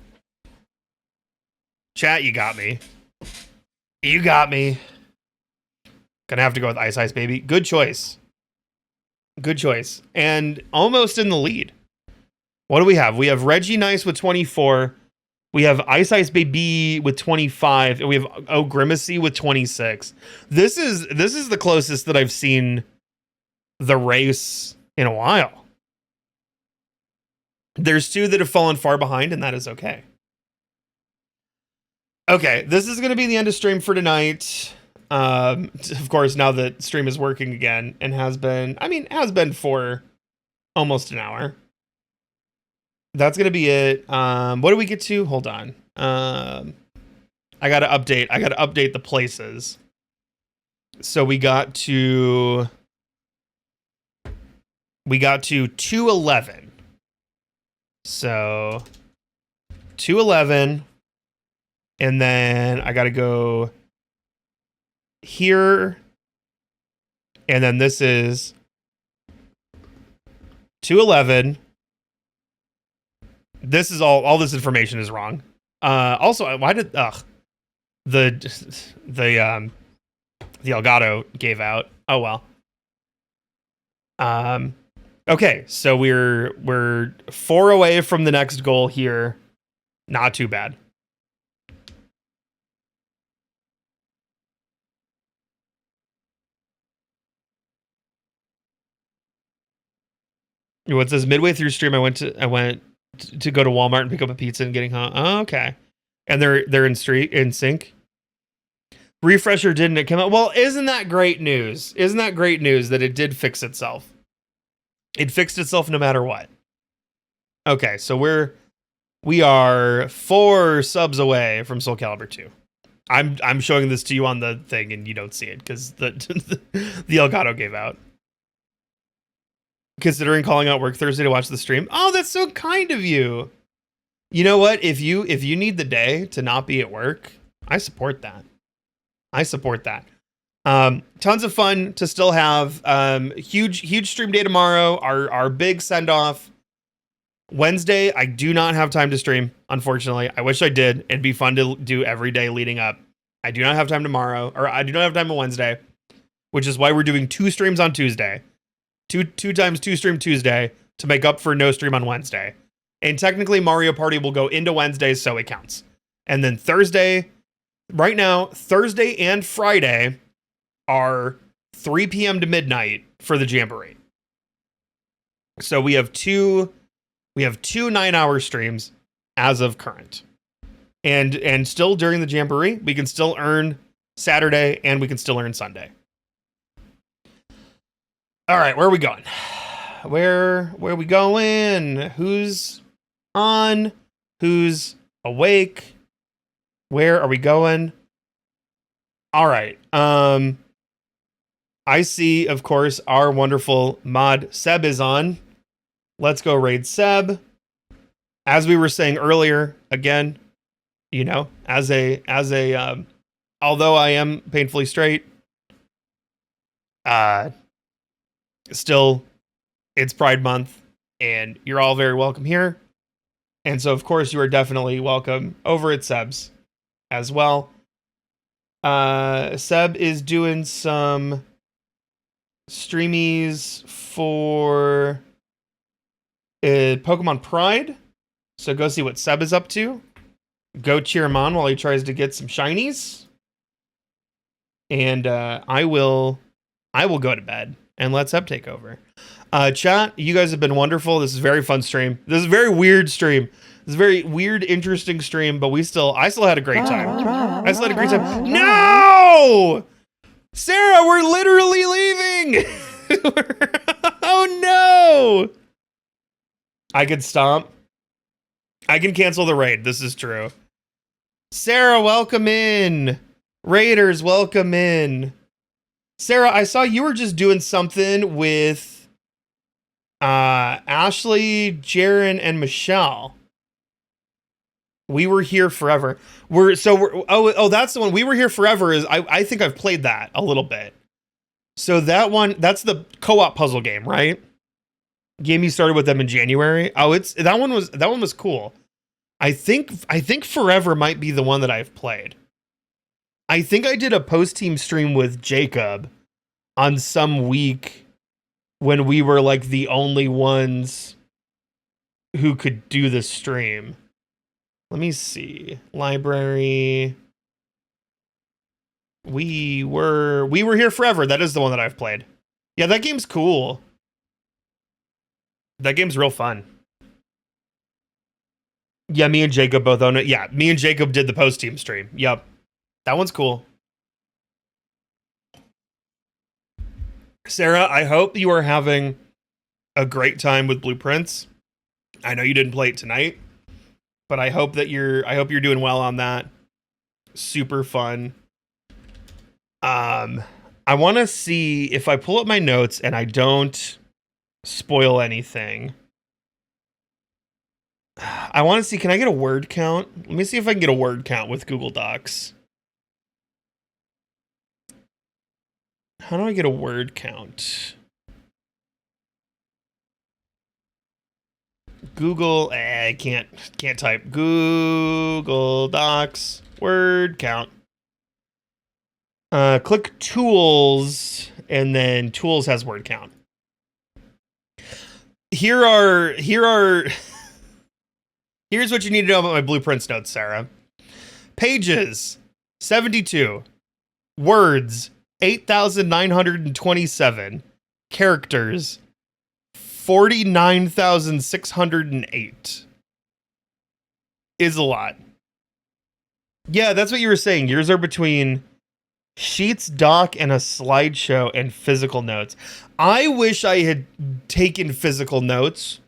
Chat, you got me. You got me. Gonna have to go with Ice Ice Baby. Good choice. Good choice. And almost in the lead. What do we have? We have Reggie Nice with 24. We have Ice Ice Baby with 25. And we have Grimacy with 26. This is the closest that I've seen the race in a while. There's 2 that have fallen far behind, and that is okay. Okay, this is going to be the end of stream for tonight. Of course, now that stream is working again and has been for almost an hour. That's going to be it. What do we get to? Hold on. I got to update the places. So we got to 211. So 211. And then I got to go here. And then this is 211. This is all this information is wrong. Also, why did the Elgato gave out? Oh well. Okay, so we're 4 away from the next goal here. Not too bad. What says midway through stream, I went to go to Walmart and pick up a pizza and getting home. Oh, okay. And they're in sync. Refresher didn't it come out? Well, isn't that great news? Isn't that great news that it did fix itself? It fixed itself no matter what. Okay, so we are 4 subs away from Soul Calibur 2. I'm showing this to you on the thing and you don't see it because the Elgato gave out. Considering calling out work Thursday to watch the stream. Oh, that's so kind of you. You know what? If you need the day to not be at work, I support that. Tons of fun to still have. Huge stream day tomorrow. Our big send off. Wednesday, I do not have time to stream, unfortunately. I wish I did. It'd be fun to do every day leading up. I do not have time tomorrow, or I do not have time on Wednesday, which is why we're doing 2 streams on Tuesday. Two times 2 stream Tuesday to make up for no stream on Wednesday. And technically Mario Party will go into Wednesdays, so it counts. And then Thursday, right now, Thursday and Friday are 3 p.m. to midnight for the Jamboree. So we have two 9-hour streams as of current. And still during the Jamboree, we can still earn Saturday and we can still earn Sunday. All right, where are we going? Where are we going? Who's on? Who's awake? Where are we going? All right. I see, of course, our wonderful mod Seb is on. Let's go raid Seb. As we were saying earlier, again, you know, as a although I am painfully straight, still, it's Pride Month. and you're all very welcome here. And so, of course, you are definitely welcome over at Seb's as well. Seb is doing some streamies for Pokemon Pride. So go see what Seb is up to. Go cheer him on while he tries to get some shinies. And I will go to bed and let Seb take over. Chat, you guys have been wonderful. This is a very fun stream. This is a very weird stream. This is a very weird, interesting stream, but I still had a great time. I still had a great time. No! Sarah, we're literally leaving! Oh no! I can stomp. I can cancel the raid. This is true. Sarah, welcome in. Raiders, welcome in. Sarah, I saw you were just doing something with Ashley, Jaren, and Michelle. We Were Here Forever. That's the one. We Were Here Forever is I think I've played that a little bit. So that's the co-op puzzle game, right? Game you started with them in January. Oh, that one was cool. I think Forever might be the one that I've played. I think I did a post-team stream with Jacob on some week when we were like the only ones who could do the stream. Let me see. Library. We Were Here Forever. That is the one that I've played. Yeah, that game's cool. That game's real fun. Yeah, me and Jacob both own it. Yeah, me and Jacob did the post-team stream. Yep. That one's cool. Sarah, I hope you are having a great time with Blueprints. I know you didn't play it tonight, but I hope you're doing well on that. Super fun. I want to see if I pull up my notes and I don't spoil anything. I want to see, can I get a word count? Let me see if I can get a word count with Google Docs. How do I get a word count? Google, I can't type. Google Docs, word count. Click tools, and then tools has word count. Here's what you need to know about my Blueprints notes, Sarah. Pages, 72. Words, 8,927. Characters, 49,608. Is a lot. Yeah, that's what you were saying. Yours are between Sheets, doc, and a slideshow and physical notes. I wish I had taken physical notes,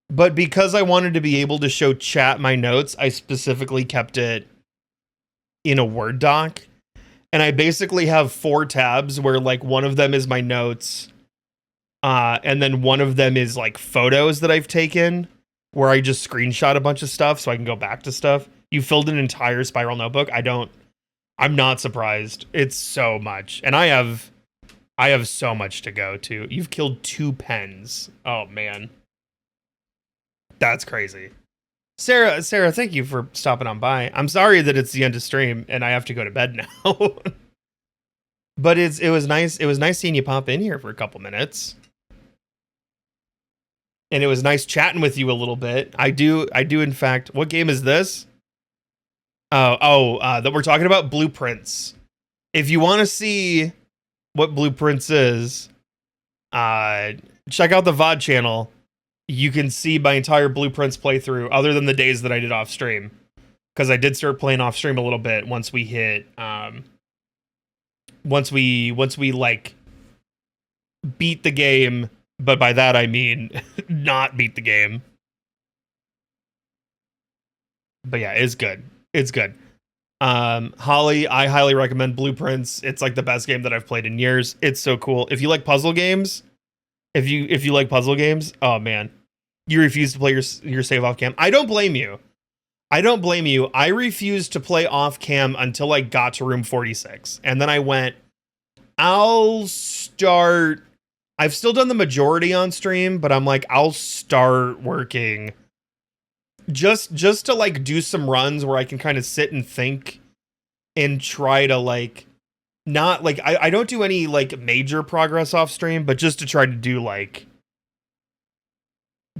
but because I wanted to be able to show chat my notes, I specifically kept it in a Word doc. And I basically have 4 tabs where like one of them is my notes. And then one of them is like photos that I've taken where I just screenshot a bunch of stuff so I can go back to stuff. You filled an entire spiral notebook. I'm not surprised. It's so much. And I have so much to go to. You've killed 2 pens. Oh man. That's crazy. Sarah, thank you for stopping on by. I'm sorry that it's the end of stream and I have to go to bed now. But it was nice seeing you pop in here for a couple minutes. And it was nice chatting with you a little bit. I do in fact. What game is this? That we're talking about Blueprints. If you want to see what Blueprints is, check out the VOD channel. You can see my entire Blueprints playthrough, other than the days that I did off stream, because I did start playing off stream a little bit once we hit, once we like beat the game. But by that I mean not beat the game. But yeah, it's good. It's good. Holly, I highly recommend Blueprints. It's like the best game that I've played in years. It's so cool. If you like puzzle games, if you like puzzle games, oh man, you refuse to play your save off cam. I don't blame you. I refused to play off cam until I got to room 46. And then I went, I'll start I've still done the majority on stream, but I'm like, I'll start working just to like do some runs where I can kind of sit and think and try to like not like I don't do any like major progress off stream, but just to try to do like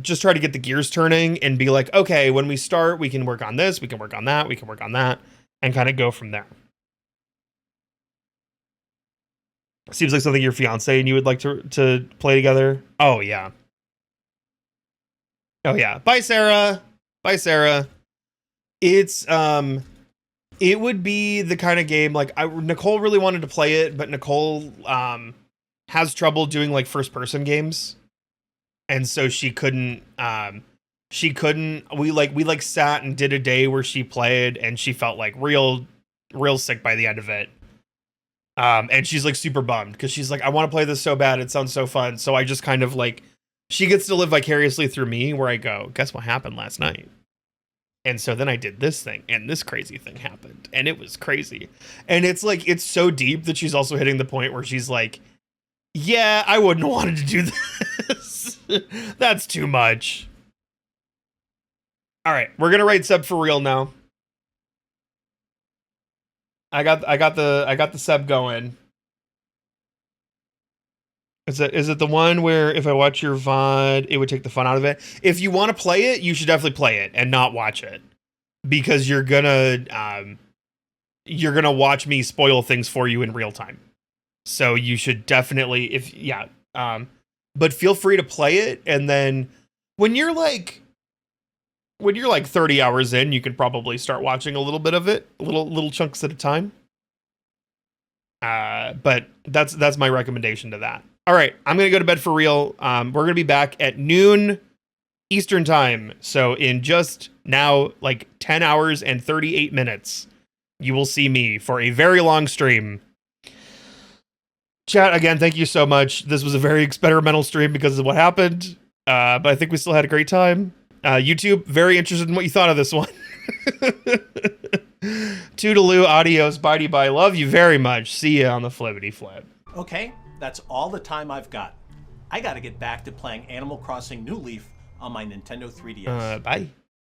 just try to get the gears turning and be like, okay, when we start, we can work on this, we can work on that, we can work on that, and kind of go from there. Seems like something your fiance and you would like to play together. Oh yeah. Oh yeah. Bye, Sarah. Bye, Sarah. It's it would be the kind of game like Nicole really wanted to play it, but Nicole has trouble doing like first person games. And so she couldn't we sat and did a day where she played and she felt like real sick by the end of it. And she's like super bummed because she's like, I want to play this so bad. It sounds so fun. So I just kind of like, she gets to live vicariously through me where I go, guess what happened last night? And so then I did this thing and this crazy thing happened and it was crazy. And it's like, it's so deep that she's also hitting the point where she's like, yeah, I wouldn't have wanted to do this. That's too much. All right, we're going to write sub for real now. I got the sub going. Is it the one where if I watch your VOD, it would take the fun out of it? If you want to play it, you should definitely play it and not watch it, because you're gonna watch me spoil things for you in real time. So you should definitely but feel free to play it, and then when you're like 30 hours in, you can probably start watching a little bit of it, little chunks at a time. But that's my recommendation to that. All right, I'm going to go to bed for real. We're going to be back at noon Eastern time. So in just now, like 10 hours and 38 minutes, you will see me for a very long stream. Chat, again, thank you so much. This was a very experimental stream because of what happened. But I think we still had a great time. YouTube, very interested in what you thought of this one. Toodaloo, adios, bitey bye. Love you very much. See ya on the flippity flip. Okay, that's all the time I've got. I gotta get back to playing Animal Crossing New Leaf on my Nintendo 3DS. Bye.